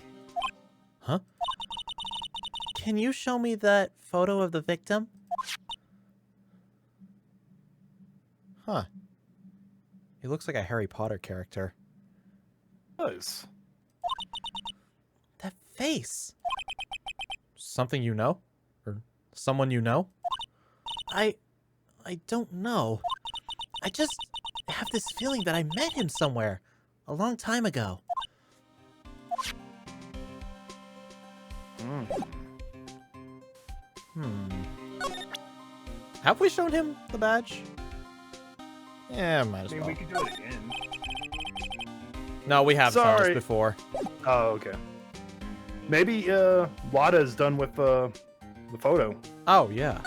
Huh? can you show me that photo of the victim? Huh. He looks like a Harry Potter character. Does. That face. Something you know? Or someone you know? I don't know. I just have this feeling that I met him somewhere a long time ago. Have we shown him the badge? Yeah, might I as mean, well. we could do it again. No, we have found Sorry. this before. Oh, okay. Maybe Wada is done with the photo. Oh, yeah.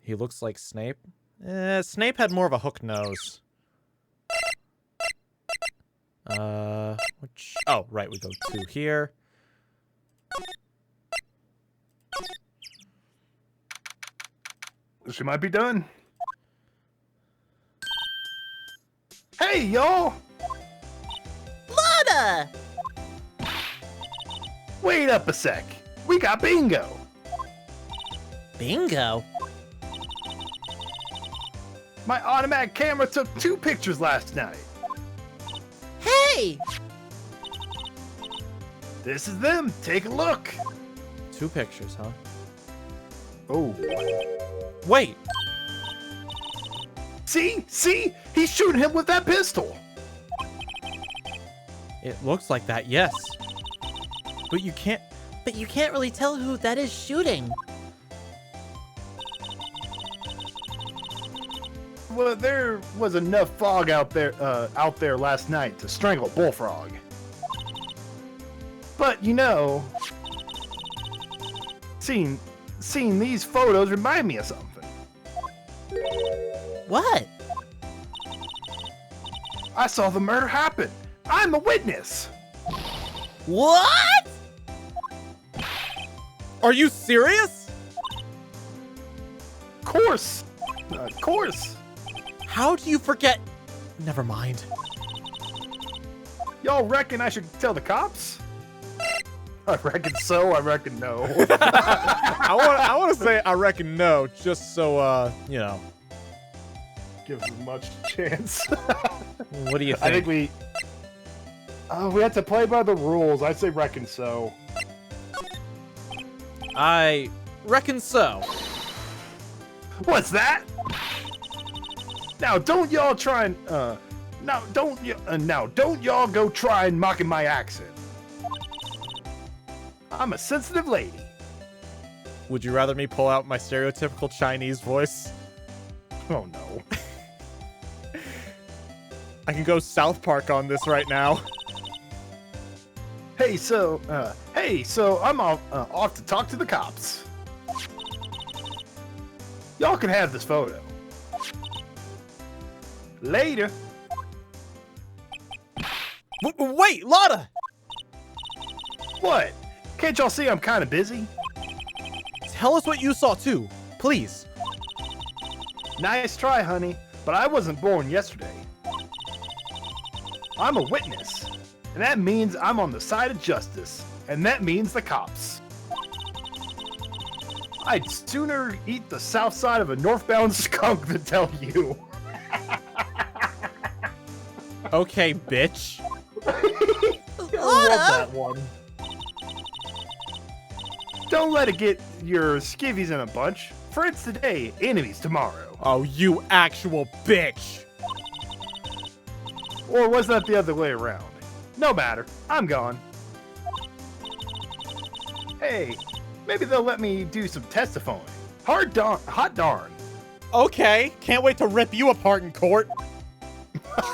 He looks like Snape. Snape had more of a hook nose. Oh, right, we go to here. She might be done. Hey, y'all! Lana! Wait up a sec. We got bingo. Bingo? My automatic camera took 2 pictures last night. Hey! This is them. Take a look. 2 pictures, huh? Oh. Wait! See? See? He's shooting him with that pistol. It looks like that, yes. But you can't... But you can't really tell who that is shooting. Well, there was enough fog out there last night to strangle a bullfrog. But you know, seeing these photos remind me of something. What? I saw the murder happen. I'm a witness. What? Are you serious? Course. Course. How do you forget? Never mind. Y'all reckon I should tell the cops? I reckon so. I reckon no. I want to say I reckon no, just so you know. Give us much chance. What do you think? I think we have to play by the rules. I'd say reckon so. I reckon so. What's that? Now don't y'all try and don't y'all go try and mocking my accent. I'm a sensitive lady. Would you rather me pull out my stereotypical Chinese voice? Oh no. I can go South Park on this right now. Hey, so I'm off to talk to the cops. Y'all can have this photo. Later. Wait, Lotta! What? Can't y'all see I'm kind of busy? Tell us what you saw too, please. Nice try, honey, but I wasn't born yesterday. I'm a witness, and that means I'm on the side of justice, and that means the cops. I'd sooner eat the south side of a northbound skunk than tell you. Okay, bitch. I love that one. Don't let it get your skivvies in a bunch. Friends today, enemies tomorrow. Oh, you actual bitch. Or was that the other way around? No matter. I'm gone. Hey, maybe they'll let me do some testifying. Hot darn. Okay, can't wait to rip you apart in court.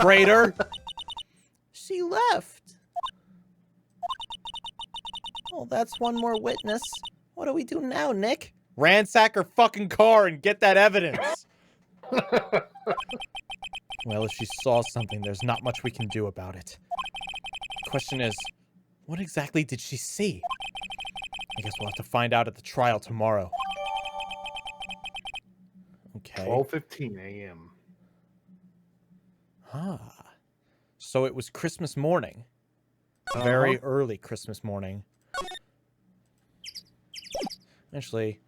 Traitor. She left. Well, that's one more witness. What do we do now, Nick? Ransack her fucking car and get that evidence. Well, if she saw something, there's not much we can do about it. The question is, what exactly did she see? I guess we'll have to find out at the trial tomorrow. Okay. 12:15 a.m. Ah. So it was Christmas morning. Very early Christmas morning. Actually,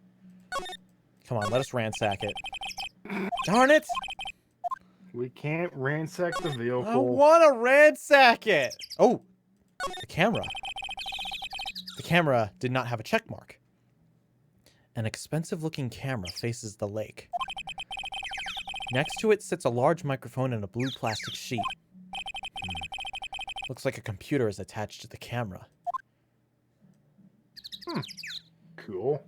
come on, let us ransack it. Darn it! We can't ransack the vehicle. I want to ransack it! Oh, the camera. The camera did not have a check mark. An expensive-looking camera faces the lake. Next to it sits a large microphone and a blue plastic sheet. Looks like a computer is attached to the camera. Cool.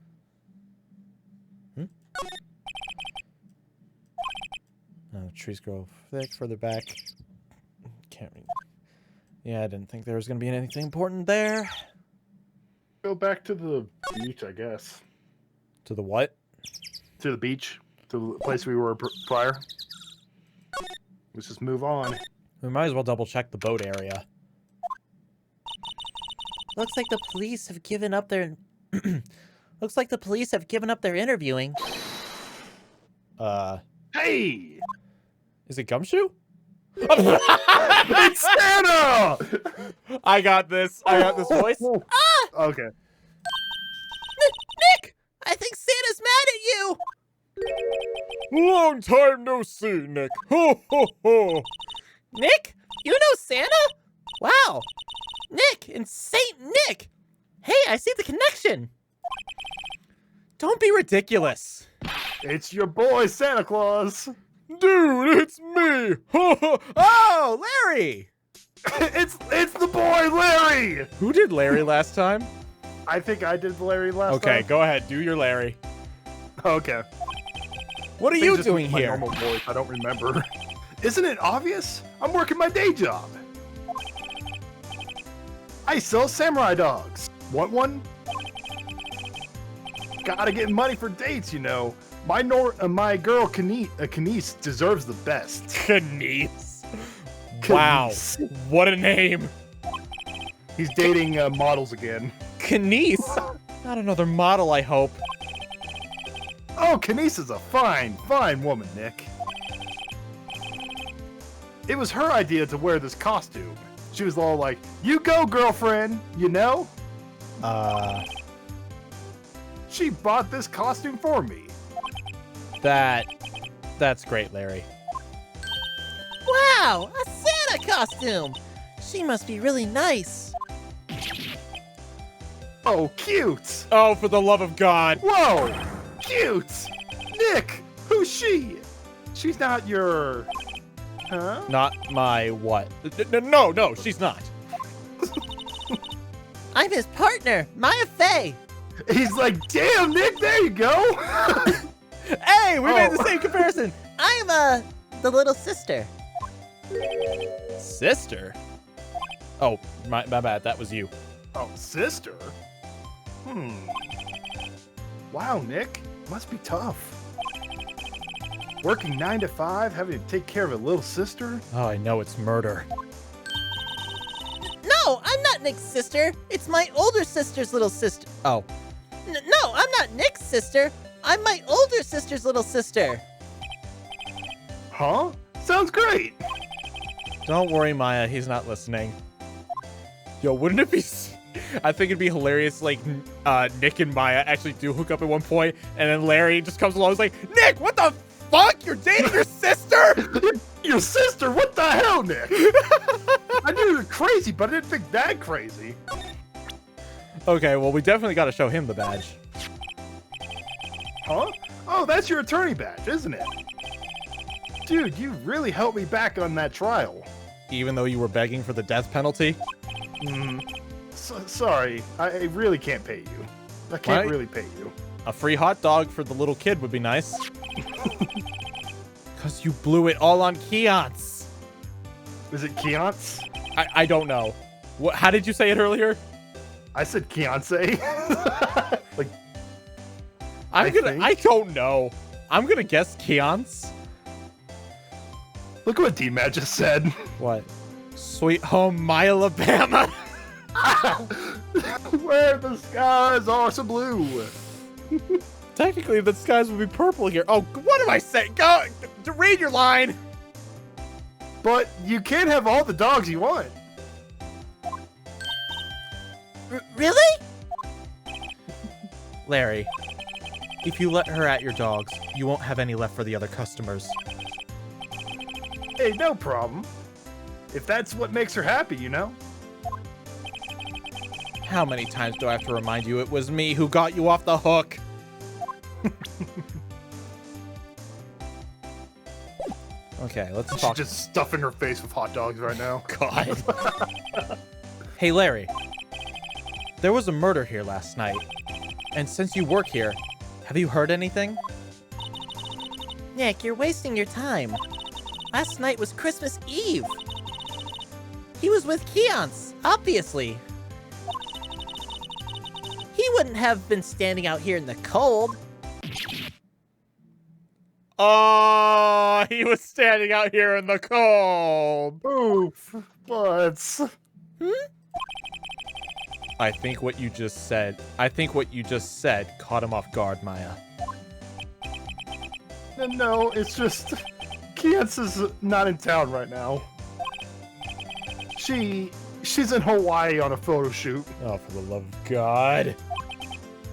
Trees grow thick further back. Can't read. Yeah, I didn't think there was going to be anything important there. Go back to the beach, I guess. To the what? To the beach. To the place we were prior. Let's just move on. We might as well double check the boat area. Looks like the police have given up their... Looks like the police have given up their interviewing. Hey! Is it Gumshoe? It's Santa! I got this. I got this voice. Okay. Nick! I think Santa's mad at you! Long time no see, Nick. Ho, ho, ho. Nick? You know Santa? Wow. Nick and Saint Nick! Hey, I see the connection! Don't be ridiculous. It's your boy, Santa Claus. Dude, it's me. Ho, ho. Oh, Larry! It's the boy, Larry! Who did Larry last time? I think I did Larry last time. Okay, go ahead. Do your Larry. Okay. What are Think you just doing my here? normal voice, I don't remember. Isn't it obvious? I'm working my day job. I sell samurai dogs. Want one? Gotta get money for dates, you know. My girl Kenise deserves the best. Kenise. Wow. Kenise. What a name. He's dating models again. Kenise. Not another model, I hope. Oh, Kenise is a fine woman, Nick. It was her idea to wear this costume. She was all like, "You go, girlfriend," you know? She bought this costume for me. That's great, Larry. Wow, a Santa costume! She must be really nice. Oh, cute! Oh, for the love of God. Whoa! Cute! Nick, who's she? She's not your... Huh? Not my what? No, she's not. I'm his partner, Maya Fey. He's like, damn, Nick, there you go! Hey, we made the same comparison. I'm, the little sister. Sister? Oh, my bad. That was you. Oh, sister? Wow, Nick. Must be tough. Working 9 to 5, having to take care of a little sister? Oh, I know it's murder. No, I'm not Nick's sister. It's my older sister's little sister. Oh. No, I'm not Nick's sister. I'm my older sister's little sister. Huh? Sounds great! Don't worry, Maya. He's not listening. Yo, wouldn't it be... I think it'd be hilarious, like, Nick and Maya actually do hook up at one point, and then Larry just comes along and is like, Nick, what the fuck? You're dating your sister? Your sister? What the hell, Nick? I knew you were crazy, but I didn't think that crazy. Okay, well, we definitely got to show him the badge. Huh? Oh, that's your attorney badge, isn't it? Dude, you really helped me back on that trial. Even though you were begging for the death penalty? Sorry, I really can't pay you. I can't Right? really pay you. A free hot dog for the little kid would be nice. Because you blew it all on Keonce. Is it Keonce? I don't know. What? How did you say it earlier? I said Kiance. Like, I don't know. I'm gonna guess Keonce. look what DMad just said. What? Sweet home, my Alabama. Where the skies are so blue. Technically, the skies would be purple here. Oh, what am I saying? Go read your line. But you can't have all the dogs you want. Really? Larry, if you let her at your dogs, you won't have any left for the other customers. Hey, no problem. If that's what makes her happy, you know? How many times do I have to remind you it was me who got you off the hook? Okay, let's She's talk. just stuffing her face with hot dogs right now. God. Hey, Larry. There was a murder here last night. And since you work here, have you heard anything? Nick, you're wasting your time. Last night was Christmas Eve. He was with Keonce, obviously. He wouldn't have been standing out here in the cold. Oh, he was standing out here in the cold. Oof, butts. I think what you just said caught him off guard, Maya. No, it's just Kiance is not in town right now. She's in Hawaii on a photo shoot. Oh, for the love of God.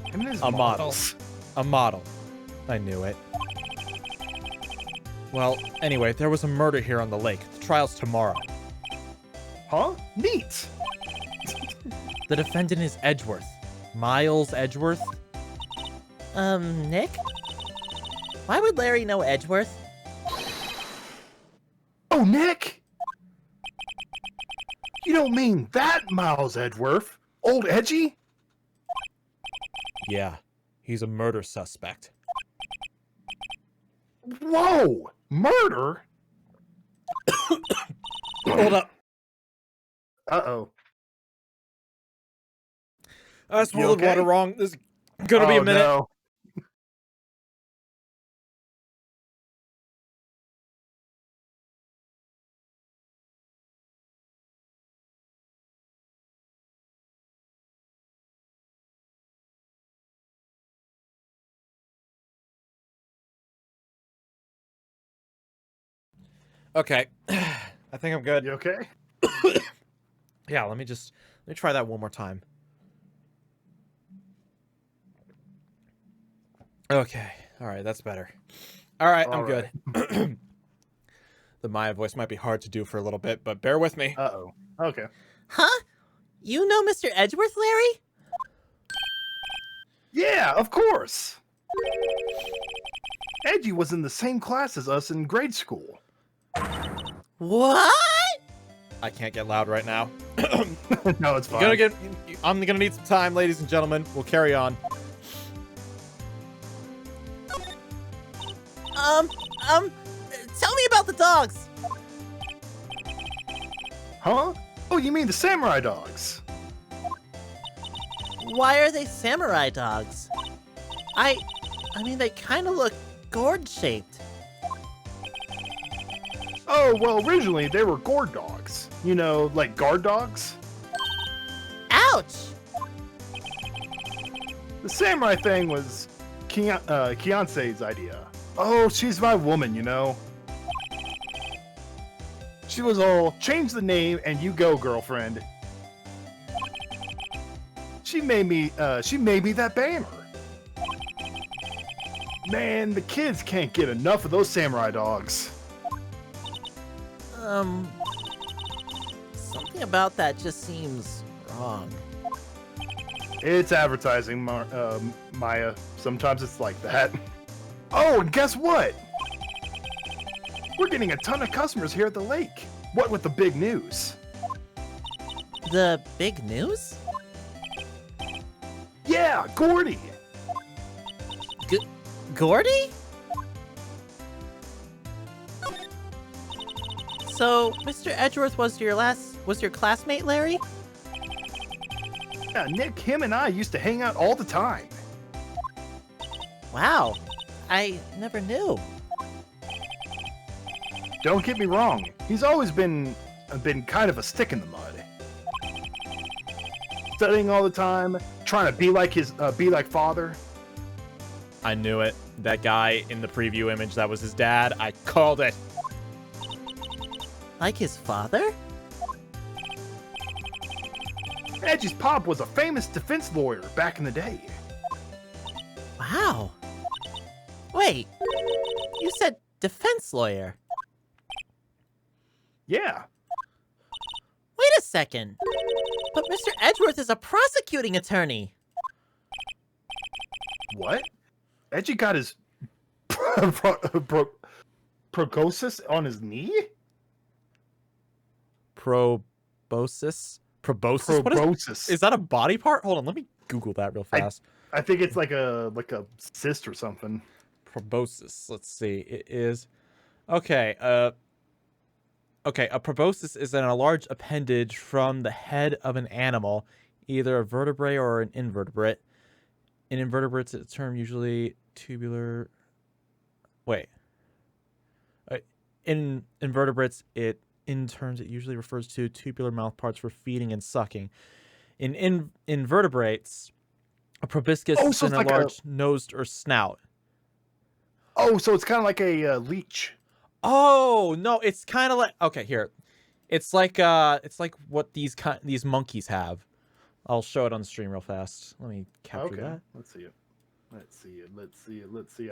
Him and his A model. models. A model. I knew it. Well, anyway, there was a murder here on the lake. The trial's tomorrow. Huh? Neat. The defendant is Edgeworth. Miles Edgeworth? Nick? Why would Larry know Edgeworth? Oh, Nick! You don't mean that Miles Edgeworth? Old Edgy? Yeah, he's a murder suspect. Whoa! Murder? Hold up. Uh-oh. I swallowed okay? water wrong. This is gonna be a minute. No. Okay. I think I'm good. You okay? Yeah, let me try that one more time. Okay. All right, that's better. All right, I'm good. The Maya voice might be hard to do for a little bit, but bear with me. Uh-oh. Okay. Huh? You know Mr. Edgeworth, Larry? Yeah, of course. Edgy was in the same class as us in grade school. What? I can't get loud right now. No, it's fine. I'm gonna need some time, ladies and gentlemen. We'll carry on. Tell me about the dogs. Huh? Oh, you mean the samurai dogs? Why are they samurai dogs? I mean, they kind of look gourd-shaped. Oh, well, originally they were gourd dogs. You know, like guard dogs? Ouch! The samurai thing was Kiance's idea. Oh, she's my woman, you know? She was all, change the name and you go, girlfriend. She made me that banner. Man, the kids can't get enough of those samurai dogs. Something about that just seems wrong. It's advertising, Maya. Sometimes it's like that. Oh, and guess what? We're getting a ton of customers here at the lake. What with the big news? The big news? Yeah, Gordy. Gordy? So, Mr. Edgeworth was your classmate, Larry? Yeah, Nick, him and I used to hang out all the time. Wow, I never knew. Don't get me wrong, he's always been kind of a stick in the mud. Studying all the time, trying to be like father. I knew it. That guy in the preview image, that was his dad. I called it. Like his father? Edgy's pop was a famous defense lawyer back in the day. Wow. Wait, you said defense lawyer. Yeah. Wait a second. But Mr. Edgeworth is a prosecuting attorney. What? Edgy got his proboscis on his knee? Proboscis? Proboscis? What Proboscis. is that a body part? Hold on, let me Google that real fast. I think it's like a cyst or something. Proboscis. Let's see. It is... Okay, Okay, a proboscis is a large appendage from the head of an animal, either a vertebrate or an invertebrate. In invertebrates, it's a term usually tubular... Wait. In invertebrates, in terms it usually refers to tubular mouth parts for feeding and sucking. In invertebrates, a proboscis is a like large nose or snout. Oh, so it's kind of like a leech. Oh no, it's kind of like here. It's like what these monkeys have. I'll show it on the stream real fast. Let me capture that. Let's see it.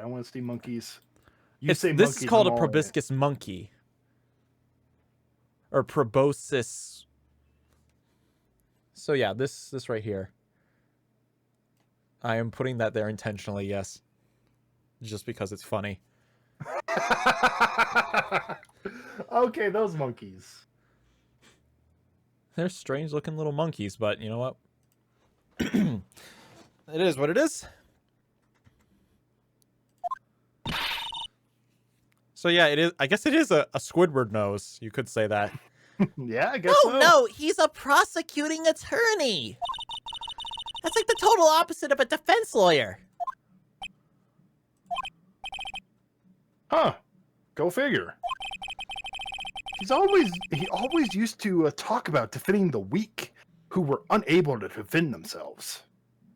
I want to see monkeys. This is called a proboscis monkey. Or proboscis. So yeah, this right here. I am putting that there intentionally, yes. Just because it's funny. Okay, those monkeys. They're strange looking little monkeys, but you know what? It is what it is. So yeah, it is. I guess it is a Squidward nose. You could say that. Yeah, I guess so. No, he's a prosecuting attorney. That's like the total opposite of a defense lawyer. Huh. Go figure. He always used to talk about defending the weak who were unable to defend themselves.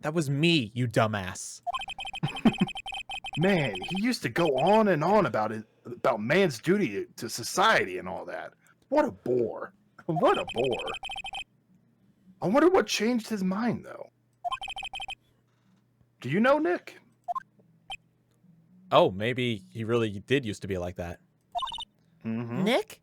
That was me, you dumbass. Man, he used to go on and on about man's duty to society and all that. What a bore. What a bore. I wonder what changed his mind, though. Do you know, Nick? Oh, maybe he really did used to be like that. Mm-hmm. Nick?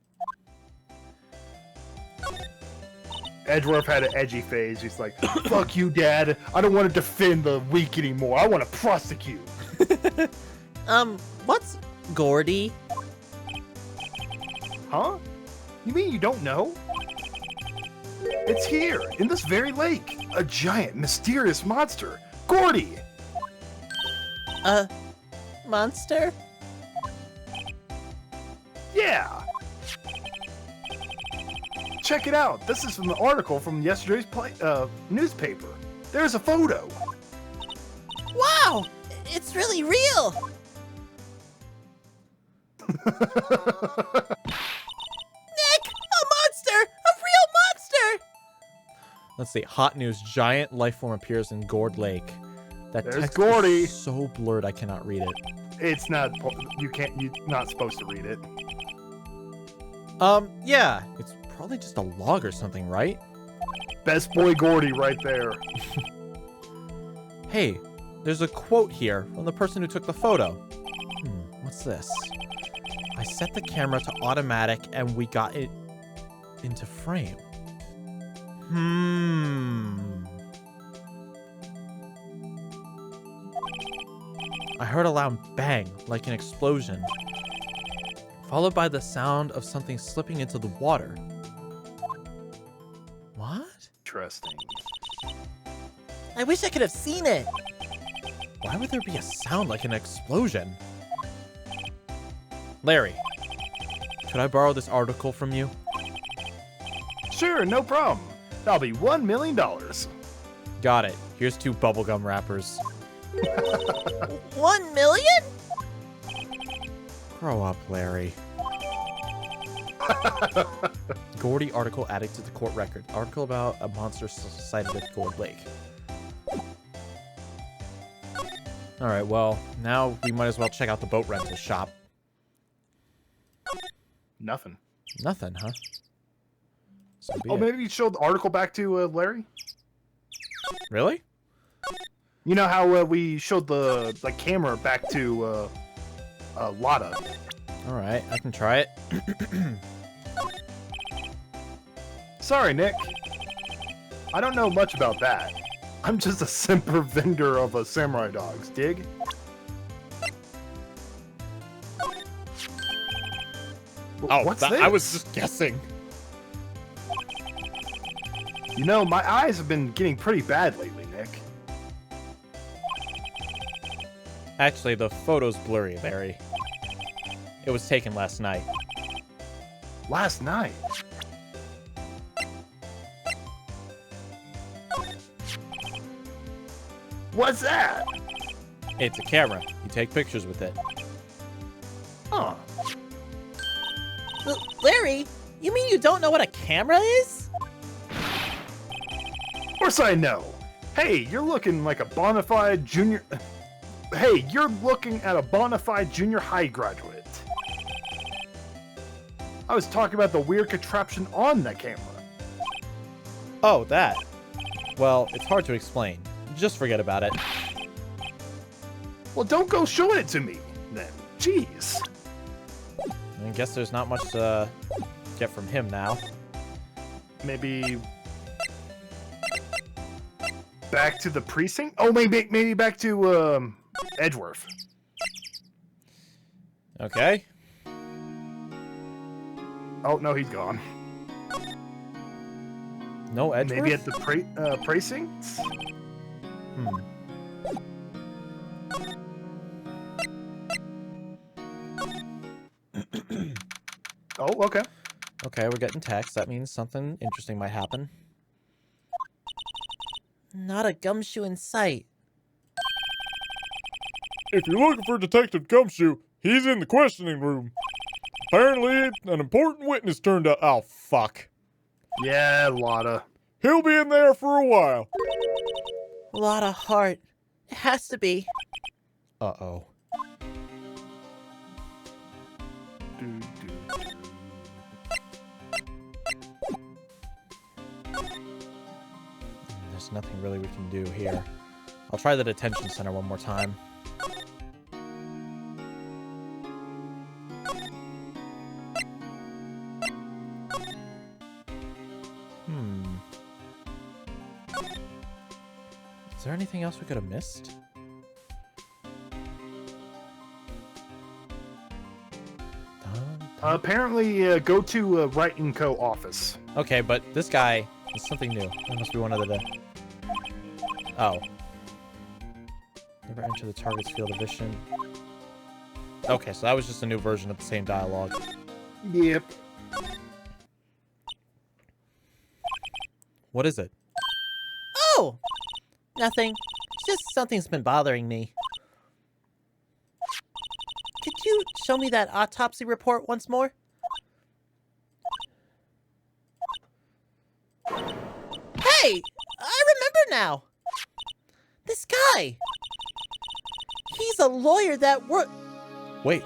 Edgeworth had an edgy phase. He's like, fuck you, Dad. I don't want to defend the weak anymore. I want to prosecute. What's Gordy? Huh? You mean you don't know? It's here, in this very lake. A giant, mysterious monster. Gordy! Monster? Yeah! Check it out. This is from the article from yesterday's newspaper. There's a photo. Wow! It's really real! Nick! A monster! A real monster! Let's see. Hot news. Giant life form appears in Gourd Lake. That There's text Gordy. is so blurred I cannot read it. It's not. You're not supposed to read it. Yeah. It's probably just a log or something, right? Best boy Gordy right there. Hey, there's a quote here from the person who took the photo. What's this? I set the camera to automatic and we got it into frame. I heard a loud bang, like an explosion, followed by the sound of something slipping into the water. What? Interesting. I wish I could have seen it. Why would there be a sound like an explosion? Larry, could I borrow this article from you? Sure, no problem. That'll be $1 million. Got it. Here's 2 bubblegum wrappers. 1 million? Grow up, Larry. Gordy article added to the court record. Article about a monster sighted at Gourd Lake. Alright, well, now we might as well check out the boat rental shop. Nothing. Nothing, huh? So be Oh, it. maybe you showed the article back to Larry? Really? You know how we showed the camera back to Lotta? Alright, I can try it. Sorry, Nick. I don't know much about that. I'm just a simple vendor of samurai dogs, dig? Oh, What's that, this? I was just guessing. You know, my eyes have been getting pretty bad lately, Nick. Actually, the photo's blurry, Larry. It was taken last night. Last night? What's that? It's a camera. You take pictures with it. Huh. Larry, you mean you don't know what a camera is? Of course I know. Hey, you're looking like a bona fide junior... Hey, you're looking at a bona fide junior high graduate. I was talking about the weird contraption on that camera. Oh, that. Well, it's hard to explain. Just forget about it. Well, don't go showing it to me, then. Jeez. I guess there's not much to get from him now. Maybe... back to the precinct? Oh, maybe back to, Edgeworth. Okay. Oh, no, he's gone. No Edgeworth? Maybe at the precinct? Hmm. Oh, okay. Okay, we're getting text. That means something interesting might happen. Not a gumshoe in sight. If you're looking for Detective Gumshoe, he's in the questioning room. Apparently, an important witness turned up. Oh, fuck. Yeah, Lotta. He'll be in there for a while. A lot of heart. It has to be. Uh-oh. There's nothing really we can do here. I'll try the detention center one more time. Is there anything else we could have missed? Apparently, go to Wright & Co. office. Okay, but this guy is something new. There must be one other day. Oh. Never enter the target's field of vision. Okay, so that was just a new version of the same dialogue. Yep. What is it? Oh! Nothing. It's just something's been bothering me. Could you show me that autopsy report once more? Hey! I remember now! This guy! He's a lawyer that Wait,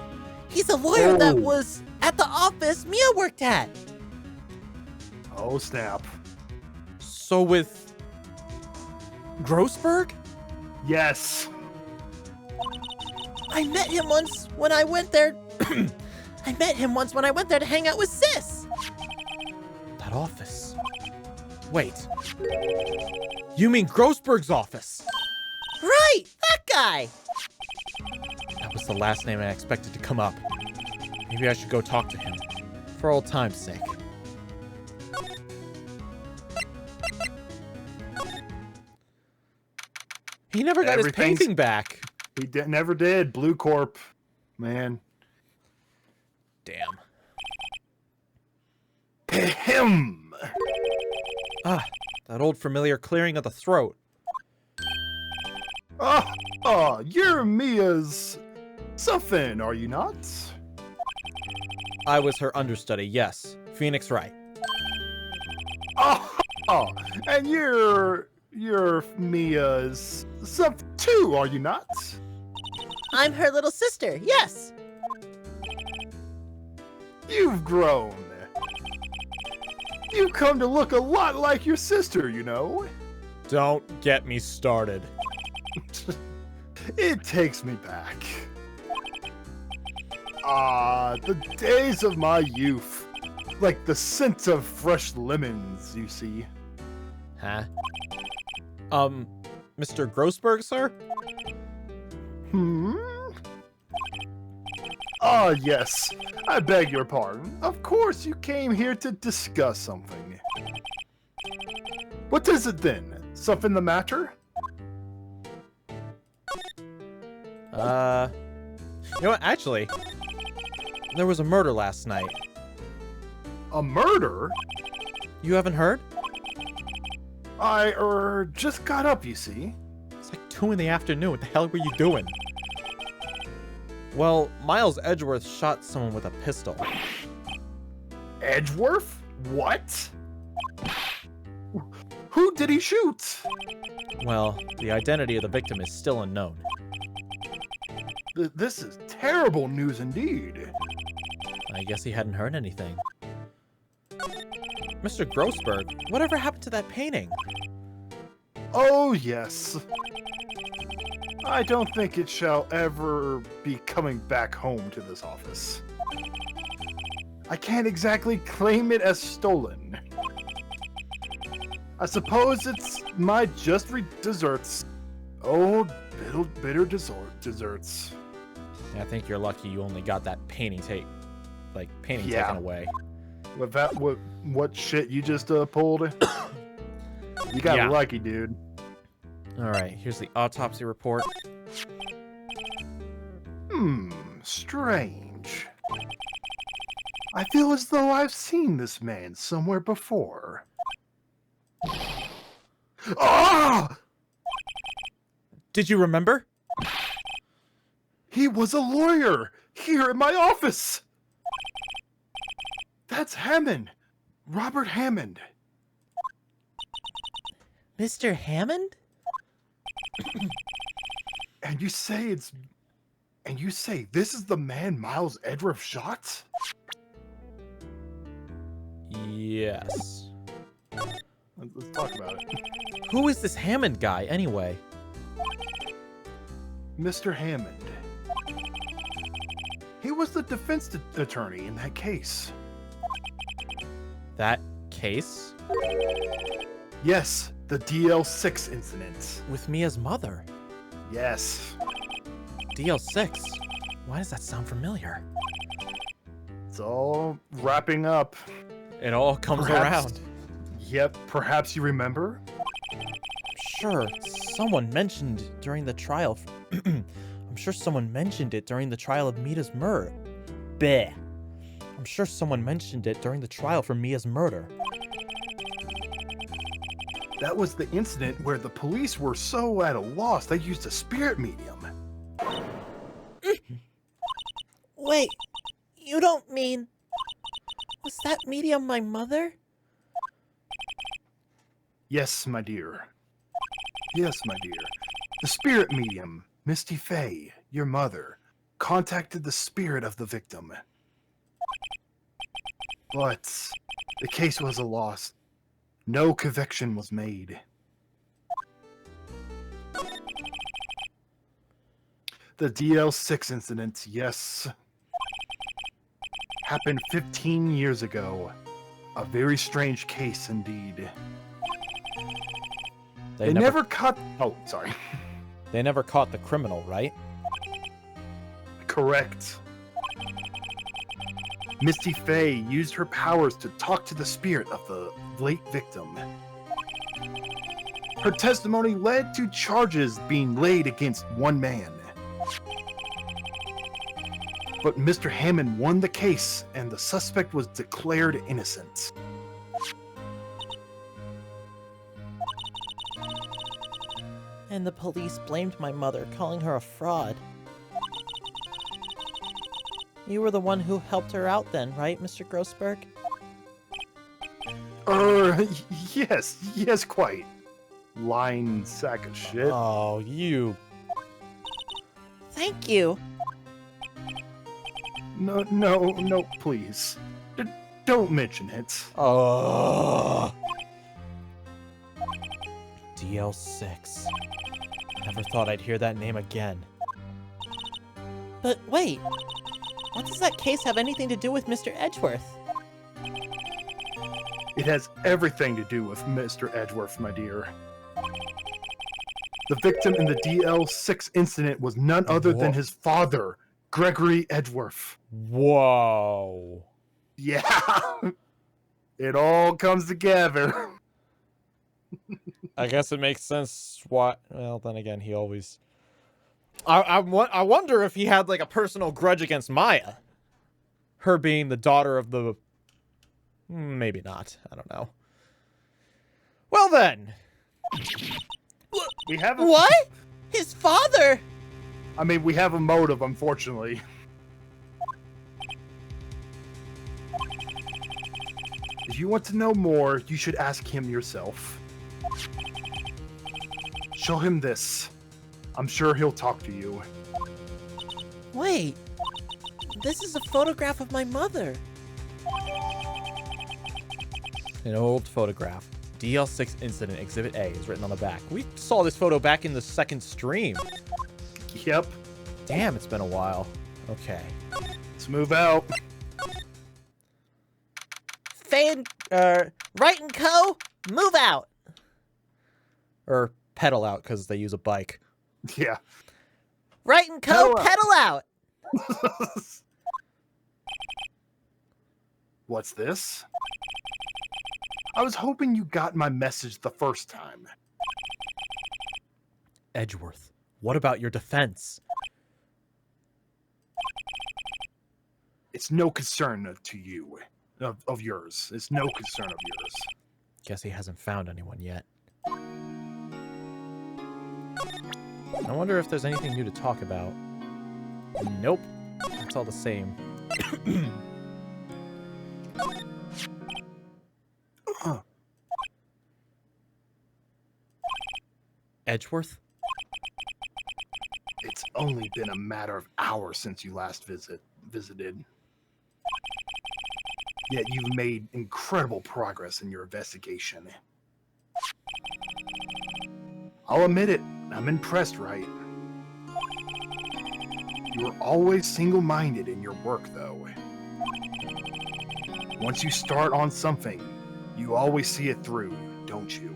He's a lawyer that Oh. was at the office Mia worked at! Oh, snap. so with Grossberg? Yes. I met him once when I went there... I met him once when I went there to hang out with Sis! That office. Wait. You mean Grossberg's office? Right! That guy! That was the last name I expected to come up. Maybe I should go talk to him. For old time's sake. He never got his Everything's- painting back. He never did. Blue Corp. Man. Damn. Him. Ah, that old familiar clearing of the throat. You're Mia's something, are you not? I was her understudy, yes. Phoenix Wright. And you're Mia's something too, are you not? I'm her little sister, yes. You've grown. You come to look a lot like your sister, you know. Don't get me started. It takes me back. The days of my youth. Like the scent of fresh lemons, you see. Huh? Mr. Grossberg, sir? Yes. I beg your pardon. Of course you came here to discuss something. What is it then? Something the matter? You know what, actually, there was a murder last night. A murder? You haven't heard? I, just got up, you see. It's like 2 in the afternoon. What the hell were you doing? Well, Miles Edgeworth shot someone with a pistol. Edgeworth? What? Who did he shoot? Well, the identity of the victim is still unknown. This is terrible news indeed. I guess he hadn't heard anything. Mr. Grossberg, whatever happened to that painting? Oh, yes. I don't think it shall ever be coming back home to this office. I can't exactly claim it as stolen. I suppose it's my just desserts. Oh, bitter desserts. Yeah, I think you're lucky you only got that painting taken away. With that, what shit you just pulled? You got lucky, dude. Alright, here's the autopsy report. Strange. I feel as though I've seen this man somewhere before. Ah! Did you remember? He was a lawyer here in my office. That's Hammond. Robert Hammond. Mr. Hammond? And you say this is the man Miles Edgeworth shot? Yes. Let's talk about it. Who is this Hammond guy, anyway? Mr. Hammond. He was the defense attorney in that case. That case? Yes, the DL6 incident. With Mia's mother? Yes. DL6? Why does that sound familiar? It's all wrapping up. It all comes around. Yep, perhaps you remember? Sure, someone mentioned during the trial. I'm sure someone mentioned it during the trial of Mia's murder. Bleh. I'm sure someone mentioned it during the trial for Mia's murder. That was the incident where the police were so at a loss they used a spirit medium. Wait, you don't mean... Was that medium my mother? Yes, my dear. Yes, my dear. The spirit medium, Misty Fey, your mother, contacted the spirit of the victim. But the case was a loss. No conviction was made. The DL6 incident, yes, happened 15 years ago. A very strange case indeed. They never caught... Oh, sorry. They never caught the criminal, right? Correct. Misty Fey used her powers to talk to the spirit of the late victim. Her testimony led to charges being laid against one man. But Mr. Hammond won the case, and the suspect was declared innocent. And the police blamed my mother, calling her a fraud. You were the one who helped her out then, right, Mr. Grossberg? Yes, quite. Lying sack of shit. Oh, you. Thank you. No, please. Don't mention it. Oh. DL6. Never thought I'd hear that name again. But wait, what does that case have anything to do with Mr. Edgeworth? It has everything to do with Mr. Edgeworth, my dear. The victim in the DL6 incident was none other than his father, Gregory Edgeworth. Whoa. Yeah. It all comes together. I guess it makes sense why. Well, then again, he always. I wonder if he had like a personal grudge against Maya. Her being the daughter of the. Maybe not. I don't know. Well then. We have What? His father? I mean, we have a motive, unfortunately. If you want to know more, you should ask him yourself. Show him this. I'm sure he'll talk to you. Wait, this is a photograph of my mother. An old photograph. DL6 incident exhibit A is written on the back. We saw this photo back in the second stream. Yep. Damn, it's been a while. Okay. Let's move out. Wright and Co., move out. Or pedal out because they use a bike. Yeah. Wright and Co., Pedal out. pedal out. What's this? I was hoping you got my message the first time. Edgeworth, what about your defense? It's no concern to you. Of yours. It's no concern of yours. Guess he hasn't found anyone yet. I wonder if there's anything new to talk about. Nope. It's all the same. Edgeworth? It's only been a matter of hours since you last visited. Yet you've made incredible progress in your investigation. I'll admit it, I'm impressed, Wright. You are always single-minded in your work, though. Once you start on something, you always see it through, don't you?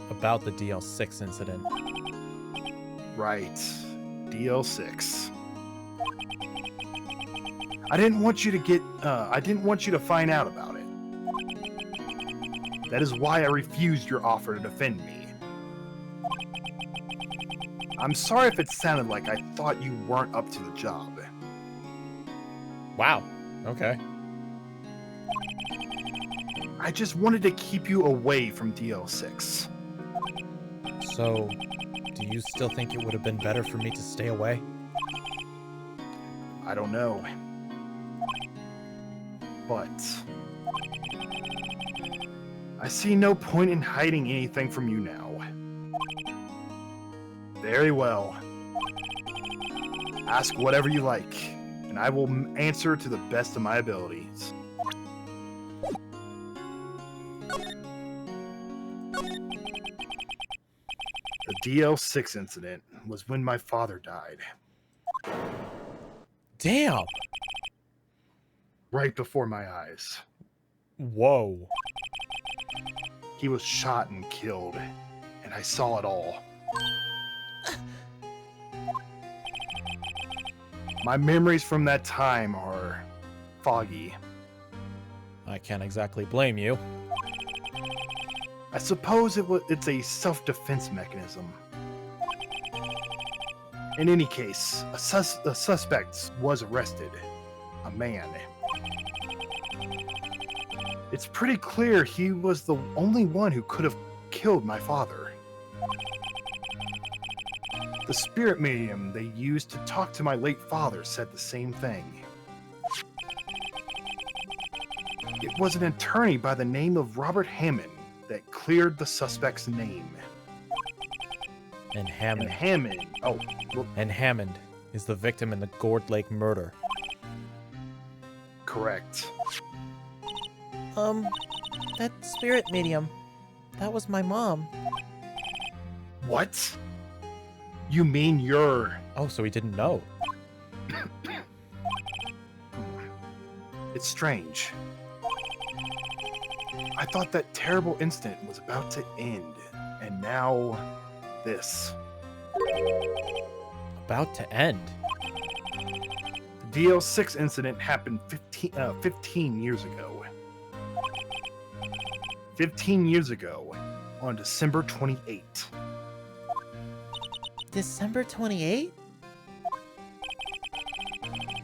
About the DL6 incident. Right. DL6. I didn't want you to find out about it. That is why I refused your offer to defend me. I'm sorry if it sounded like I thought you weren't up to the job. Wow. Okay. I just wanted to keep you away from DL6. So, do you still think it would have been better for me to stay away? I don't know. But I see no point in hiding anything from you now. Very well. Ask whatever you like, and I will answer to the best of my abilities. The DL6 incident was when my father died. Damn! Right before my eyes. Whoa. He was shot and killed, and I saw it all. My memories from that time are foggy. I can't exactly blame you. I suppose it's a self-defense mechanism. In any case, a suspect was arrested. A man. It's pretty clear he was the only one who could have killed my father. The spirit medium they used to talk to my late father said the same thing. It was an attorney by the name of Robert Hammond that cleared the suspect's name. And Hammond. And Hammond. Oh, well, And Hammond is the victim in the Gourd Lake murder. correct. That spirit medium, that was my mom. What? You mean you're... Oh, so he didn't know. It's strange. I thought that terrible incident was about to end, and now this. About to end. The DL6 incident happened 15 years ago. 15 years ago, on December 28th. December 28?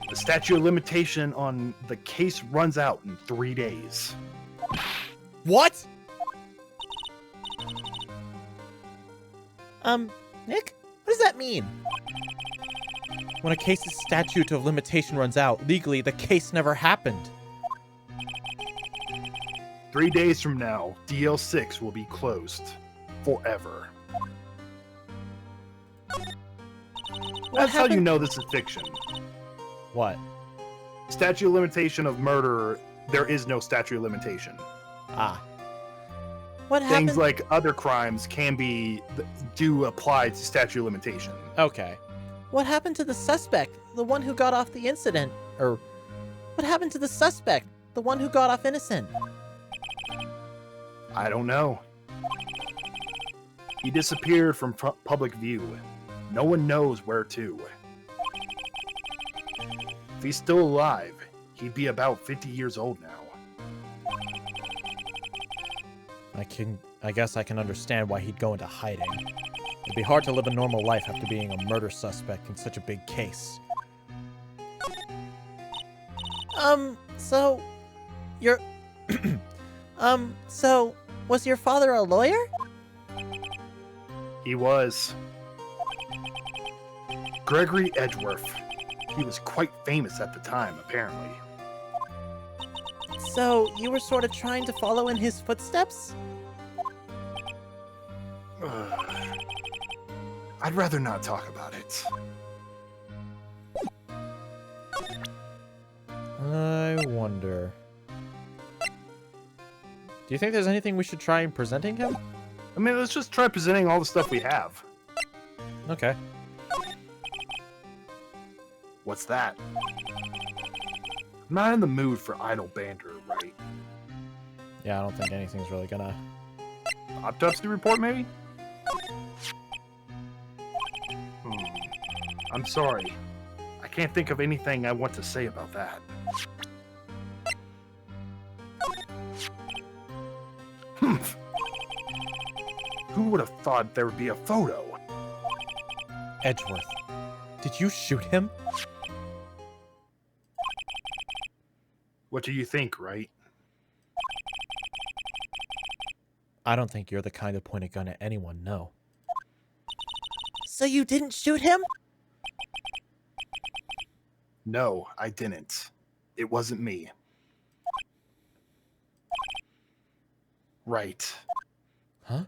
The statute of limitation on the case runs out in 3 days. What? Nick? What does that mean? When a case's statute of limitation runs out, legally, the case never happened. 3 days from now, DL6 will be closed. Forever. That's how you know this is fiction. What? Statute of limitation of murder, there is no statute of limitation. Ah. What happened? Things like other crimes do apply to statute of limitation. Okay. What happened to the suspect, the one who got off the incident? Or what happened to the suspect, the one who got off innocent? I don't know. He disappeared from public view. No one knows where to. If he's still alive, he'd be about 50 years old now. I guess I can understand why he'd go into hiding. It'd be hard to live a normal life after being a murder suspect in such a big case. So you're so was your father a lawyer? He was. Gregory Edgeworth. He was quite famous at the time, apparently. So you were sort of trying to follow in his footsteps? I'd rather not talk about it. I wonder. Do you think there's anything we should try in presenting him? I mean, let's just try presenting all the stuff we have. Okay. What's that? I'm not in the mood for idle banter, right? Yeah, I don't think anything's really gonna... Autopsy report, maybe? I'm sorry. I can't think of anything I want to say about that. Who would have thought there would be a photo? Edgeworth. Did you shoot him? What do you think, right? I don't think you're the kind to point a gun at anyone, no. So you didn't shoot him? No, I didn't. It wasn't me. Right. Huh?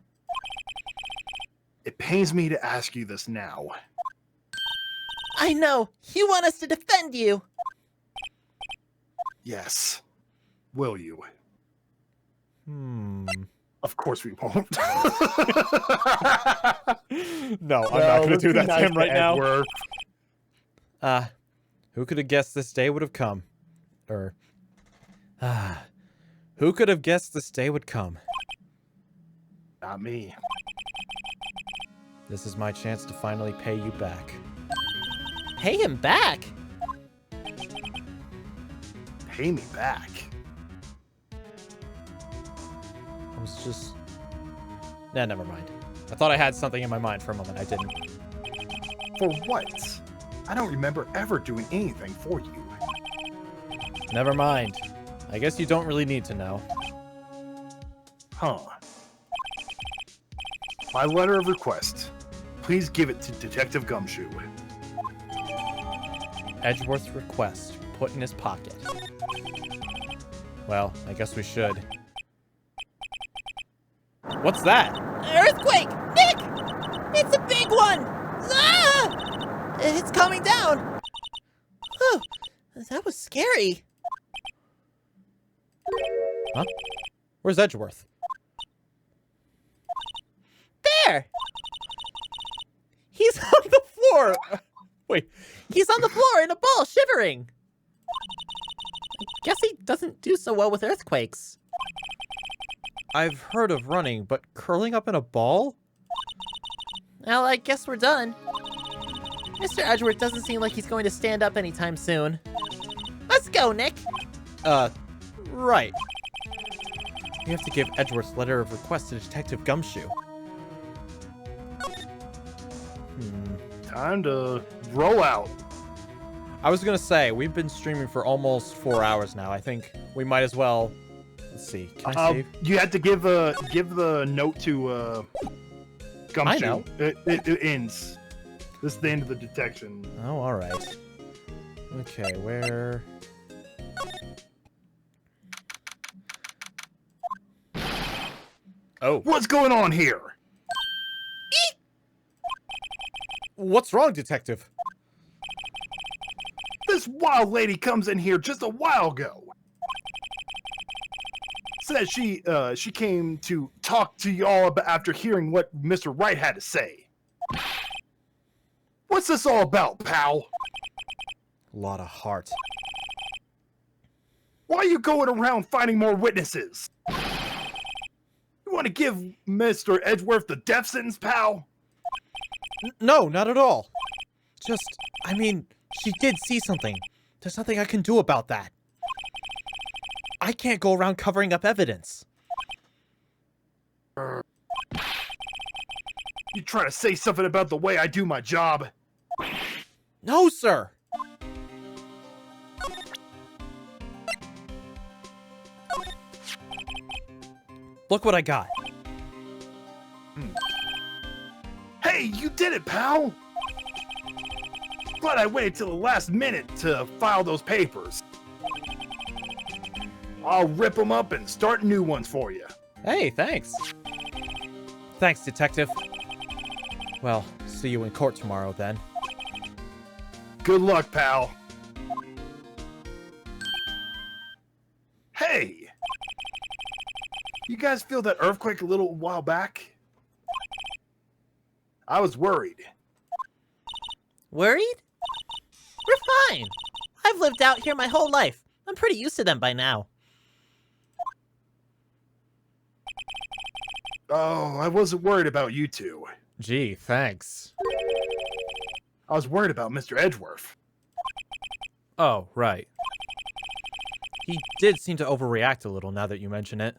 It pains me to ask you this now. I know. You want us to defend you. Yes. Will you? Of course we won't. No, I'm not gonna do that to him right now. Edgeworth. Who could have guessed this day would have come? Who could have guessed this day would come? Not me. This is my chance to finally pay you back. Pay him back? Pay me back. I was just... Nah, never mind. I thought I had something in my mind for a moment. I didn't. For what? I don't remember ever doing anything for you. Never mind. I guess you don't really need to know. Huh. My letter of request. Please give it to Detective Gumshoe. Edgeworth's request put in his pocket. Well, I guess we should. What's that? Earthquake! Nick! It's a big one! Ah! It's coming down! Whew, that was scary. Huh? Where's Edgeworth? There! He's on the floor! Wait, He's on the floor in a ball, shivering. I guess he doesn't do so well with earthquakes. I've heard of running, but curling up in a ball? Well, I guess we're done. Mr. Edgeworth doesn't seem like he's going to stand up anytime soon. Let's go, Nick. Right. We have to give Edgeworth's letter of request to Detective Gumshoe. Time to roll out. I was gonna say, we've been streaming for almost 4 hours now. I think we might as well... Let's see. Can I save? You had to give the note to Gumshoe. I know. It ends. This is the end of the detection. Oh, alright. Okay, where... Oh. What's going on here? What's wrong, Detective? This wild lady comes in here just a while ago. Says she came to talk to y'all about after hearing what Mr. Wright had to say. What's this all about, pal? A lot of heart. Why are you going around finding more witnesses? You want to give Mr. Edgeworth the death sentence, pal? No, not at all. Just, I mean, she did see something. There's nothing I can do about that. I can't go around covering up evidence. You trying to say something about the way I do my job? No, sir. Look what I got. Hey, you did it, pal! Glad I waited till the last minute to file those papers. I'll rip them up and start new ones for you. Hey, thanks. Thanks, Detective. Well, see you in court tomorrow, then. Good luck, pal. Hey! You guys feel that earthquake a little while back? I was worried. Worried? We're fine. I've lived out here my whole life. I'm pretty used to them by now. Oh, I wasn't worried about you two. Gee, thanks. I was worried about Mr. Edgeworth. Oh, right. He did seem to overreact a little now that you mention it.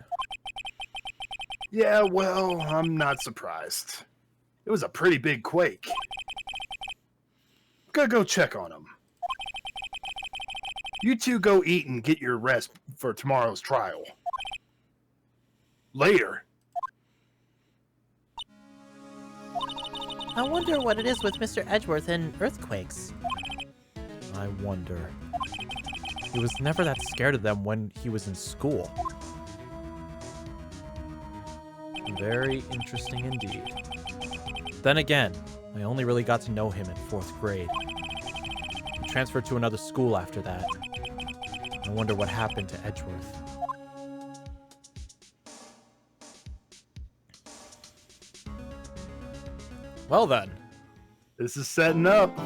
Yeah, well, I'm not surprised. It was a pretty big quake. Gotta go check on him. You two go eat and get your rest for tomorrow's trial. Later. I wonder what it is with Mr. Edgeworth and earthquakes. I wonder. He was never that scared of them when he was in school. Very interesting indeed. Then again, I only really got to know him in 4th grade. He transferred to another school after that. I wonder what happened to Edgeworth. Well then. This is setting up.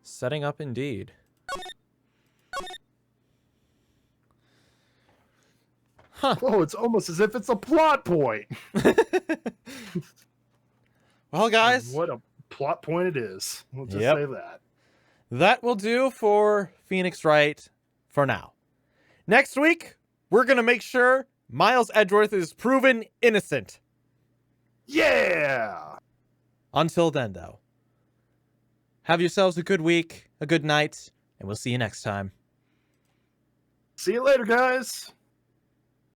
Setting up indeed. Huh. Oh, it's almost as if it's a plot point. Well, guys. What a plot point it is. We'll just Yep. say that. That will do for Phoenix Wright for now. Next week, we're going to make sure Miles Edgeworth is proven innocent. Yeah! Until then, though, have yourselves a good week, a good night, and we'll see you next time. See you later, guys.